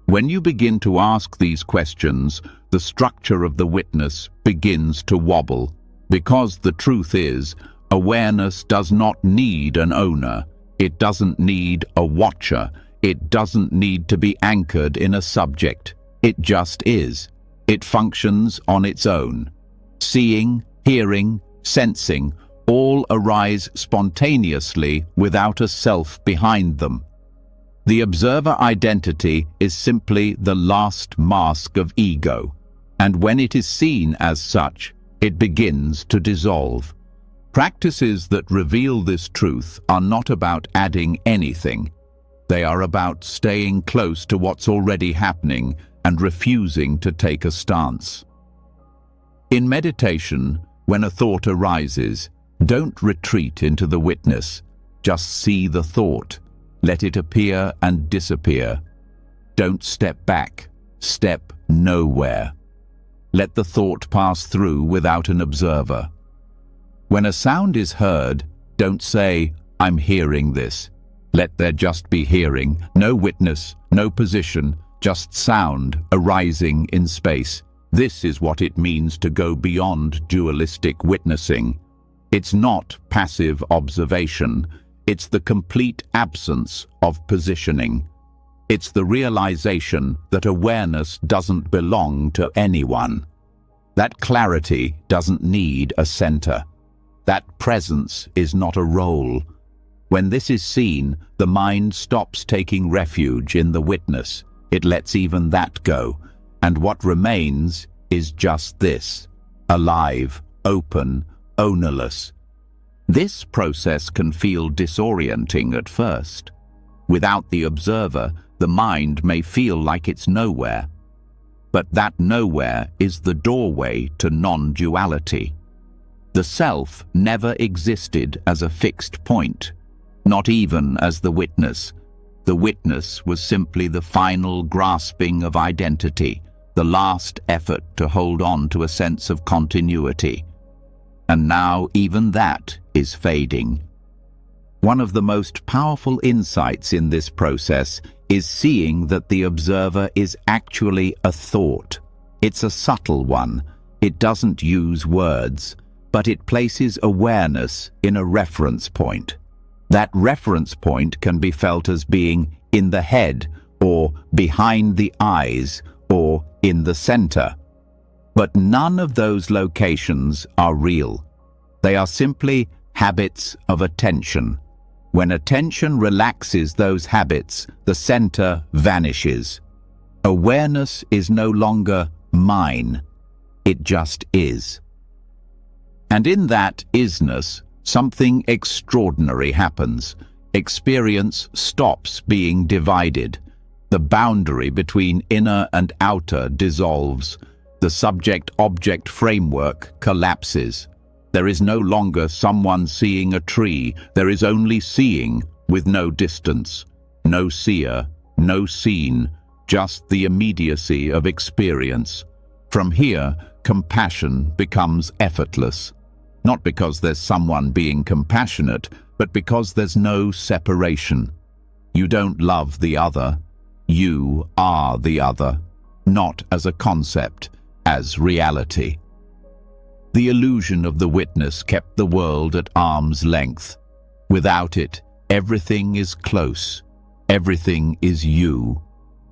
When you begin to ask these questions, the structure of the witness begins to wobble, because the truth is, awareness does not need an owner. It doesn't need a watcher. It doesn't need to be anchored in a subject. It just is. It functions on its own. Seeing, hearing, sensing, all arise spontaneously without a self behind them. The observer identity is simply the last mask of ego, and when it is seen as such, it begins to dissolve. Practices that reveal this truth are not about adding anything. They are about staying close to what's already happening and refusing to take a stance. In meditation, when a thought arises, don't retreat into the witness. Just see the thought. Let it appear and disappear. Don't step back. Step nowhere. Let the thought pass through without an observer. When a sound is heard, don't say, "I'm hearing this." Let there just be hearing, no witness, no position, just sound arising in space. This is what it means to go beyond dualistic witnessing. It's not passive observation. It's the complete absence of positioning. It's the realization that awareness doesn't belong to anyone. That clarity doesn't need a center. That presence is not a role. When this is seen, the mind stops taking refuge in the witness. It lets even that go. And what remains is just this, alive, open, ownerless. This process can feel disorienting at first. Without the observer, the mind may feel like it's nowhere. But that nowhere is the doorway to non-duality. The self never existed as a fixed point, not even as the witness. The witness was simply the final grasping of identity, the last effort to hold on to a sense of continuity. And now even that is fading. One of the most powerful insights in this process is seeing that the observer is actually a thought. It's a subtle one. It doesn't use words, but it places awareness in a reference point. That reference point can be felt as being in the head, or behind the eyes, or in the center. But none of those locations are real. They are simply habits of attention. When attention relaxes those habits, the center vanishes. Awareness is no longer mine. It just is. And in that isness, something extraordinary happens. Experience stops being divided. The boundary between inner and outer dissolves. The subject-object framework collapses. There is no longer someone seeing a tree. There is only seeing with no distance, no seer, no seen, just the immediacy of experience. From here, compassion becomes effortless. Not because there's someone being compassionate, but because there's no separation. You don't love the other. You are the other, not as a concept, as reality. The illusion of the witness kept the world at arm's length. Without it, everything is close. Everything is you.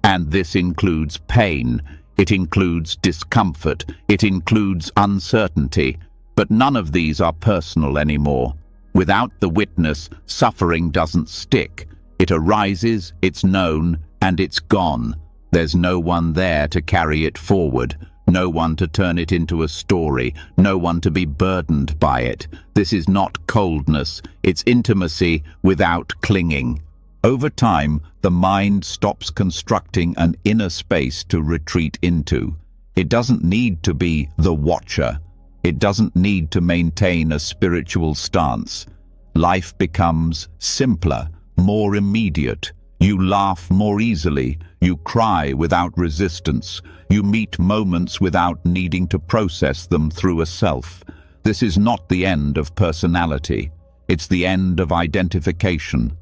And this includes pain. It includes discomfort. It includes uncertainty. But none of these are personal anymore. Without the witness, suffering doesn't stick. It arises, it's known, and it's gone. There's no one there to carry it forward. No one to turn it into a story. No one to be burdened by it. This is not coldness. It's intimacy without clinging. Over time, the mind stops constructing an inner space to retreat into. It doesn't need to be the watcher. It doesn't need to maintain a spiritual stance. Life becomes simpler, more immediate. You laugh more easily. You cry without resistance. You meet moments without needing to process them through a self. This is not the end of personality. It's the end of identification.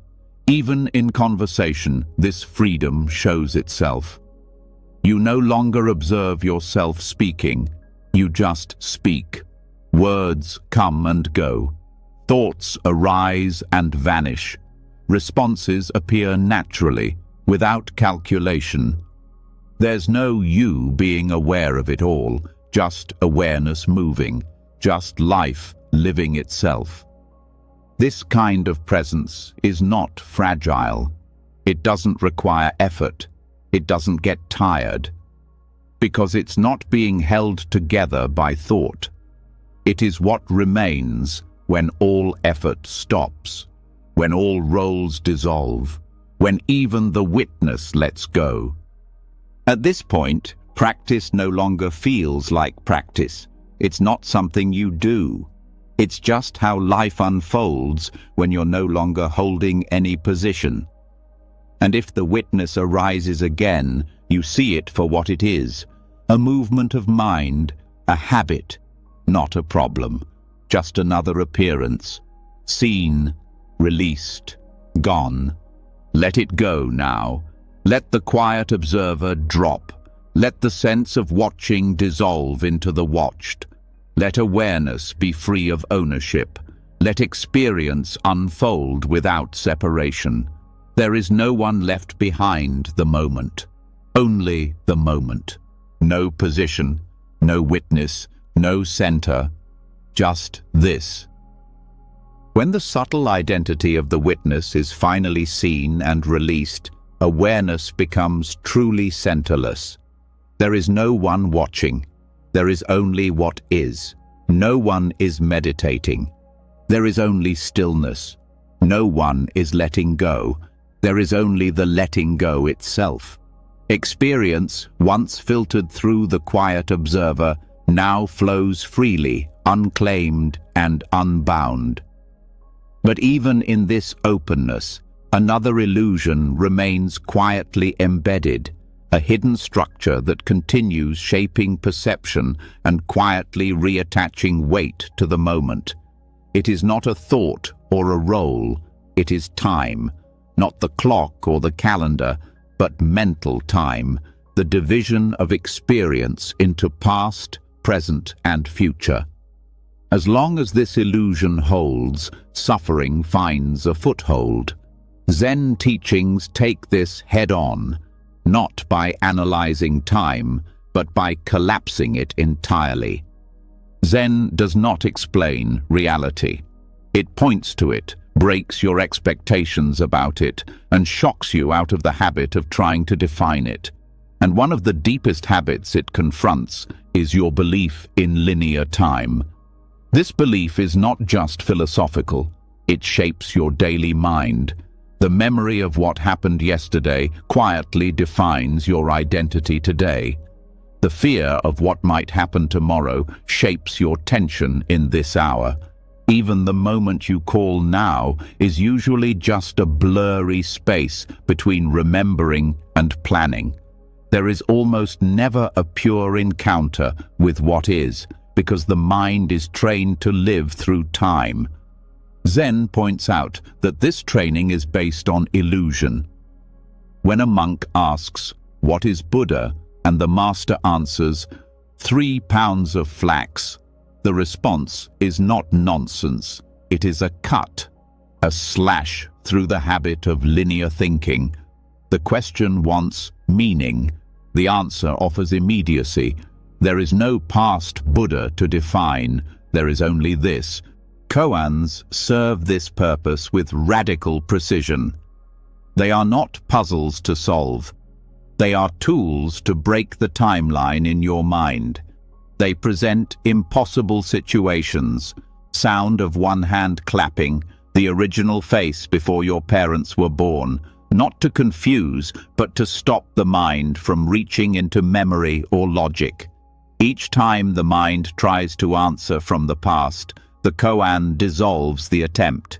Even in conversation, this freedom shows itself. You no longer observe yourself speaking. You just speak. Words come and go. Thoughts arise and vanish. Responses appear naturally, without calculation. There's no you being aware of it all, just awareness moving, just life living itself. This kind of presence is not fragile. It doesn't require effort. It doesn't get tired. Because it's not being held together by thought. It is what remains when all effort stops, when all roles dissolve, when even the witness lets go. At this point, practice no longer feels like practice. It's not something you do. It's just how life unfolds when you're no longer holding any position. And if the witness arises again, you see it for what it is. A movement of mind, a habit, not a problem, just another appearance, seen, released, gone. Let it go now. Let the quiet observer drop. Let the sense of watching dissolve into the watched. Let awareness be free of ownership. Let experience unfold without separation. There is no one left behind the moment. Only the moment. No position, no witness, no center, just this. When the subtle identity of the witness is finally seen and released, awareness becomes truly centerless. There is no one watching. There is only what is. No one is meditating. There is only stillness. No one is letting go. There is only the letting go itself. Experience, once filtered through the quiet observer, now flows freely, unclaimed and unbound. But even in this openness, another illusion remains quietly embedded, a hidden structure that continues shaping perception and quietly reattaching weight to the moment. It is not a thought or a role, it is time, not the clock or the calendar, but mental time, the division of experience into past, present, and future. As long as this illusion holds, suffering finds a foothold. Zen teachings take this head-on, not by analyzing time, but by collapsing it entirely. Zen does not explain reality. It points to it, breaks your expectations about it, and shocks you out of the habit of trying to define it. And one of the deepest habits it confronts is your belief in linear time. This belief is not just philosophical, it shapes your daily mind. The memory of what happened yesterday quietly defines your identity today. The fear of what might happen tomorrow shapes your tension in this hour. Even the moment you call now is usually just a blurry space between remembering and planning. There is almost never a pure encounter with what is, because the mind is trained to live through time. Zen points out that this training is based on illusion. When a monk asks, "What is Buddha?" and the master answers, "3 pounds of flax," the response is not nonsense. It is a cut, a slash through the habit of linear thinking. The question wants meaning. The answer offers immediacy. There is no past Buddha to define. There is only this. Koans serve this purpose with radical precision. They are not puzzles to solve. They are tools to break the timeline in your mind. They present impossible situations, sound of one hand clapping, the original face before your parents were born, not to confuse, but to stop the mind from reaching into memory or logic. Each time the mind tries to answer from the past, the koan dissolves the attempt.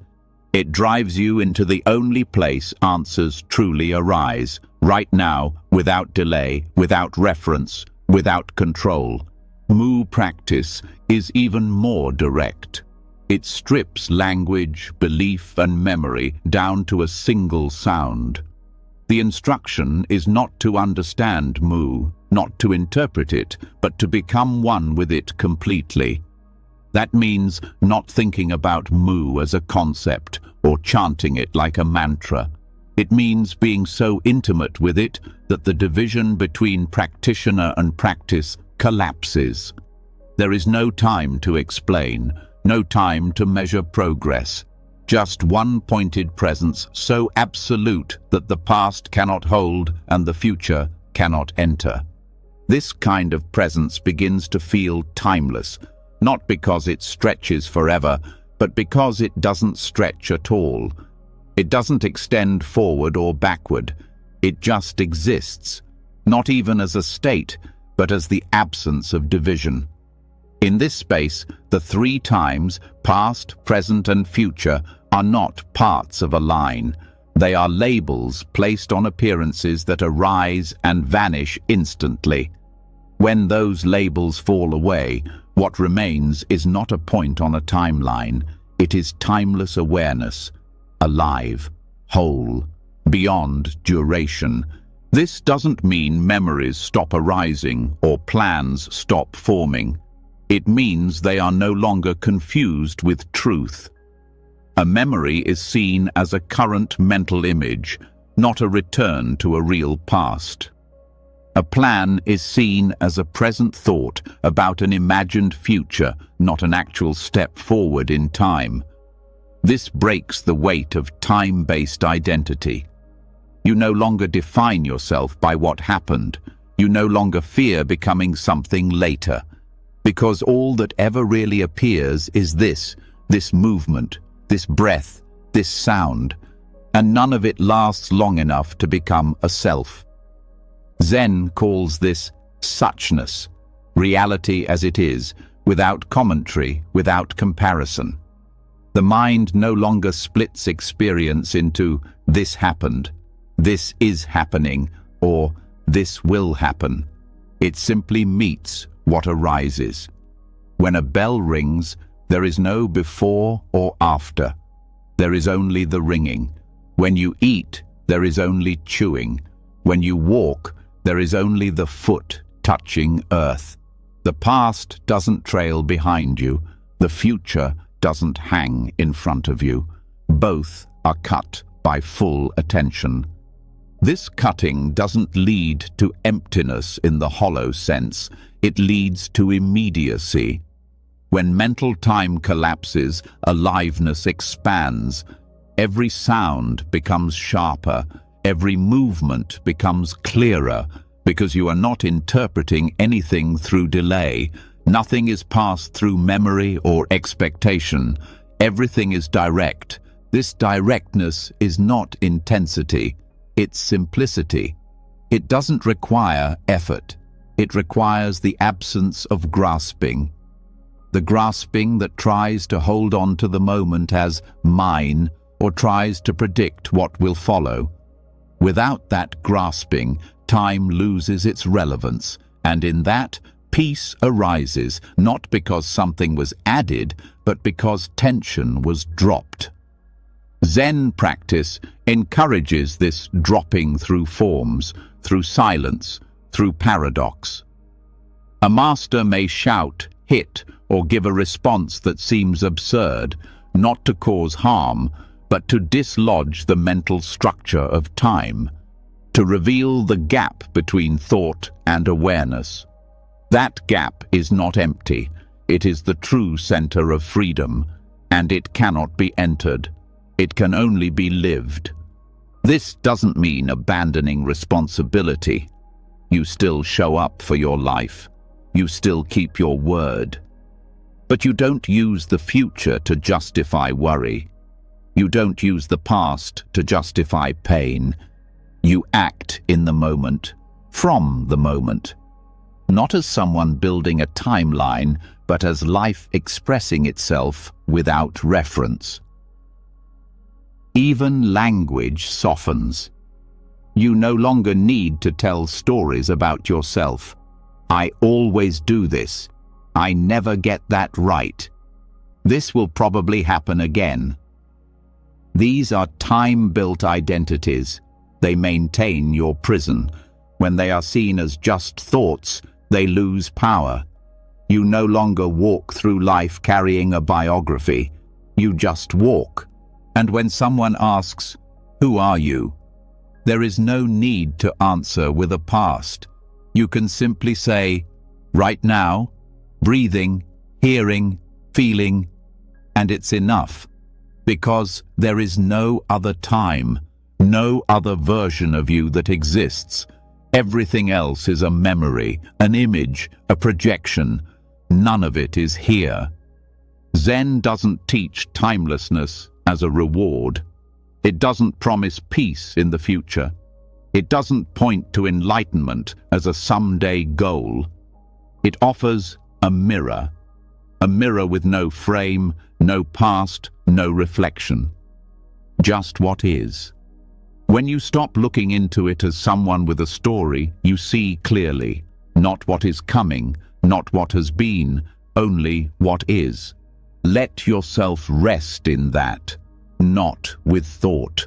It drives you into the only place answers truly arise, right now, without delay, without reference, without control. Mu practice is even more direct. It strips language, belief, and memory down to a single sound. The instruction is not to understand Mu, not to interpret it, but to become one with it completely. That means not thinking about Mu as a concept or chanting it like a mantra. It means being so intimate with it that the division between practitioner and practice collapses. There is no time to explain, no time to measure progress. Just one pointed presence so absolute that the past cannot hold and the future cannot enter. This kind of presence begins to feel timeless, not because it stretches forever, but because it doesn't stretch at all. It doesn't extend forward or backward. It just exists, not even as a state, but as the absence of division. In this space, the 3 times, past, present, and future, are not parts of a line. They are labels placed on appearances that arise and vanish instantly. When those labels fall away, what remains is not a point on a timeline. It is timeless awareness, alive, whole, beyond duration. This doesn't mean memories stop arising or plans stop forming. It means they are no longer confused with truth. A memory is seen as a current mental image, not a return to a real past. A plan is seen as a present thought about an imagined future, not an actual step forward in time. This breaks the weight of time-based identity. You no longer define yourself by what happened. You no longer fear becoming something later. Because all that ever really appears is this movement, this breath, this sound, and none of it lasts long enough to become a self. Zen calls this suchness, reality as it is, without commentary, without comparison. The mind no longer splits experience into this happened, this is happening, or this will happen. It simply meets what arises. When a bell rings, there is no before or after. There is only the ringing. When you eat, there is only chewing. When you walk, there is only the foot touching earth. The past doesn't trail behind you. The future doesn't hang in front of you. Both are cut by full attention. This cutting doesn't lead to emptiness in the hollow sense. It leads to immediacy. When mental time collapses, aliveness expands. Every sound becomes sharper. Every movement becomes clearer, because you are not interpreting anything through delay. Nothing is passed through memory or expectation. Everything is direct. This directness is not intensity. It's simplicity. It doesn't require effort. It requires the absence of grasping. The grasping that tries to hold on to the moment as mine or tries to predict what will follow. Without that grasping, time loses its relevance, and in that, peace arises, not because something was added, but because tension was dropped. Zen practice encourages this dropping through forms, through silence, through paradox. A master may shout, hit, or give a response that seems absurd, not to cause harm, but to dislodge the mental structure of time, to reveal the gap between thought and awareness. That gap is not empty, it is the true center of freedom, and it cannot be entered. It can only be lived. This doesn't mean abandoning responsibility. You still show up for your life. You still keep your word. But you don't use the future to justify worry. You don't use the past to justify pain. You act in the moment, from the moment. Not as someone building a timeline, but as life expressing itself without reference. Even language softens. You no longer need to tell stories about yourself. I always do this. I never get that right. This will probably happen again. These are time-built identities. They maintain your prison. When they are seen as just thoughts, they lose power. You no longer walk through life carrying a biography. You just walk. And when someone asks, "Who are you?" there is no need to answer with a past. You can simply say, "Right now," breathing, hearing, feeling, and it's enough. Because there is no other time, no other version of you that exists. Everything else is a memory, an image, a projection. None of it is here. Zen doesn't teach timelessness as a reward. It doesn't promise peace in the future. It doesn't point to enlightenment as a someday goal. It offers a mirror with no frame, no past, no reflection. Just what is. When you stop looking into it as someone with a story, you see clearly, not what is coming, not what has been, only what is. Let yourself rest in that, not with thought,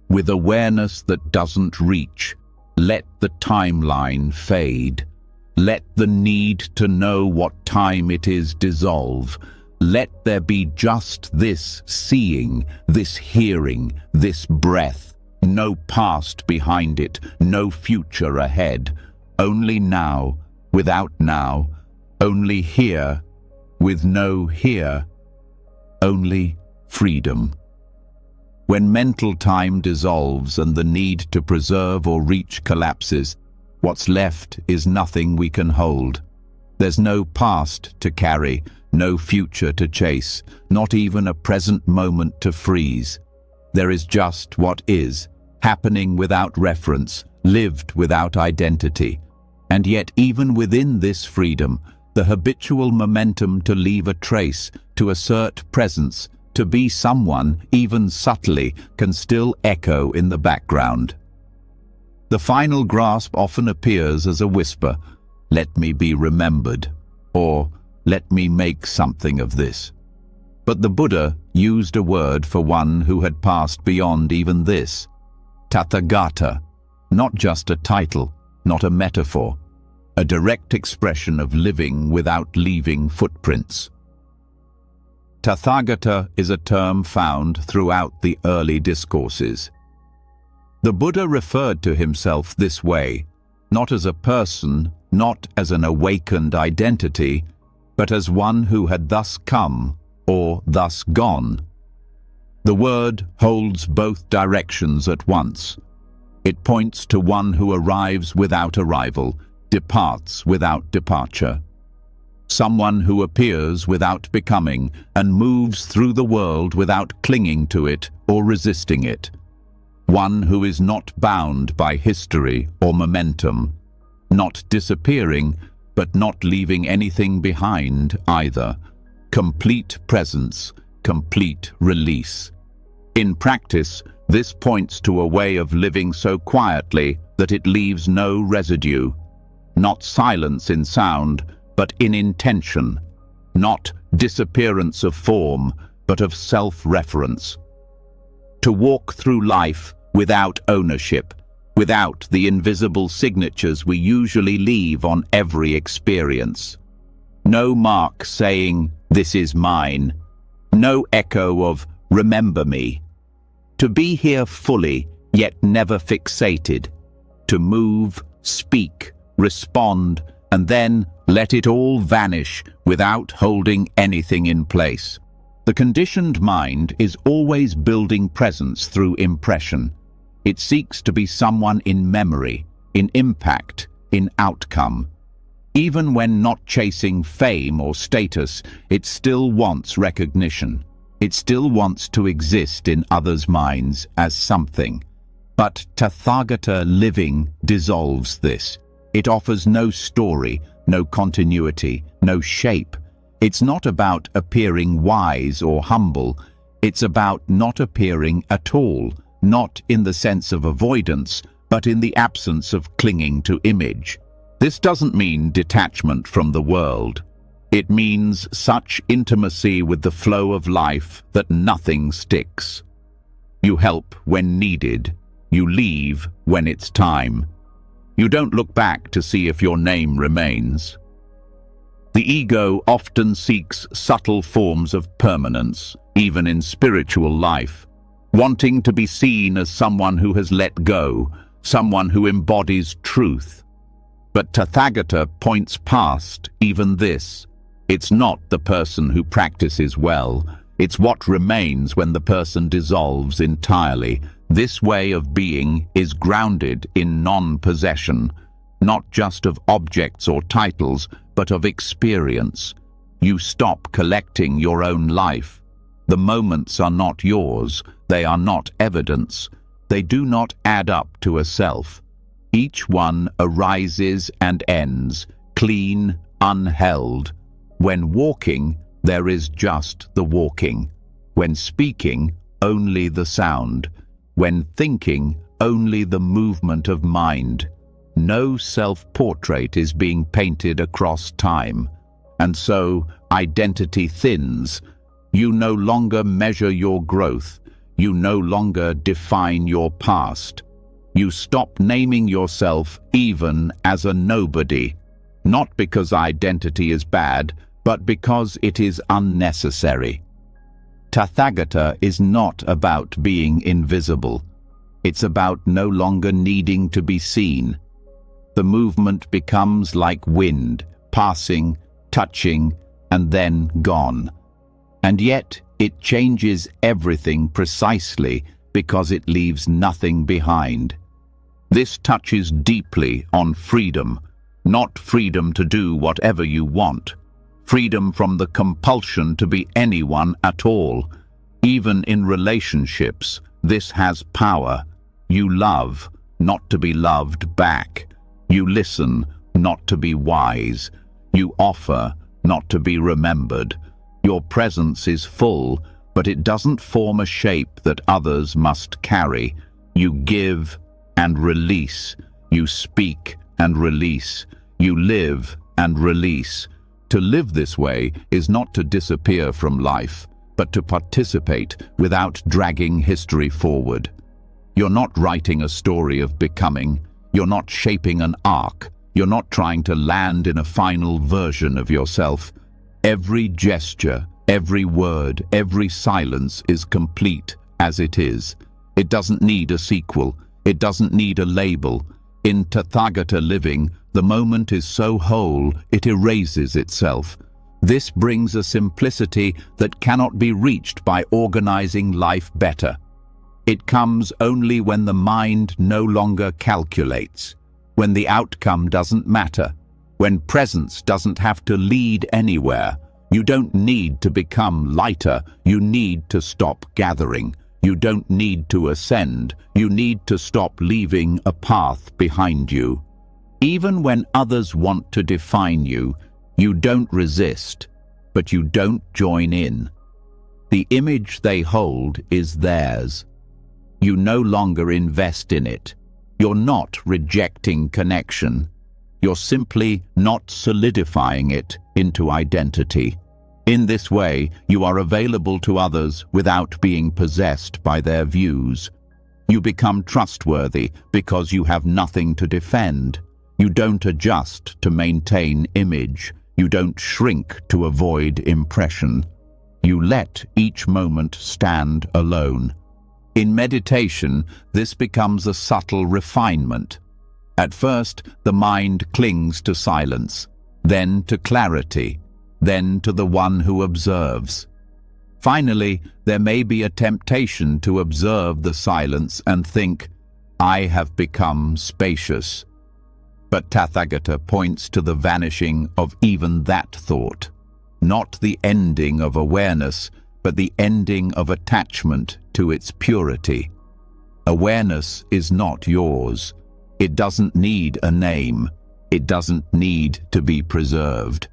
with awareness that doesn't reach. Let the timeline fade. Let the need to know what time it is dissolve. Let there be just this seeing, this hearing, this breath. No past behind it, no future ahead. Only now, without now. Only here, with no here. Only freedom. When mental time dissolves and the need to preserve or reach collapses, what's left is nothing we can hold. There's no past to carry, no future to chase, not even a present moment to freeze. There is just what is, happening without reference, lived without identity. And yet even within this freedom, the habitual momentum to leave a trace, to assert presence, to be someone, even subtly, can still echo in the background. The final grasp often appears as a whisper, "Let me be remembered," or "Let me make something of this." But the Buddha used a word for one who had passed beyond even this. Tathagata, not just a title, not a metaphor, a direct expression of living without leaving footprints. Tathagata is a term found throughout the early discourses. The Buddha referred to himself this way, not as a person, not as an awakened identity, but as one who had thus come or thus gone. The word holds both directions at once. It points to one who arrives without arrival, departs without departure. Someone who appears without becoming and moves through the world without clinging to it or resisting it. One who is not bound by history or momentum, not disappearing, but not leaving anything behind either. Complete presence, complete release. In practice, this points to a way of living so quietly that it leaves no residue. Not silence in sound, but in intention. Not disappearance of form, but of self-reference. To walk through life without ownership, without the invisible signatures we usually leave on every experience. No mark saying, "This is mine." No echo of, "Remember me." To be here fully, yet never fixated. To move, speak, respond, and then let it all vanish without holding anything in place. The conditioned mind is always building presence through impression. It seeks to be someone in memory, in impact, in outcome. Even when not chasing fame or status, it still wants recognition. It still wants to exist in others' minds as something. But Tathagata living dissolves this. It offers no story, no continuity, no shape. It's not about appearing wise or humble. It's about not appearing at all, not in the sense of avoidance, but in the absence of clinging to image. This doesn't mean detachment from the world. It means such intimacy with the flow of life that nothing sticks. You help when needed. You leave when it's time. You don't look back to see if your name remains. The ego often seeks subtle forms of permanence, even in spiritual life, wanting to be seen as someone who has let go, someone who embodies truth. But Tathagata points past even this. It's not the person who practices well. It's what remains when the person dissolves entirely. This way of being is grounded in non-possession, not just of objects or titles, but of experience. You stop collecting your own life. The moments are not yours. They are not evidence. They do not add up to a self. Each one arises and ends, clean, unheld. When walking, there is just the walking. When speaking, only the sound. When thinking, only the movement of mind. No self-portrait is being painted across time. And so, identity thins. You no longer measure your growth. You no longer define your past. You stop naming yourself even as a nobody. Not because identity is bad, but because it is unnecessary. Tathagata is not about being invisible. It's about no longer needing to be seen. The movement becomes like wind, passing, touching, and then gone. And yet it changes everything precisely because it leaves nothing behind. This touches deeply on freedom, not freedom to do whatever you want. Freedom from the compulsion to be anyone at all. Even in relationships, this has power. You love, not to be loved back. You listen, not to be wise. You offer, not to be remembered. Your presence is full, but it doesn't form a shape that others must carry. You give and release. You speak and release. You live and release. To live this way is not to disappear from life, but to participate without dragging history forward. You're not writing a story of becoming. You're not shaping an arc. You're not trying to land in a final version of yourself. Every gesture, every word, every silence is complete as it is. It doesn't need a sequel. It doesn't need a label. In Tathagata living, the moment is so whole, it erases itself. This brings a simplicity that cannot be reached by organizing life better. It comes only when the mind no longer calculates, when the outcome doesn't matter, when presence doesn't have to lead anywhere. You don't need to become lighter, you need to stop gathering. You don't need to ascend, you need to stop leaving a path behind you. Even when others want to define you, you don't resist, but you don't join in. The image they hold is theirs. You no longer invest in it. You're not rejecting connection. You're simply not solidifying it into identity. In this way, you are available to others without being possessed by their views. You become trustworthy because you have nothing to defend. You don't adjust to maintain image. You don't shrink to avoid impression. You let each moment stand alone. In meditation, this becomes a subtle refinement. At first, the mind clings to silence, then to clarity, then to the one who observes. Finally, there may be a temptation to observe the silence and think, I have become spacious. But Tathagata points to the vanishing of even that thought, not the ending of awareness, but the ending of attachment to its purity. Awareness is not yours. It doesn't need a name. It doesn't need to be preserved.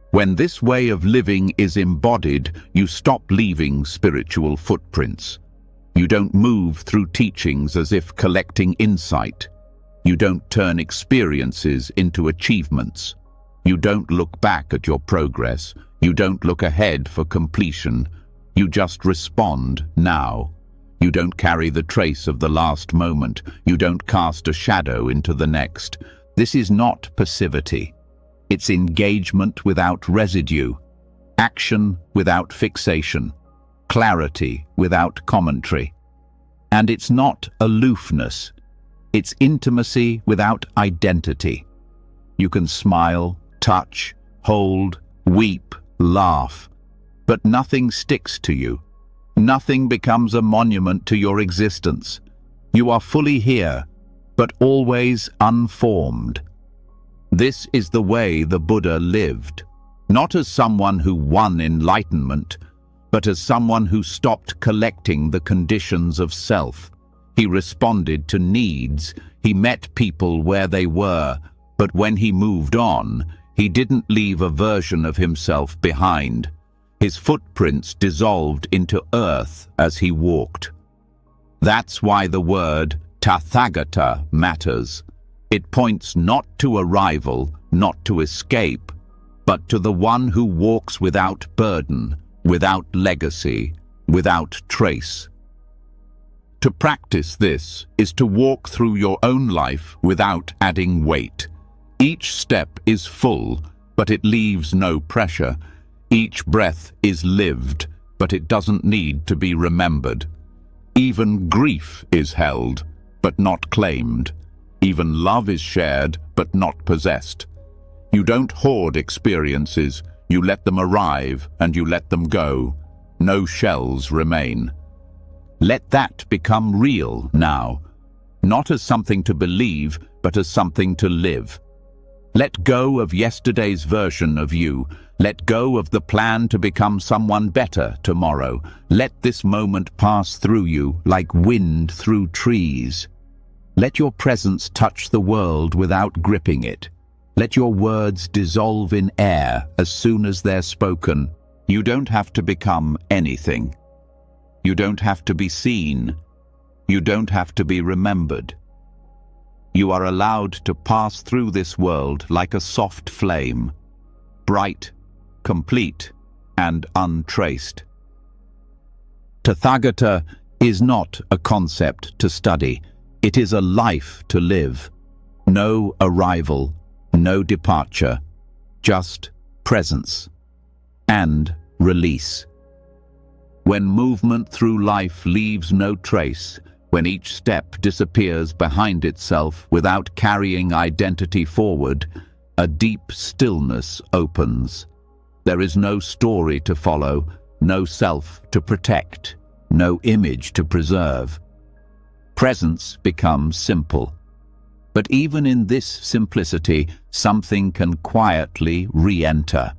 When this way of living is embodied, you stop leaving spiritual footprints. You don't move through teachings as if collecting insight. You don't turn experiences into achievements. You don't look back at your progress. You don't look ahead for completion. You just respond now. You don't carry the trace of the last moment. You don't cast a shadow into the next. This is not passivity. It's engagement without residue, action without fixation, clarity without commentary. And it's not aloofness. It's intimacy without identity. You can smile, touch, hold, weep, laugh, but nothing sticks to you. Nothing becomes a monument to your existence. You are fully here, but always unformed. This is the way the Buddha lived, not as someone who won enlightenment, but as someone who stopped collecting the conditions of self. He responded to needs. He met people where they were, but when he moved on, he didn't leave a version of himself behind. His footprints dissolved into earth as he walked. That's why the word Tathagata matters. It points not to arrival, not to escape, but to the one who walks without burden, without legacy, without trace. To practice this is to walk through your own life without adding weight. Each step is full, but it leaves no pressure. Each breath is lived, but it doesn't need to be remembered. Even grief is held, but not claimed. Even love is shared, but not possessed. You don't hoard experiences. You let them arrive, and you let them go. No shells remain. Let that become real now, not as something to believe, but as something to live. Let go of yesterday's version of you. Let go of the plan to become someone better tomorrow. Let this moment pass through you like wind through trees. Let your presence touch the world without gripping it. Let your words dissolve in air as soon as they're spoken. You don't have to become anything. You don't have to be seen. You don't have to be remembered. You are allowed to pass through this world like a soft flame, bright, complete, and untraced. Tathagata is not a concept to study. It is a life to live. No arrival, no departure, just presence and release. When movement through life leaves no trace, when each step disappears behind itself without carrying identity forward, a deep stillness opens. There is no story to follow, no self to protect, no image to preserve. Presence becomes simple. But even in this simplicity, something can quietly re-enter.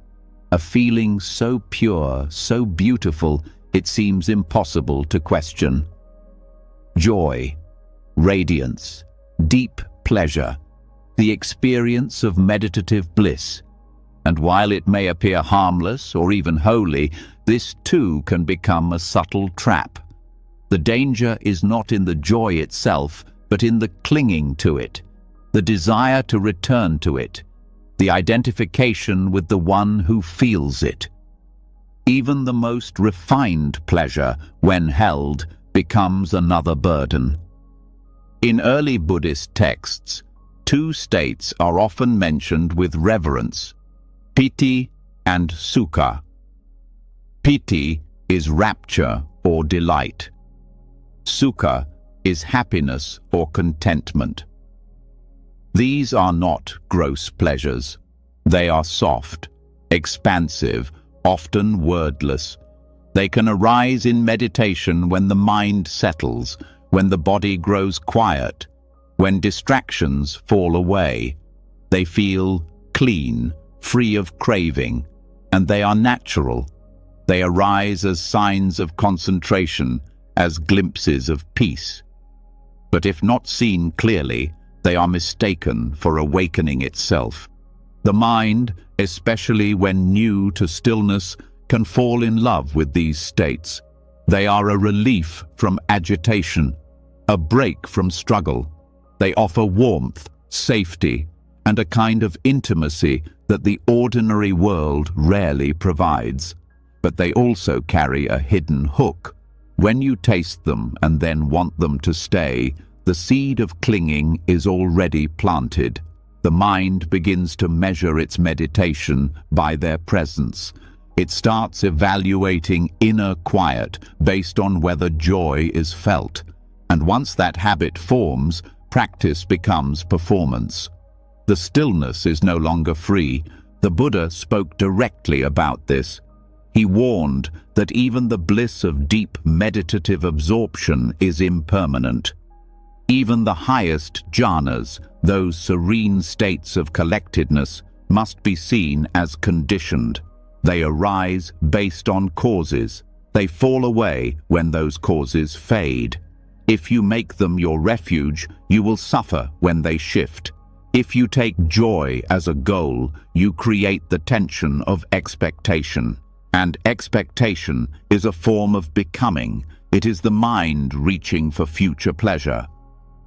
A feeling so pure, so beautiful, it seems impossible to question. Joy, radiance, deep pleasure, the experience of meditative bliss. And while it may appear harmless or even holy, this too can become a subtle trap. The danger is not in the joy itself, but in the clinging to it, the desire to return to it, the identification with the one who feels it. Even the most refined pleasure, when held, becomes another burden. In early Buddhist texts, two states are often mentioned with reverence: piti and sukha. Piti is rapture or delight. Sukha is happiness or contentment. These are not gross pleasures. They are soft, expansive, often wordless. They can arise in meditation when the mind settles, when the body grows quiet, when distractions fall away. They feel clean, free of craving, and they are natural. They arise as signs of concentration, as glimpses of peace. But if not seen clearly, they are mistaken for awakening itself. The mind, especially when new to stillness, can fall in love with these states. They are a relief from agitation, a break from struggle. They offer warmth, safety, and a kind of intimacy that the ordinary world rarely provides. But they also carry a hidden hook. When you taste them and then want them to stay, the seed of clinging is already planted. The mind begins to measure its meditation by their presence. It starts evaluating inner quiet based on whether joy is felt. And once that habit forms, practice becomes performance. The stillness is no longer free. The Buddha spoke directly about this. He warned that even the bliss of deep meditative absorption is impermanent. Even the highest jhanas, those serene states of collectedness, must be seen as conditioned. They arise based on causes. They fall away when those causes fade. If you make them your refuge, you will suffer when they shift. If you take joy as a goal, you create the tension of expectation. And expectation is a form of becoming. It is the mind reaching for future pleasure.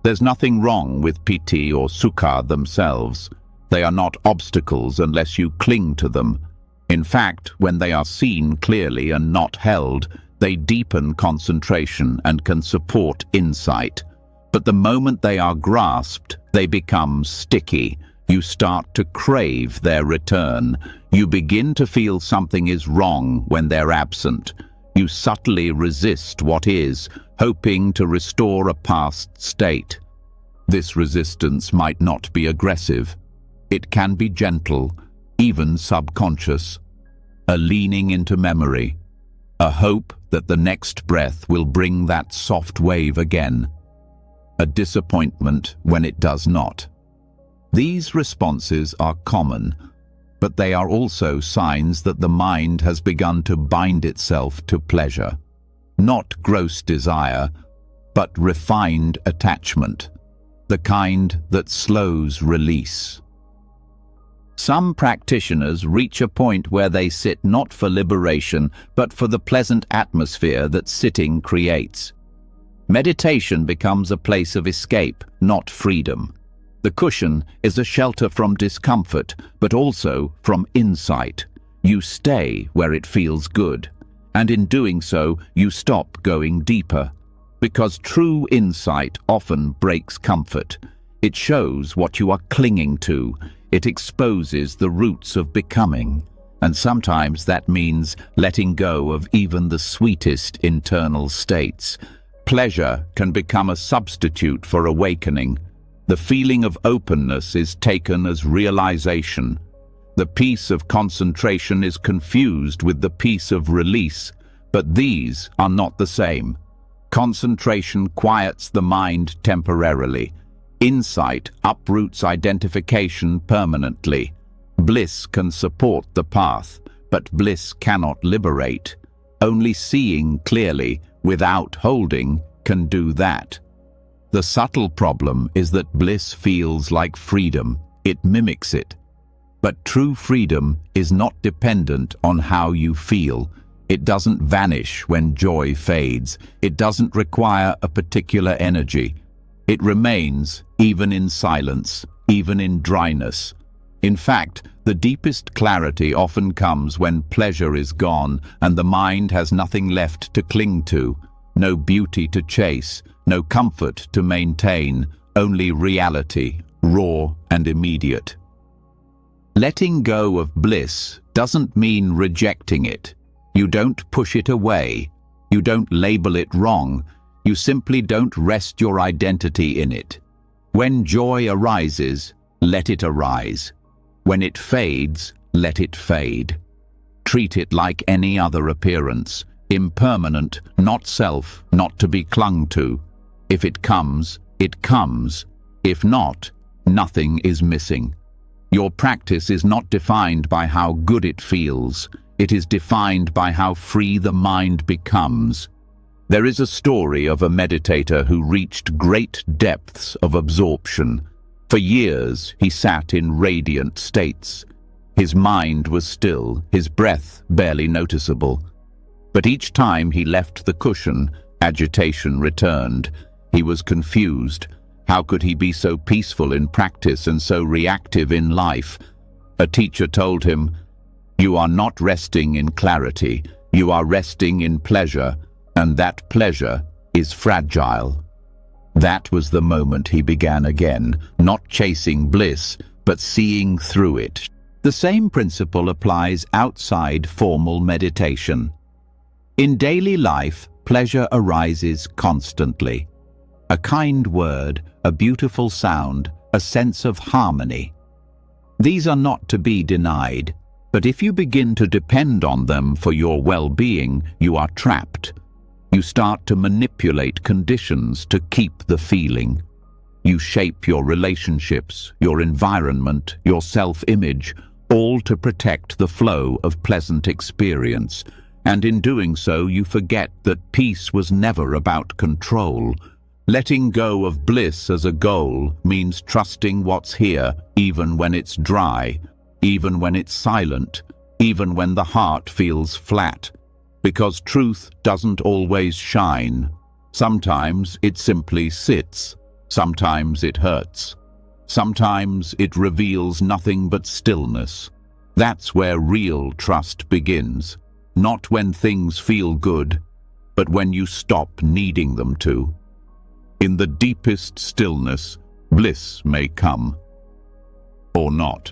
There's nothing wrong with piti or sukha themselves. They are not obstacles unless you cling to them. In fact, when they are seen clearly and not held, they deepen concentration and can support insight. But the moment they are grasped, they become sticky. You start to crave their return. You begin to feel something is wrong when they're absent. You subtly resist what is, hoping to restore a past state. This resistance might not be aggressive. It can be gentle, even subconscious. A leaning into memory, a hope that the next breath will bring that soft wave again. A disappointment when it does not. These responses are common, but they are also signs that the mind has begun to bind itself to pleasure. Not gross desire, but refined attachment, the kind that slows release. Some practitioners reach a point where they sit not for liberation, but for the pleasant atmosphere that sitting creates. Meditation becomes a place of escape, not freedom. The cushion is a shelter from discomfort, but also from insight. You stay where it feels good, and in doing so, you stop going deeper. Because true insight often breaks comfort. It shows what you are clinging to. It exposes the roots of becoming. And sometimes that means letting go of even the sweetest internal states. Pleasure can become a substitute for awakening. The feeling of openness is taken as realization. The peace of concentration is confused with the peace of release, but these are not the same. Concentration quiets the mind temporarily. Insight uproots identification permanently. Bliss can support the path, but bliss cannot liberate. Only seeing clearly, without holding, can do that. The subtle problem is that bliss feels like freedom. It mimics it. But true freedom is not dependent on how you feel. It doesn't vanish when joy fades. It doesn't require a particular energy. It remains, even in silence, even in dryness. In fact, the deepest clarity often comes when pleasure is gone and the mind has nothing left to cling to, no beauty to chase, no comfort to maintain, only reality, raw and immediate. Letting go of bliss doesn't mean rejecting it. You don't push it away. You don't label it wrong. You simply don't rest your identity in it. When joy arises, let it arise. When it fades, let it fade. Treat it like any other appearance, impermanent, not self, not to be clung to. If it comes, it comes. If not, nothing is missing. Your practice is not defined by how good it feels. It is defined by how free the mind becomes. There is a story of a meditator who reached great depths of absorption. For years, he sat in radiant states. His mind was still, his breath barely noticeable. But each time he left the cushion, agitation returned. He was confused. How could he be so peaceful in practice and so reactive in life? A teacher told him, "You are not resting in clarity. You are resting in pleasure, and that pleasure is fragile." That was the moment he began again, not chasing bliss, but seeing through it. The same principle applies outside formal meditation. In daily life, pleasure arises constantly. A kind word, a beautiful sound, a sense of harmony. These are not to be denied, but if you begin to depend on them for your well-being, you are trapped. You start to manipulate conditions to keep the feeling. You shape your relationships, your environment, your self-image, all to protect the flow of pleasant experience. And in doing so, you forget that peace was never about control. Letting go of bliss as a goal means trusting what's here, even when it's dry, even when it's silent, even when the heart feels flat. Because truth doesn't always shine. Sometimes it simply sits. Sometimes it hurts. Sometimes it reveals nothing but stillness. That's where real trust begins. Not when things feel good, but when you stop needing them to. In the deepest stillness, bliss may come. Or not.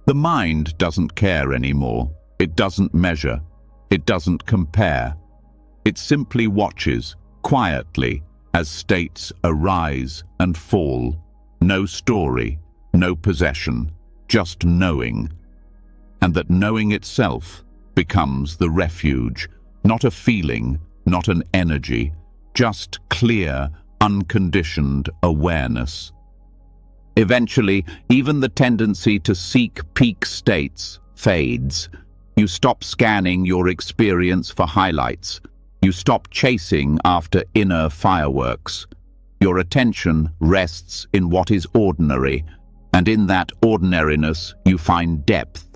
The mind doesn't care anymore. It doesn't measure. It doesn't compare. It simply watches, quietly, as states arise and fall. No story, no possession, just knowing. And that knowing itself becomes the refuge, not a feeling, not an energy, just clear, unconditioned awareness. Eventually, even the tendency to seek peak states fades. You stop scanning your experience for highlights. You stop chasing after inner fireworks. Your attention rests in what is ordinary, and in that ordinariness you find depth.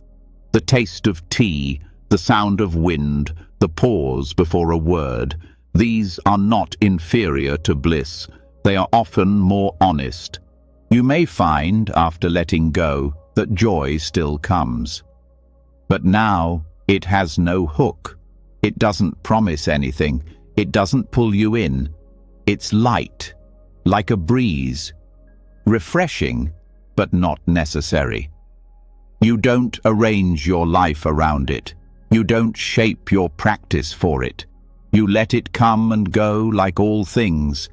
The taste of tea, the sound of wind, the pause before a word. These are not inferior to bliss. They are often more honest. You may find, after letting go, that joy still comes. But now it has no hook. It doesn't promise anything. It doesn't pull you in. It's light, like a breeze. Refreshing, but not necessary. You don't arrange your life around it. You don't shape your practice for it. You let it come and go like all things.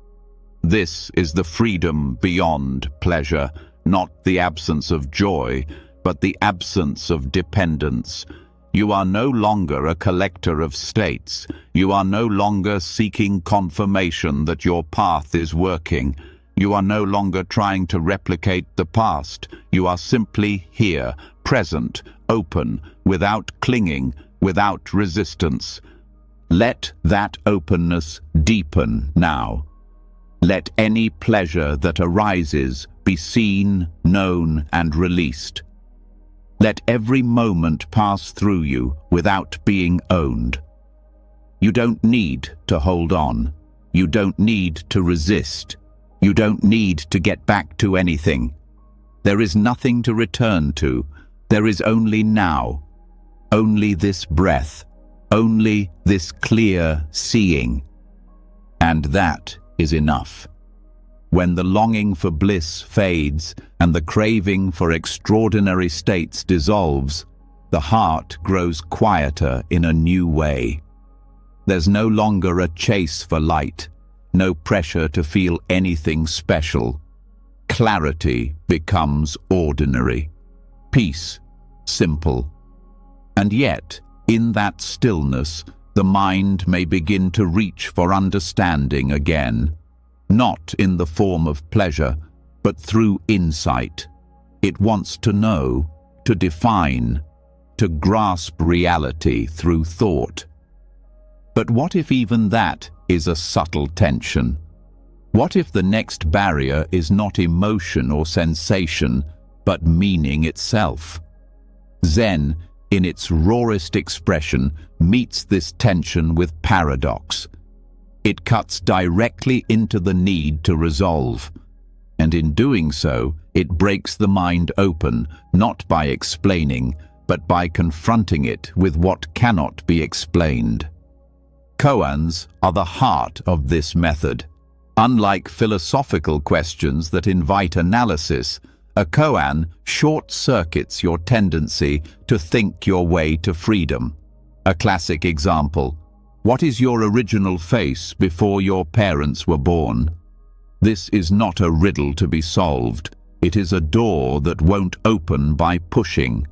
This is the freedom beyond pleasure, not the absence of joy, but the absence of dependence. You are no longer a collector of states. You are no longer seeking confirmation that your path is working. You are no longer trying to replicate the past. You are simply here, present, open, without clinging, without resistance. Let that openness deepen now. Let any pleasure that arises be seen, known, and released. Let every moment pass through you without being owned. You don't need to hold on. You don't need to resist. You don't need to get back to anything. There is nothing to return to. There is only now. Only this breath. Only this clear seeing. And that is enough. When the longing for bliss fades and the craving for extraordinary states dissolves, the heart grows quieter in a new way. There's no longer a chase for light, no pressure to feel anything special. Clarity becomes ordinary. Peace, simple. And yet, in that stillness, the mind may begin to reach for understanding again, not in the form of pleasure, but through insight. It wants to know, to define, to grasp reality through thought. But what if even that is a subtle tension? What if the next barrier is not emotion or sensation, but meaning itself? Zen, in its rawest expression, meets this tension with paradox. It cuts directly into the need to resolve, and in doing so, it breaks the mind open, not by explaining, but by confronting it with what cannot be explained. Koans are the heart of this method. Unlike philosophical questions that invite analysis, a koan short-circuits your tendency to think your way to freedom. A classic example: what is your original face before your parents were born? This is not a riddle to be solved. It is a door that won't open by pushing.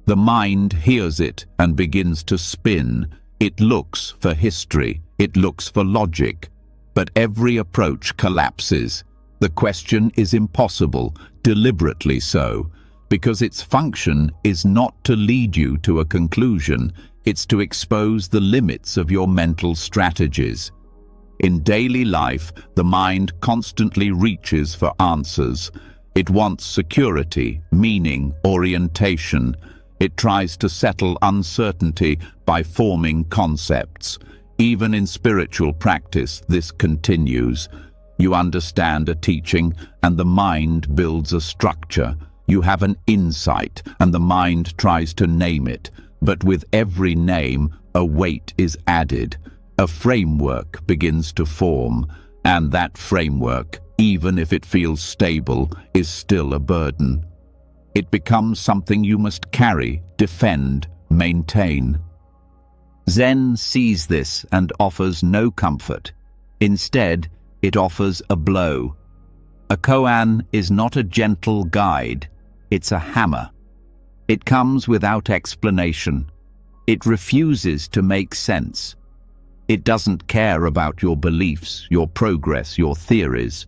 The mind hears it and begins to spin. It looks for history. It looks for logic. But every approach collapses. The question is impossible, deliberately so, because its function is not to lead you to a conclusion. It's to expose the limits of your mental strategies. In daily life, the mind constantly reaches for answers. It wants security, meaning, orientation. It tries to settle uncertainty by forming concepts. Even in spiritual practice, this continues. You understand a teaching, and the mind builds a structure. You have an insight, and the mind tries to name it. But with every name, a weight is added. A framework begins to form, and that framework, even if it feels stable, is still a burden. It becomes something you must carry, defend, maintain. Zen sees this and offers no comfort. Instead, it offers a blow. A koan is not a gentle guide, it's a hammer. It comes without explanation. It refuses to make sense. It doesn't care about your beliefs, your progress, your theories.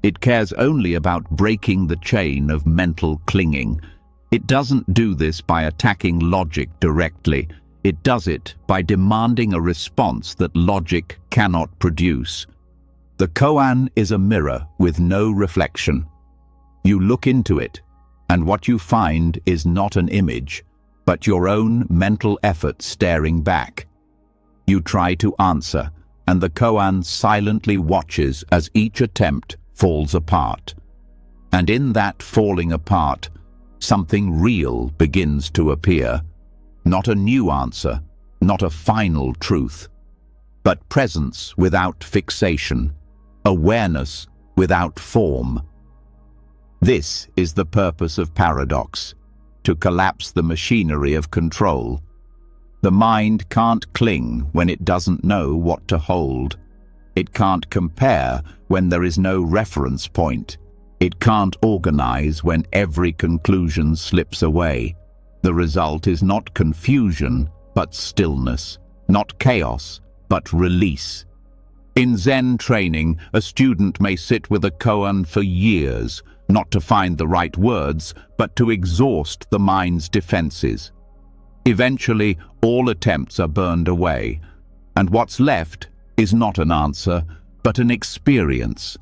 It cares only about breaking the chain of mental clinging. It doesn't do this by attacking logic directly. It does it by demanding a response that logic cannot produce. The koan is a mirror with no reflection. You look into it, and what you find is not an image, but your own mental effort staring back. You try to answer, and the koan silently watches as each attempt falls apart. And in that falling apart, something real begins to appear. Not a new answer, not a final truth, but presence without fixation, awareness without form. This is the purpose of paradox, to collapse the machinery of control. The mind can't cling when it doesn't know what to hold. It can't compare when there is no reference point. It can't organize when every conclusion slips away. The result is not confusion, but stillness, not chaos, but release. In Zen training, a student may sit with a koan for years, not to find the right words, but to exhaust the mind's defenses. Eventually, all attempts are burned away, and what's left is not an answer, but an experience.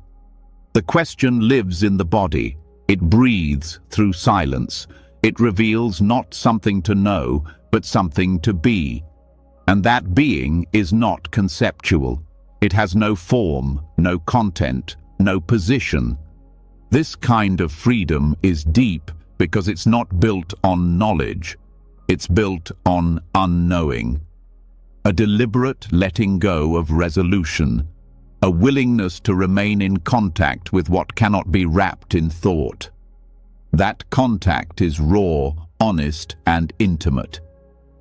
The question lives in the body. It breathes through silence. It reveals not something to know, but something to be. And that being is not conceptual. It has no form, no content, no position. This kind of freedom is deep because it's not built on knowledge. It's built on unknowing. A deliberate letting go of resolution, a willingness to remain in contact with what cannot be wrapped in thought. That contact is raw, honest, and intimate.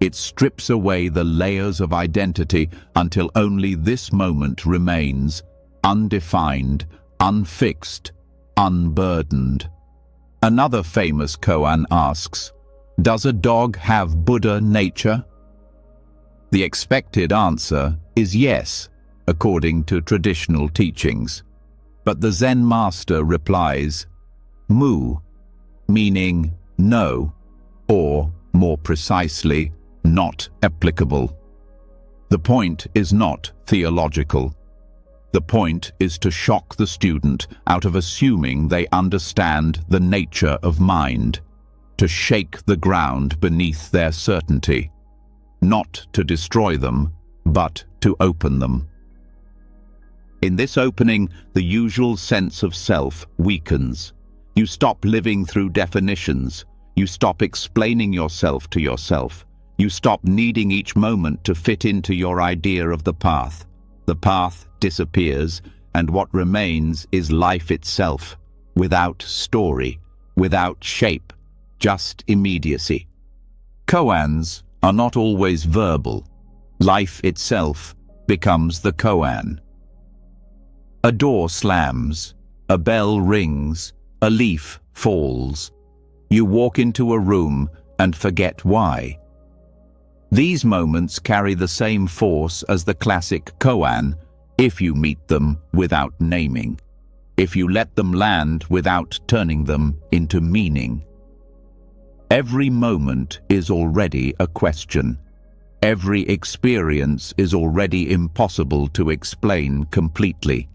It strips away the layers of identity until only this moment remains, undefined, unfixed, unburdened. Another famous koan asks, "Does a dog have Buddha nature?" The expected answer is yes, according to traditional teachings. But the Zen master replies, "Mu," meaning no, or more precisely, not applicable. The point is not theological. The point is to shock the student out of assuming they understand the nature of mind, to shake the ground beneath their certainty, not to destroy them, but to open them. In this opening, the usual sense of self weakens. You stop living through definitions. You stop explaining yourself to yourself. You stop needing each moment to fit into your idea of the path. The path disappears, and what remains is life itself, without story, without shape, just immediacy. Koans are not always verbal. Life itself becomes the koan. A door slams, a bell rings, a leaf falls. You walk into a room and forget why. These moments carry the same force as the classic koan if you meet them without naming, if you let them land without turning them into meaning. Every moment is already a question. Every experience is already impossible to explain completely.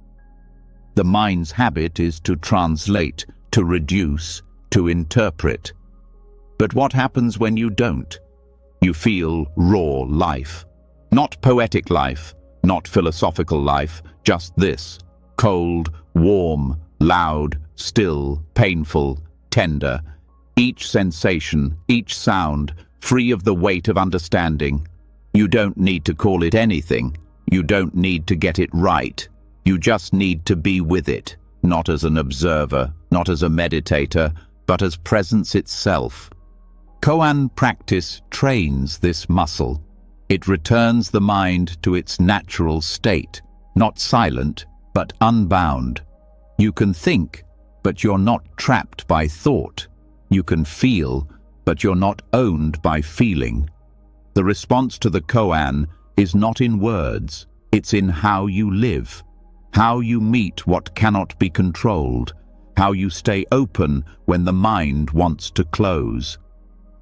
The mind's habit is to translate, to reduce, to interpret. But what happens when you don't? You feel raw life. Not poetic life, not philosophical life, just this: cold, warm, loud, still, painful, tender. Each sensation, each sound, free of the weight of understanding. You don't need to call it anything. You don't need to get it right. You just need to be with it, not as an observer, not as a meditator, but as presence itself. Koan practice trains this muscle. It returns the mind to its natural state, not silent, but unbound. You can think, but you're not trapped by thought. You can feel, but you're not owned by feeling. The response to the koan is not in words, it's in how you live, how you meet what cannot be controlled, how you stay open when the mind wants to close.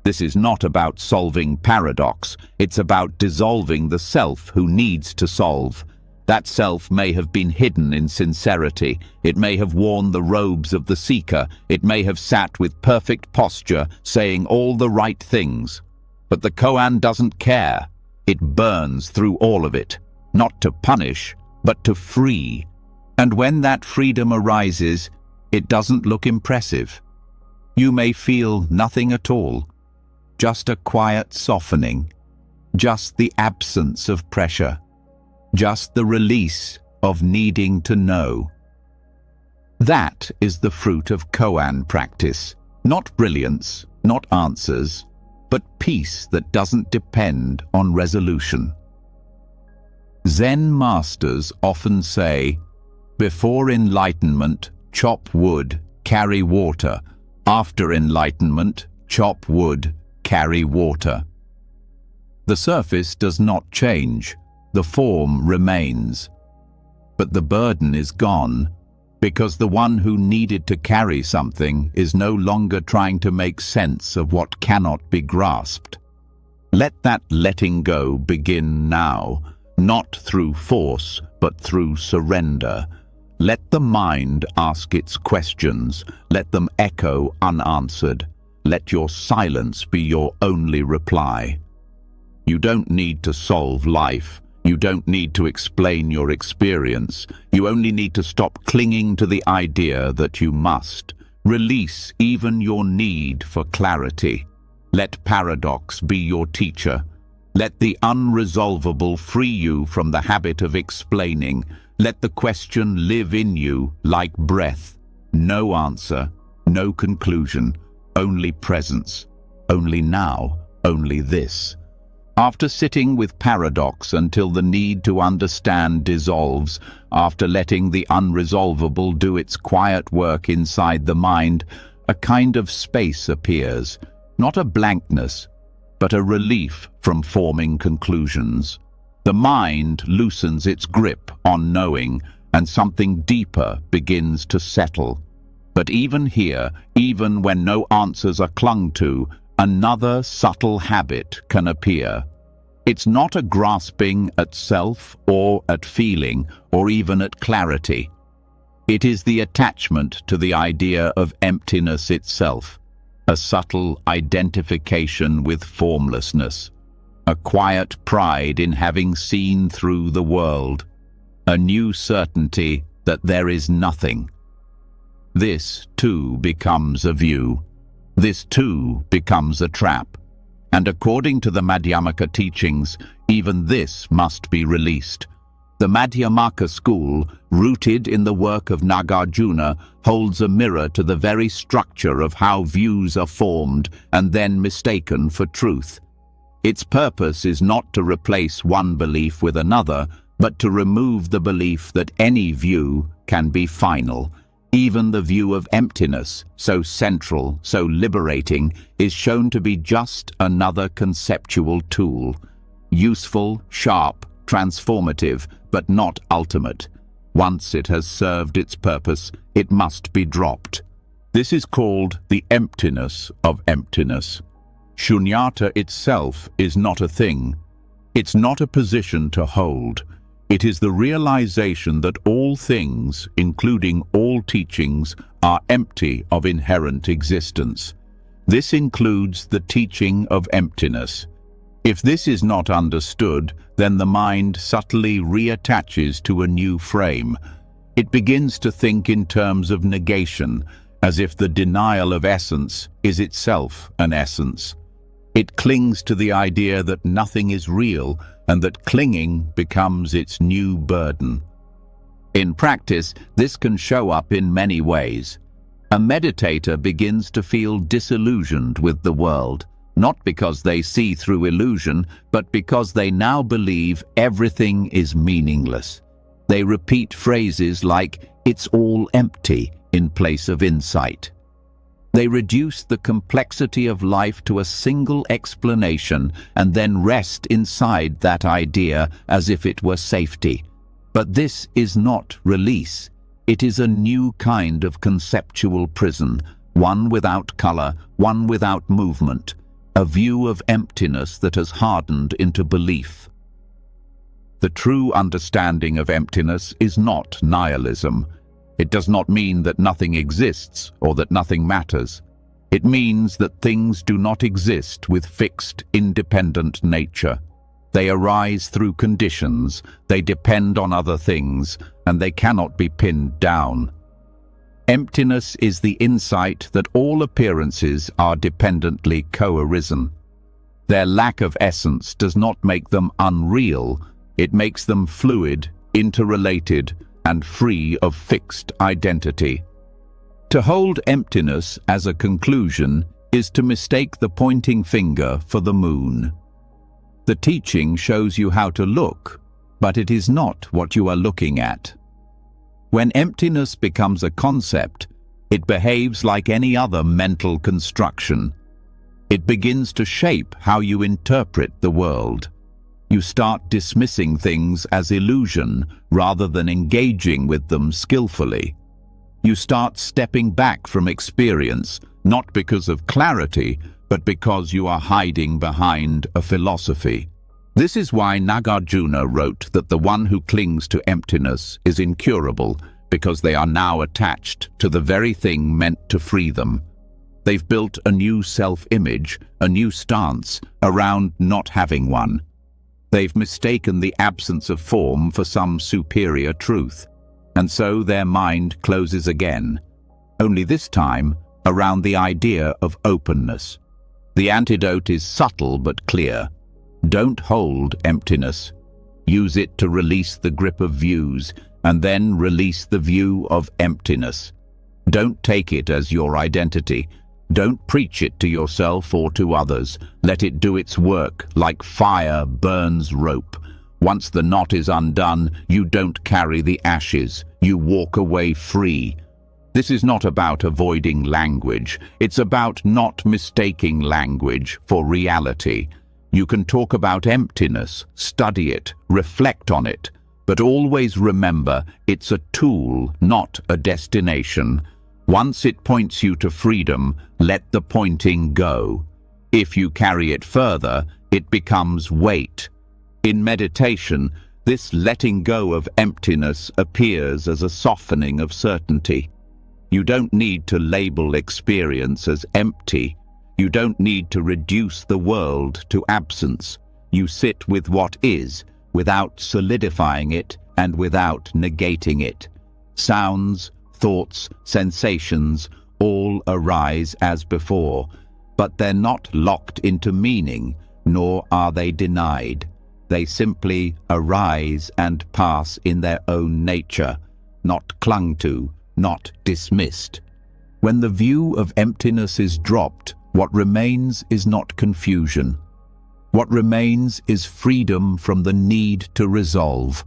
This is not about solving paradox, it's about dissolving the self who needs to solve. That self may have been hidden in sincerity, it may have worn the robes of the seeker, it may have sat with perfect posture, saying all the right things. But the koan doesn't care. It burns through all of it, not to punish, but to free. And when that freedom arises, it doesn't look impressive. You may feel nothing at all, just a quiet softening, just the absence of pressure, just the release of needing to know. That is the fruit of koan practice, not brilliance, not answers, but peace that doesn't depend on resolution. Zen masters often say, "Before enlightenment, chop wood, carry water. After enlightenment, chop wood, carry water." The surface does not change, the form remains. But the burden is gone, because the one who needed to carry something is no longer trying to make sense of what cannot be grasped. Let that letting go begin now, not through force, but through surrender. Let the mind ask its questions, let them echo unanswered. Let your silence be your only reply. You don't need to solve life, You don't need to explain your experience. You only need to stop clinging to the idea that you must. Release even your need for clarity. Let paradox be your teacher. Let the unresolvable free you from the habit of explaining. Let the question live in you like breath. No answer, no conclusion, only presence. Only now, only this. After sitting with paradox until the need to understand dissolves, after letting the unresolvable do its quiet work inside the mind, a kind of space appears, not a blankness, but a relief from forming conclusions. The mind loosens its grip on knowing, and something deeper begins to settle. But even here, even when no answers are clung to, another subtle habit can appear. It's not a grasping at self or at feeling or even at clarity. It is the attachment to the idea of emptiness itself, a subtle identification with formlessness, a quiet pride in having seen through the world, a new certainty that there is nothing. This too becomes a view. This too becomes a trap. And according to the Madhyamaka teachings, even this must be released. The Madhyamaka school, rooted in the work of Nagarjuna, holds a mirror to the very structure of how views are formed and then mistaken for truth. Its purpose is not to replace one belief with another, but to remove the belief that any view can be final. Even the view of emptiness, so central, so liberating, is shown to be just another conceptual tool. Useful, sharp, transformative, but not ultimate. Once it has served its purpose, it must be dropped. This is called the emptiness of emptiness. Shunyata itself is not a thing. It's not a position to hold. It is the realization that all things, including all teachings, are empty of inherent existence. This includes the teaching of emptiness. If this is not understood, then the mind subtly reattaches to a new frame. It begins to think in terms of negation, as if the denial of essence is itself an essence. It clings to the idea that nothing is real, and that clinging becomes its new burden. In practice, this can show up in many ways. A meditator begins to feel disillusioned with the world, not because they see through illusion, but because they now believe everything is meaningless. They repeat phrases like, "It's all empty," in place of insight. They reduce the complexity of life to a single explanation and then rest inside that idea as if it were safety. But this is not release. It is a new kind of conceptual prison, one without color, one without movement, a view of emptiness that has hardened into belief. The true understanding of emptiness is not nihilism. It does not mean that nothing exists or that nothing matters. It means that things do not exist with fixed, independent nature. They arise through conditions, they depend on other things, and they cannot be pinned down. Emptiness is the insight that all appearances are dependently co-arisen. Their lack of essence does not make them unreal, it makes them fluid, interrelated, and free of fixed identity. To hold emptiness as a conclusion is to mistake the pointing finger for the moon. The teaching shows you how to look, but it is not what you are looking at. When emptiness becomes a concept, it behaves like any other mental construction. It begins to shape how you interpret the world. You start dismissing things as illusion rather than engaging with them skillfully. You start stepping back from experience, not because of clarity, but because you are hiding behind a philosophy. This is why Nagarjuna wrote that the one who clings to emptiness is incurable, because they are now attached to the very thing meant to free them. They've built a new self-image, a new stance, around not having one. They've mistaken the absence of form for some superior truth, and so their mind closes again, only this time around the idea of openness. The antidote is subtle but clear. Don't hold emptiness. Use it to release the grip of views, and then release the view of emptiness. Don't take it as your identity. Don't preach it to yourself or to others. Let it do its work like fire burns rope. Once the knot is undone, you don't carry the ashes. You walk away free. This is not about avoiding language. It's about not mistaking language for reality. You can talk about emptiness, study it, reflect on it, but always remember it's a tool, not a destination. Once it points you to freedom, let the pointing go. If you carry it further, it becomes weight. In meditation, this letting go of emptiness appears as a softening of certainty. You don't need to label experience as empty. You don't need to reduce the world to absence. You sit with what is, without solidifying it and without negating it. Sounds, thoughts, sensations, all arise as before, but they're not locked into meaning, nor are they denied. They simply arise and pass in their own nature, not clung to, not dismissed. When the view of emptiness is dropped, what remains is not confusion. What remains is freedom from the need to resolve.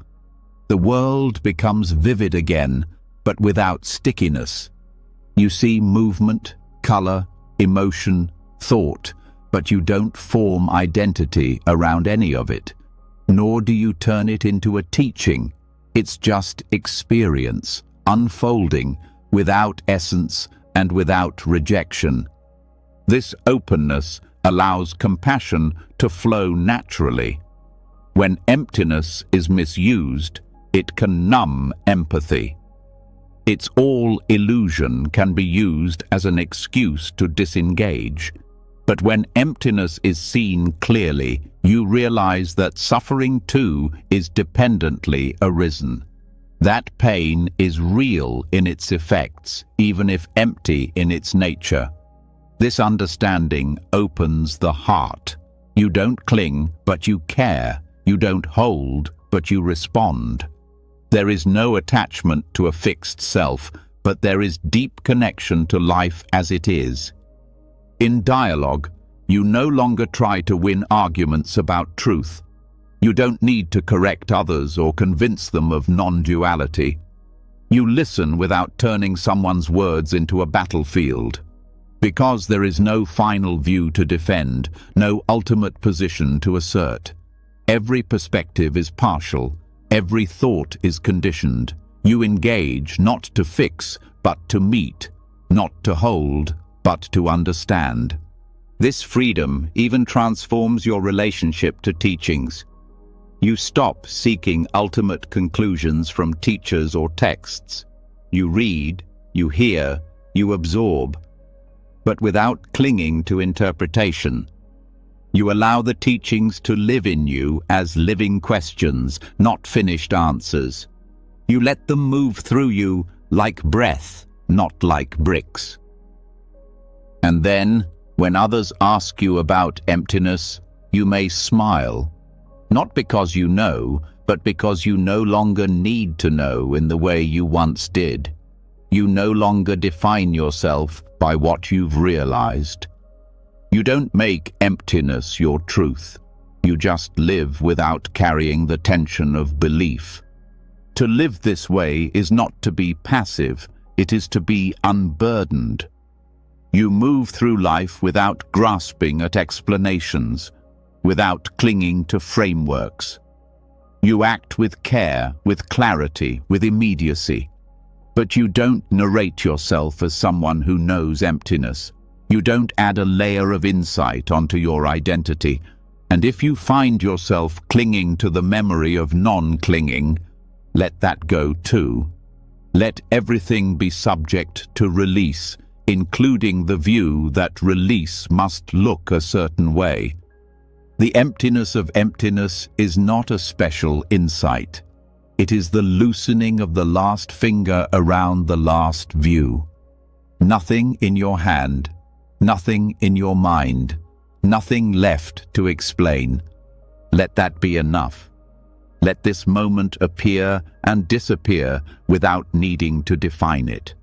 The world becomes vivid again, but without stickiness. You see movement, color, emotion, thought, but you don't form identity around any of it, nor do you turn it into a teaching. It's just experience, unfolding, without essence and without rejection. This openness allows compassion to flow naturally. When emptiness is misused, it can numb empathy. Its all illusion can be used as an excuse to disengage. But when emptiness is seen clearly, you realize that suffering too is dependently arisen. That pain is real in its effects, even if empty in its nature. This understanding opens the heart. You don't cling, but you care. You don't hold, but you respond. There is no attachment to a fixed self, but there is deep connection to life as it is. In dialogue, you no longer try to win arguments about truth. You don't need to correct others or convince them of non-duality. You listen without turning someone's words into a battlefield. Because there is no final view to defend, no ultimate position to assert. Every perspective is partial. Every thought is conditioned. You engage not to fix, but to meet, not to hold, but to understand. This freedom even transforms your relationship to teachings. You stop seeking ultimate conclusions from teachers or texts. You read, you hear, you absorb, but without clinging to interpretation. You allow the teachings to live in you as living questions, not finished answers. You let them move through you like breath, not like bricks. And then, when others ask you about emptiness, you may smile, not because you know, but because you no longer need to know in the way you once did. You no longer define yourself by what you've realized. You don't make emptiness your truth. You just live without carrying the tension of belief. To live this way is not to be passive, it is to be unburdened. You move through life without grasping at explanations, without clinging to frameworks. You act with care, with clarity, with immediacy. But you don't narrate yourself as someone who knows emptiness. You don't add a layer of insight onto your identity. And if you find yourself clinging to the memory of non-clinging, let that go too. Let everything be subject to release, including the view that release must look a certain way. The emptiness of emptiness is not a special insight. It is the loosening of the last finger around the last view. Nothing in your hand, nothing in your mind, nothing left to explain. Let that be enough. Let this moment appear and disappear without needing to define it.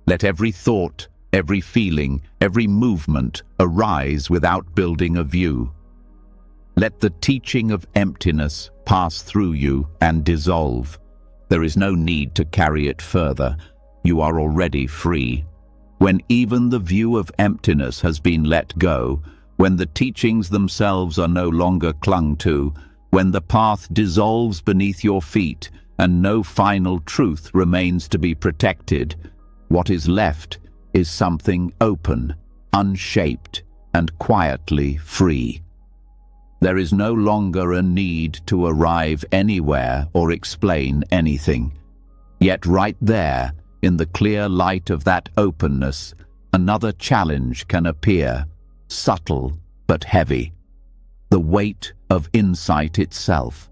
Let every thought, every feeling, every movement arise without building a view. Let the teaching of emptiness pass through you and dissolve. There is no need to carry it further. You are already free. When even the view of emptiness has been let go, when the teachings themselves are no longer clung to, when the path dissolves beneath your feet and no final truth remains to be protected, what is left is something open, unshaped, and quietly free. There is no longer a need to arrive anywhere or explain anything. Yet right there, in the clear light of that openness, another challenge can appear, subtle but heavy. The weight of insight itself,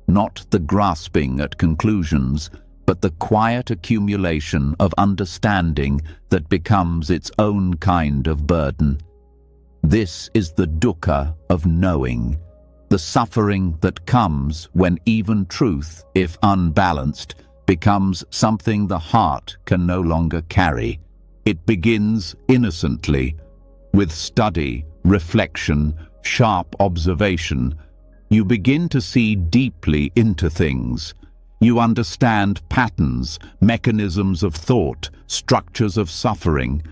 not the grasping at conclusions, but the quiet accumulation of understanding that becomes its own kind of burden. This is the dukkha of knowing, the suffering that comes when even truth, if unbalanced, becomes something the heart can no longer carry. It begins innocently, with study, reflection, sharp observation. You begin to see deeply into things. You understand patterns, mechanisms of thought, structures of suffering.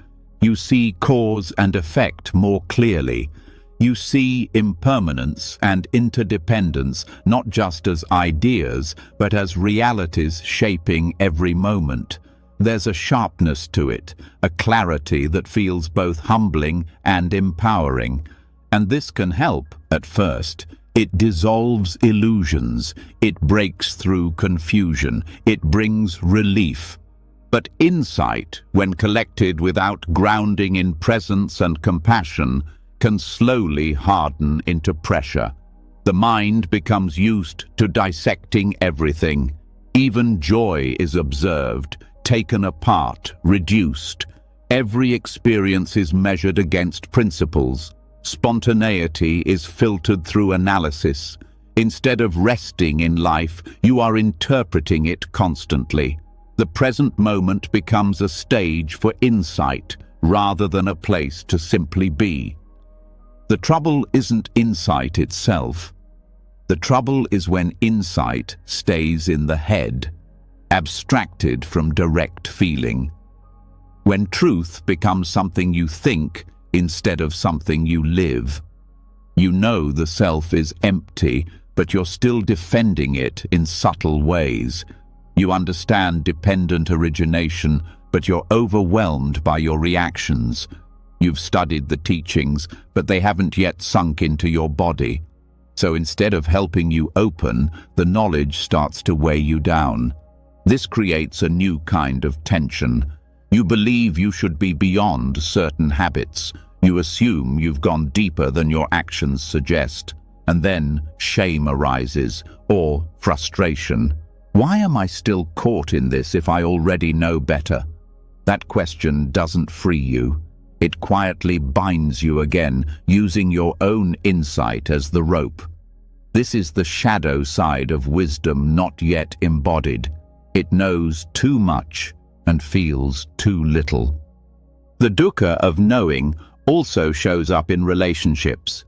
You see cause and effect more clearly. You see impermanence and interdependence not just as ideas, but as realities shaping every moment. There's a sharpness to it, a clarity that feels both humbling and empowering. And this can help at first. It dissolves illusions, it breaks through confusion, it brings relief. But insight, when collected without grounding in presence and compassion, can slowly harden into pressure. The mind becomes used to dissecting everything. Even joy is observed, taken apart, reduced. Every experience is measured against principles. Spontaneity is filtered through analysis. Instead of resting in life, you are interpreting it constantly. The present moment becomes a stage for insight rather than a place to simply be. The trouble isn't insight itself. The trouble is when insight stays in the head, abstracted from direct feeling. When truth becomes something you think instead of something you live. You know the self is empty, but you're still defending it in subtle ways. You understand dependent origination, but you're overwhelmed by your reactions. You've studied the teachings, but they haven't yet sunk into your body. So instead of helping you open, the knowledge starts to weigh you down. This creates a new kind of tension. You believe you should be beyond certain habits. You assume you've gone deeper than your actions suggest. And then shame arises, or frustration. Why am I still caught in this if I already know better? That question doesn't free you. It quietly binds you again, using your own insight as the rope. This is the shadow side of wisdom not yet embodied. It knows too much and feels too little. The dukkha of knowing also shows up in relationships.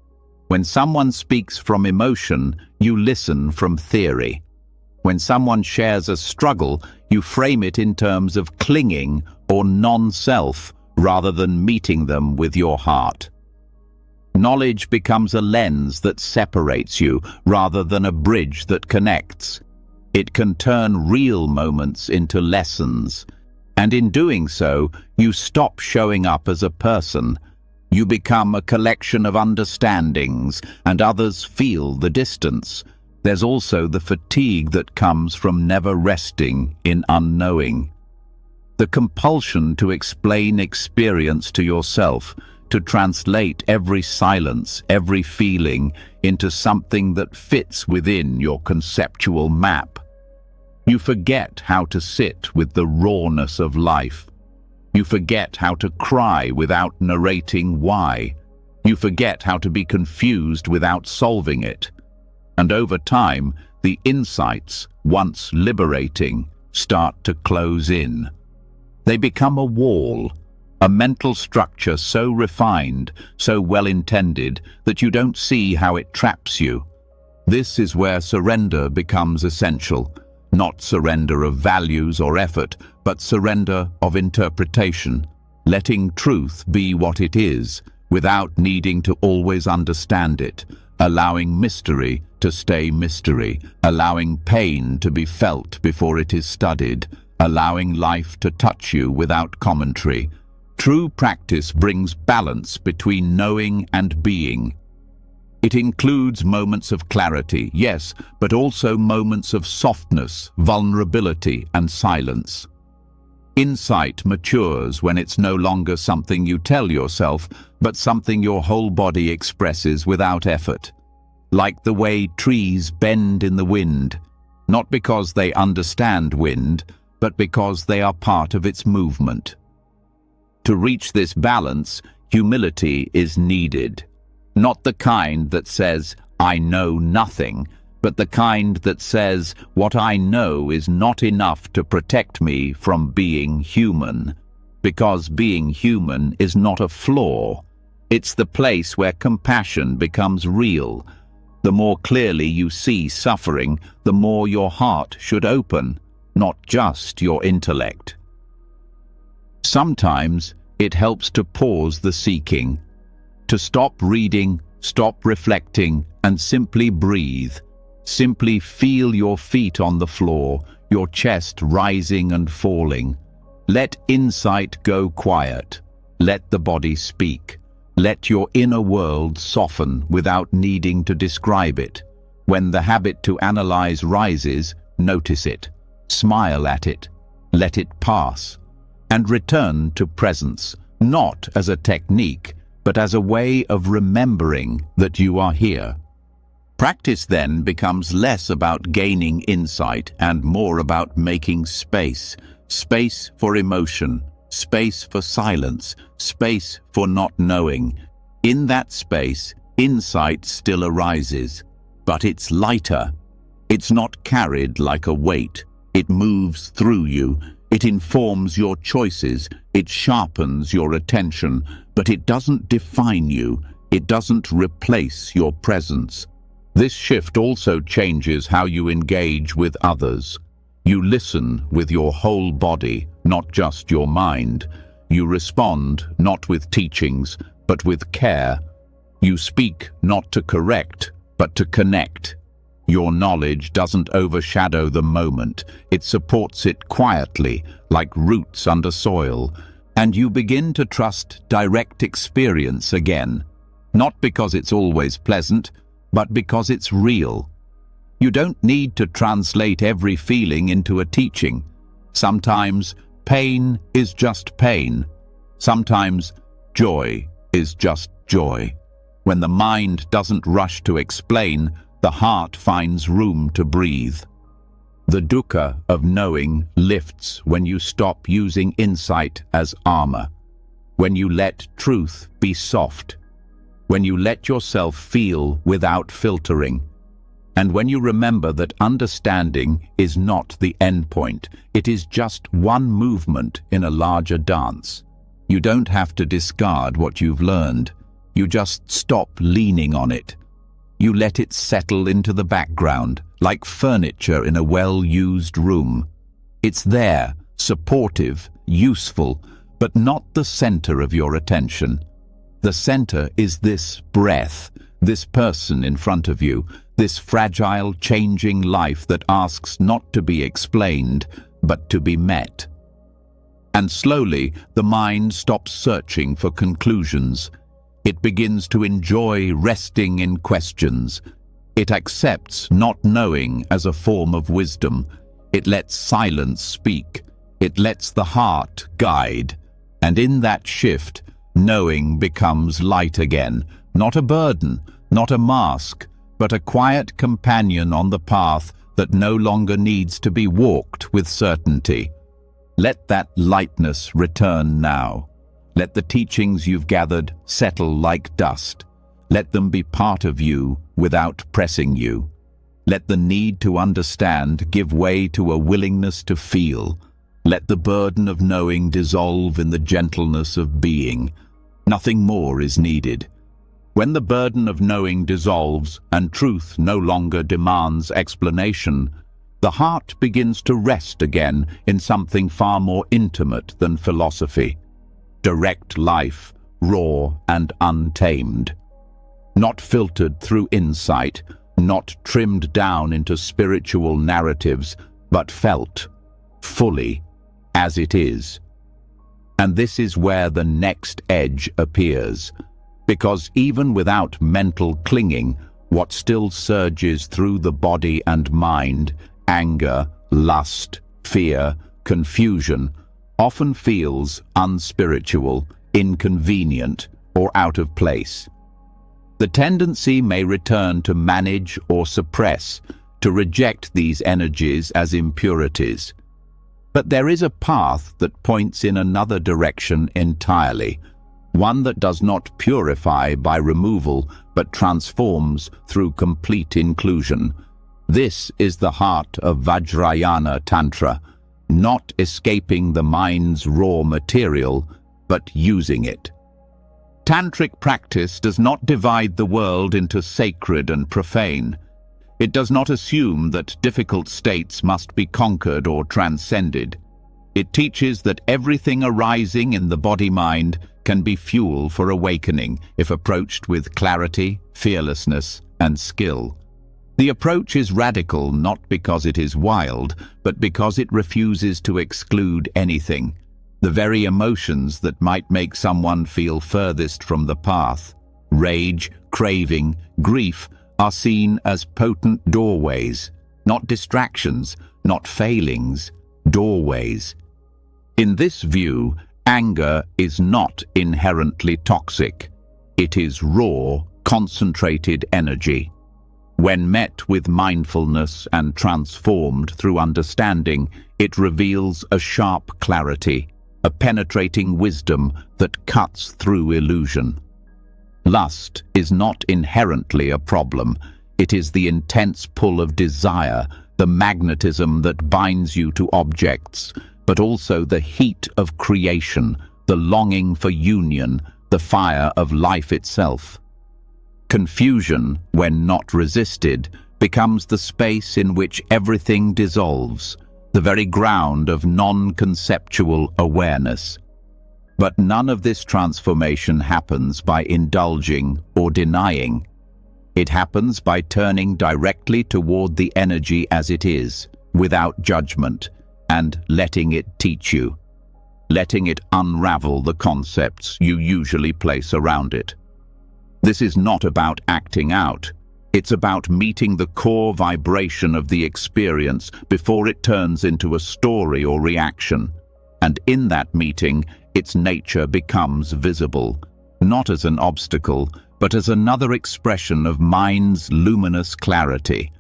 When someone speaks from emotion, you listen from theory. When someone shares a struggle, you frame it in terms of clinging or non-self rather than meeting them with your heart. Knowledge becomes a lens that separates you rather than a bridge that connects. It can turn real moments into lessons, and in doing so, you stop showing up as a person. You become a collection of understandings, and others feel the distance. There's also the fatigue that comes from never resting in unknowing. The compulsion to explain experience to yourself, to translate every silence, every feeling, into something that fits within your conceptual map. You forget how to sit with the rawness of life. You forget how to cry without narrating why. You forget how to be confused without solving it. And over time, the insights, once liberating, start to close in. They become a wall, a mental structure so refined, so well-intended, that you don't see how it traps you. This is where surrender becomes essential. Not surrender of values or effort, but surrender of interpretation. Letting truth be what it is, without needing to always understand it. Allowing mystery to stay mystery. Allowing pain to be felt before it is studied. Allowing life to touch you without commentary. True practice brings balance between knowing and being. It includes moments of clarity, yes, but also moments of softness, vulnerability, and silence. Insight matures when it's no longer something you tell yourself, but something your whole body expresses without effort. Like the way trees bend in the wind, not because they understand wind, but because they are part of its movement. To reach this balance, humility is needed. Not the kind that says, "I know nothing," but the kind that says, "What I know is not enough to protect me from being human." Because being human is not a flaw. It's the place where compassion becomes real. The more clearly you see suffering, the more your heart should open, not just your intellect. Sometimes it helps to pause the seeking, to stop reading, stop reflecting, and simply breathe. Simply feel your feet on the floor, your chest rising and falling. Let insight go quiet. Let the body speak. Let your inner world soften without needing to describe it. When the habit to analyze rises, notice it. Smile at it. Let it pass. And return to presence, not as a technique, but as a way of remembering that you are here. Practice then becomes less about gaining insight and more about making space. Space for emotion, space for silence, space for not knowing. In that space, insight still arises, but it's lighter. It's not carried like a weight. It moves through you. It informs your choices. It sharpens your attention, but it doesn't define you. It doesn't replace your presence. This shift also changes how you engage with others. You listen with your whole body, not just your mind. You respond not with teachings, but with care. You speak not to correct, but to connect. Your knowledge doesn't overshadow the moment. It supports it quietly, like roots under soil. And you begin to trust direct experience again. Not because it's always pleasant, but because it's real. You don't need to translate every feeling into a teaching. Sometimes pain is just pain. Sometimes joy is just joy. When the mind doesn't rush to explain, the heart finds room to breathe. The dukkha of knowing lifts when you stop using insight as armor. When you let truth be soft. When you let yourself feel without filtering. And when you remember that understanding is not the end point, it is just one movement in a larger dance. You don't have to discard what you've learned. You just stop leaning on it. You let it settle into the background, like furniture in a well-used room. It's there, supportive, useful, but not the center of your attention. The center is this breath, this person in front of you, this fragile, changing life that asks not to be explained, but to be met. And slowly, the mind stops searching for conclusions. It begins to enjoy resting in questions. It accepts not knowing as a form of wisdom. It lets silence speak. It lets the heart guide. And in that shift, Knowing becomes light again, not a burden, not a mask, but a quiet companion on the path that no longer needs to be walked with certainty. Let that lightness return now. Let the teachings you've gathered settle like dust. Let them be part of you without pressing you. Let the need to understand give way to a willingness to feel. Let the burden of knowing dissolve in the gentleness of being. Nothing more is needed. When the burden of knowing dissolves and truth no longer demands explanation, the heart begins to rest again in something far more intimate than philosophy. Direct life, raw and untamed. Not filtered through insight, not trimmed down into spiritual narratives, but felt, fully, as it is. And this is where the next edge appears, because even without mental clinging, what still surges through the body and mind, anger, lust, fear, confusion, often feels unspiritual, inconvenient, or out of place. The tendency may return to manage or suppress, to reject these energies as impurities. But there is a path that points in another direction entirely, one that does not purify by removal, but transforms through complete inclusion. This is the heart of Vajrayana Tantra, not escaping the mind's raw material, but using it. Tantric practice does not divide the world into sacred and profane. It does not assume that difficult states must be conquered or transcended. It teaches that everything arising in the body-mind can be fuel for awakening if approached with clarity, fearlessness, and skill. The approach is radical not because it is wild, but because it refuses to exclude anything. The very emotions that might make someone feel furthest from the path, rage, craving, grief, are seen as potent doorways, not distractions, not failings, doorways. In this view, anger is not inherently toxic. It is raw, concentrated energy. When met with mindfulness and transformed through understanding, it reveals a sharp clarity, a penetrating wisdom that cuts through illusion. Lust is not inherently a problem. It is the intense pull of desire, the magnetism that binds you to objects, but also the heat of creation, the longing for union, the fire of life itself. Confusion, when not resisted, becomes the space in which everything dissolves, the very ground of non-conceptual awareness. But none of this transformation happens by indulging or denying. It happens by turning directly toward the energy as it is, without judgment, and letting it teach you, letting it unravel the concepts you usually place around it. This is not about acting out. It's about meeting the core vibration of the experience before it turns into a story or reaction. And in that meeting, its nature becomes visible, not as an obstacle, but as another expression of mind's luminous clarity.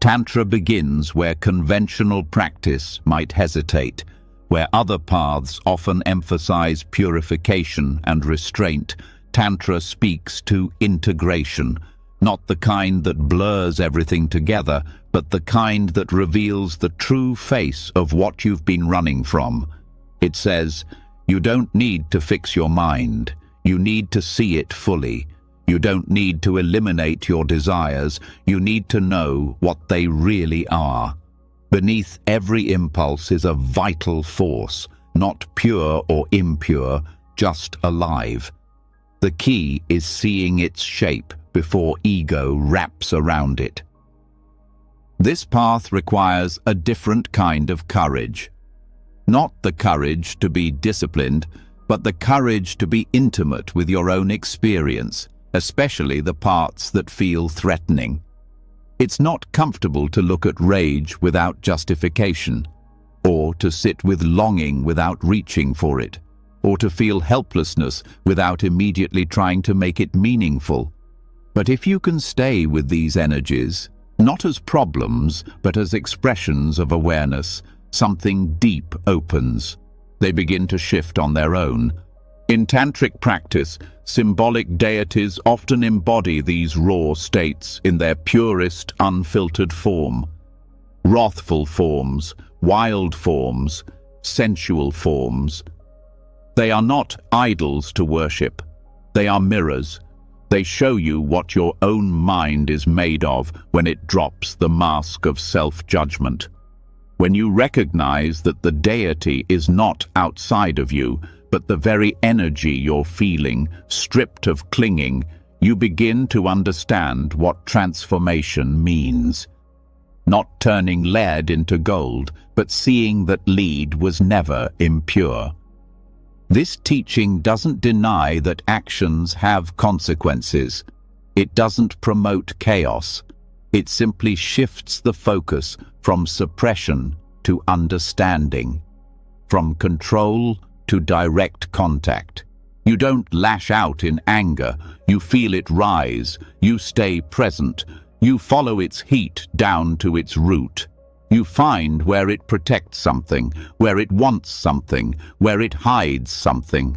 Tantra begins where conventional practice might hesitate, where other paths often emphasize purification and restraint. Tantra speaks to integration, not the kind that blurs everything together, but the kind that reveals the true face of what you've been running from. It says, you don't need to fix your mind. You need to see it fully. You don't need to eliminate your desires. You need to know what they really are. Beneath every impulse is a vital force, not pure or impure, just alive. The key is seeing its shape before ego wraps around it. This path requires a different kind of courage. Not the courage to be disciplined, but the courage to be intimate with your own experience, especially the parts that feel threatening. It's not comfortable to look at rage without justification, or to sit with longing without reaching for it, or to feel helplessness without immediately trying to make it meaningful. But if you can stay with these energies, not as problems, but as expressions of awareness, something deep opens. They begin to shift on their own. In tantric practice, symbolic deities often embody these raw states in their purest, unfiltered form. Wrathful forms, wild forms, sensual forms. They are not idols to worship. They are mirrors. They show you what your own mind is made of when it drops the mask of self-judgment. When you recognize that the deity is not outside of you, but the very energy you're feeling, stripped of clinging, you begin to understand what transformation means. Not turning lead into gold, but seeing that lead was never impure. This teaching doesn't deny that actions have consequences. It doesn't promote chaos. It simply shifts the focus from suppression to understanding, from control to direct contact. You don't lash out in anger. You feel it rise. You stay present. You follow its heat down to its root. You find where it protects something, where it wants something, where it hides something.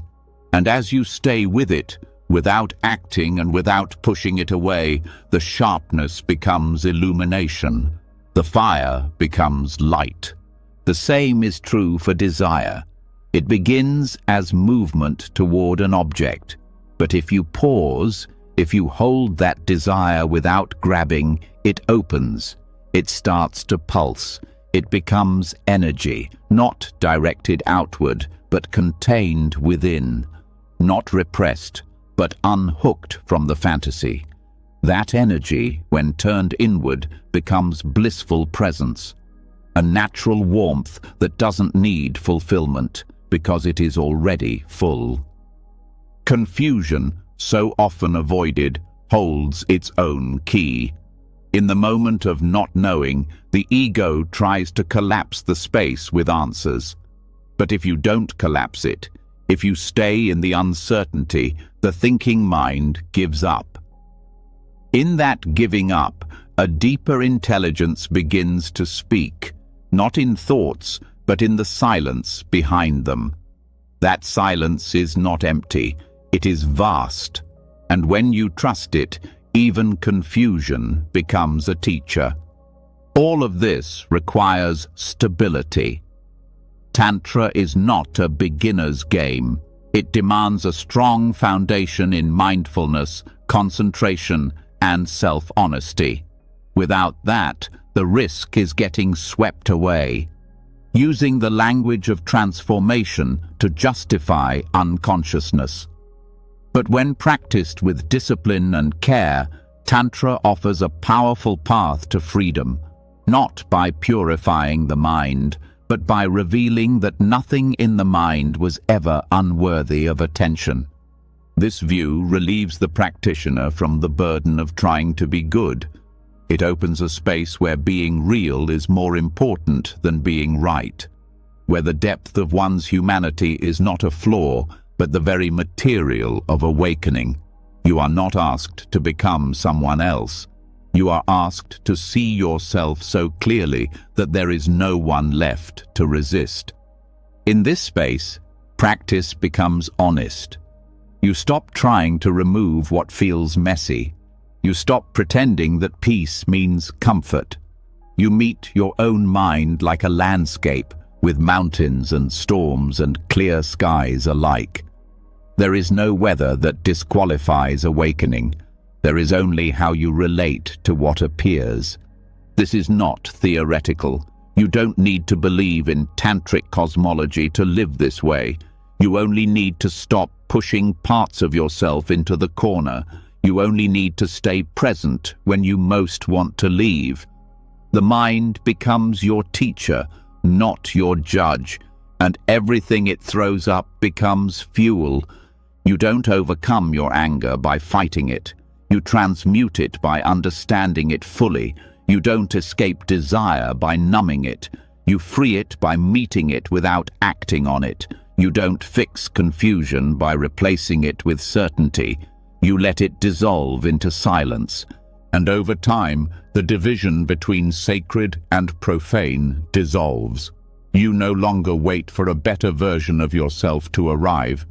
And as you stay with it, without acting and without pushing it away, the sharpness becomes illumination. The fire becomes light. The same is true for desire. It begins as movement toward an object. But if you pause, if you hold that desire without grabbing, it opens. It starts to pulse. It becomes energy, not directed outward, but contained within. Not repressed, but unhooked from the fantasy. That energy, when turned inward, becomes blissful presence. A natural warmth that doesn't need fulfillment, because it is already full. Confusion, so often avoided, holds its own key. In the moment of not knowing, the ego tries to collapse the space with answers. But if you don't collapse it, if you stay in the uncertainty, the thinking mind gives up. In that giving up, a deeper intelligence begins to speak, not in thoughts, but in the silence behind them. That silence is not empty, it is vast. And when you trust it, even confusion becomes a teacher. All of this requires stability. Tantra is not a beginner's game. It demands a strong foundation in mindfulness, concentration, and self-honesty. Without that, the risk is getting swept away, using the language of transformation to justify unconsciousness. But when practiced with discipline and care, Tantra offers a powerful path to freedom, not by purifying the mind, but by revealing that nothing in the mind was ever unworthy of attention. This view relieves the practitioner from the burden of trying to be good. It opens a space where being real is more important than being right, where the depth of one's humanity is not a flaw, but the very material of awakening. You are not asked to become someone else. You are asked to see yourself so clearly that there is no one left to resist. In this space, practice becomes honest. You stop trying to remove what feels messy. You stop pretending that peace means comfort. You meet your own mind like a landscape, with mountains and storms and clear skies alike. There is no weather that disqualifies awakening. There is only how you relate to what appears. This is not theoretical. You don't need to believe in tantric cosmology to live this way. You only need to stop pushing parts of yourself into the corner. You only need to stay present when you most want to leave. The mind becomes your teacher, not your judge, and everything it throws up becomes fuel. You don't overcome your anger by fighting it. You transmute it by understanding it fully. You don't escape desire by numbing it. You free it by meeting it without acting on it. You don't fix confusion by replacing it with certainty. You let it dissolve into silence. And over time, the division between sacred and profane dissolves. You no longer wait for a better version of yourself to arrive.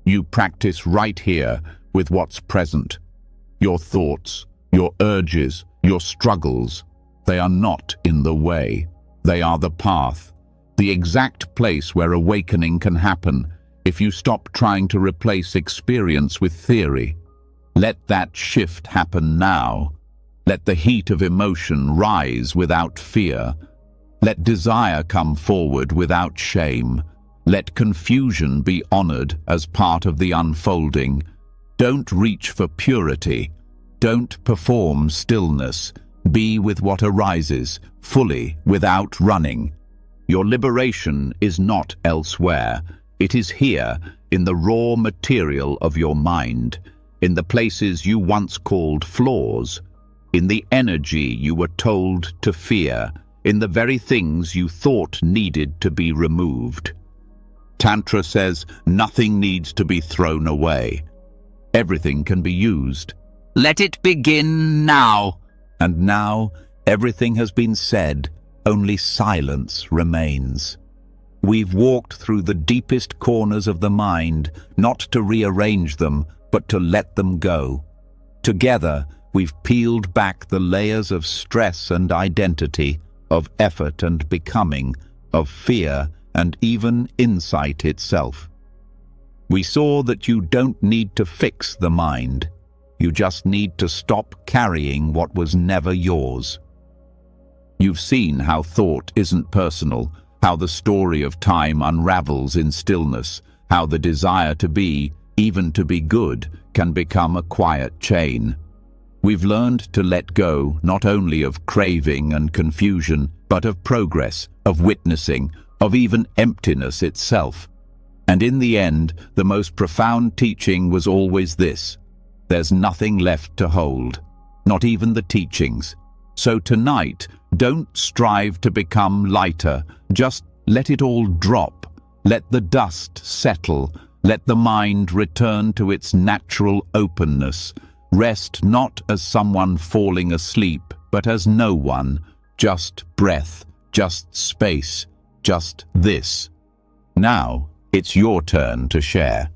You practice right here with what's present. Your thoughts, your urges, your struggles, they are not in the way. They are the path, the exact place where awakening can happen if you stop trying to replace experience with theory. Let that shift happen now. Let the heat of emotion rise without fear. Let desire come forward without shame. Let confusion be honored as part of the unfolding. Don't reach for purity. Don't perform stillness. Be with what arises, fully, without running. Your liberation is not elsewhere. It is here, in the raw material of your mind, in the places you once called flaws, in the energy you were told to fear, in the very things you thought needed to be removed. Tantra says nothing needs to be thrown away. Everything can be used. Let it begin now. And now, everything has been said, only silence remains. We've walked through the deepest corners of the mind, not to rearrange them, but to let them go. Together, we've peeled back the layers of stress and identity, of effort and becoming, of fear and even insight itself. We saw that you don't need to fix the mind. You just need to stop carrying what was never yours. You've seen how thought isn't personal, how the story of time unravels in stillness, how the desire to be, even to be good, can become a quiet chain. We've learned to let go not only of craving and confusion, but of progress, of witnessing, of even emptiness itself. And in the end, the most profound teaching was always this: there's nothing left to hold, not even the teachings. So tonight, don't strive to become lighter, just let it all drop. Let the dust settle, let the mind return to its natural openness. Rest not as someone falling asleep, but as no one, just breath, just space, just this. Now, it's your turn to share.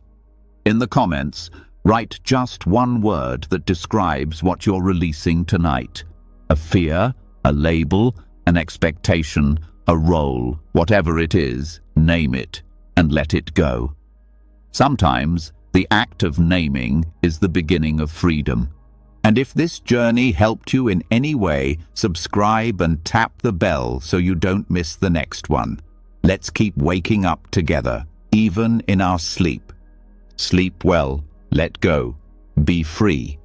In the comments, write just one word that describes what you're releasing tonight. A fear, a label, an expectation, a role, whatever it is, name it and let it go. Sometimes the act of naming is the beginning of freedom. And if this journey helped you in any way, subscribe and tap the bell so you don't miss the next one. Let's keep waking up together, even in our sleep. Sleep well, let go, be free.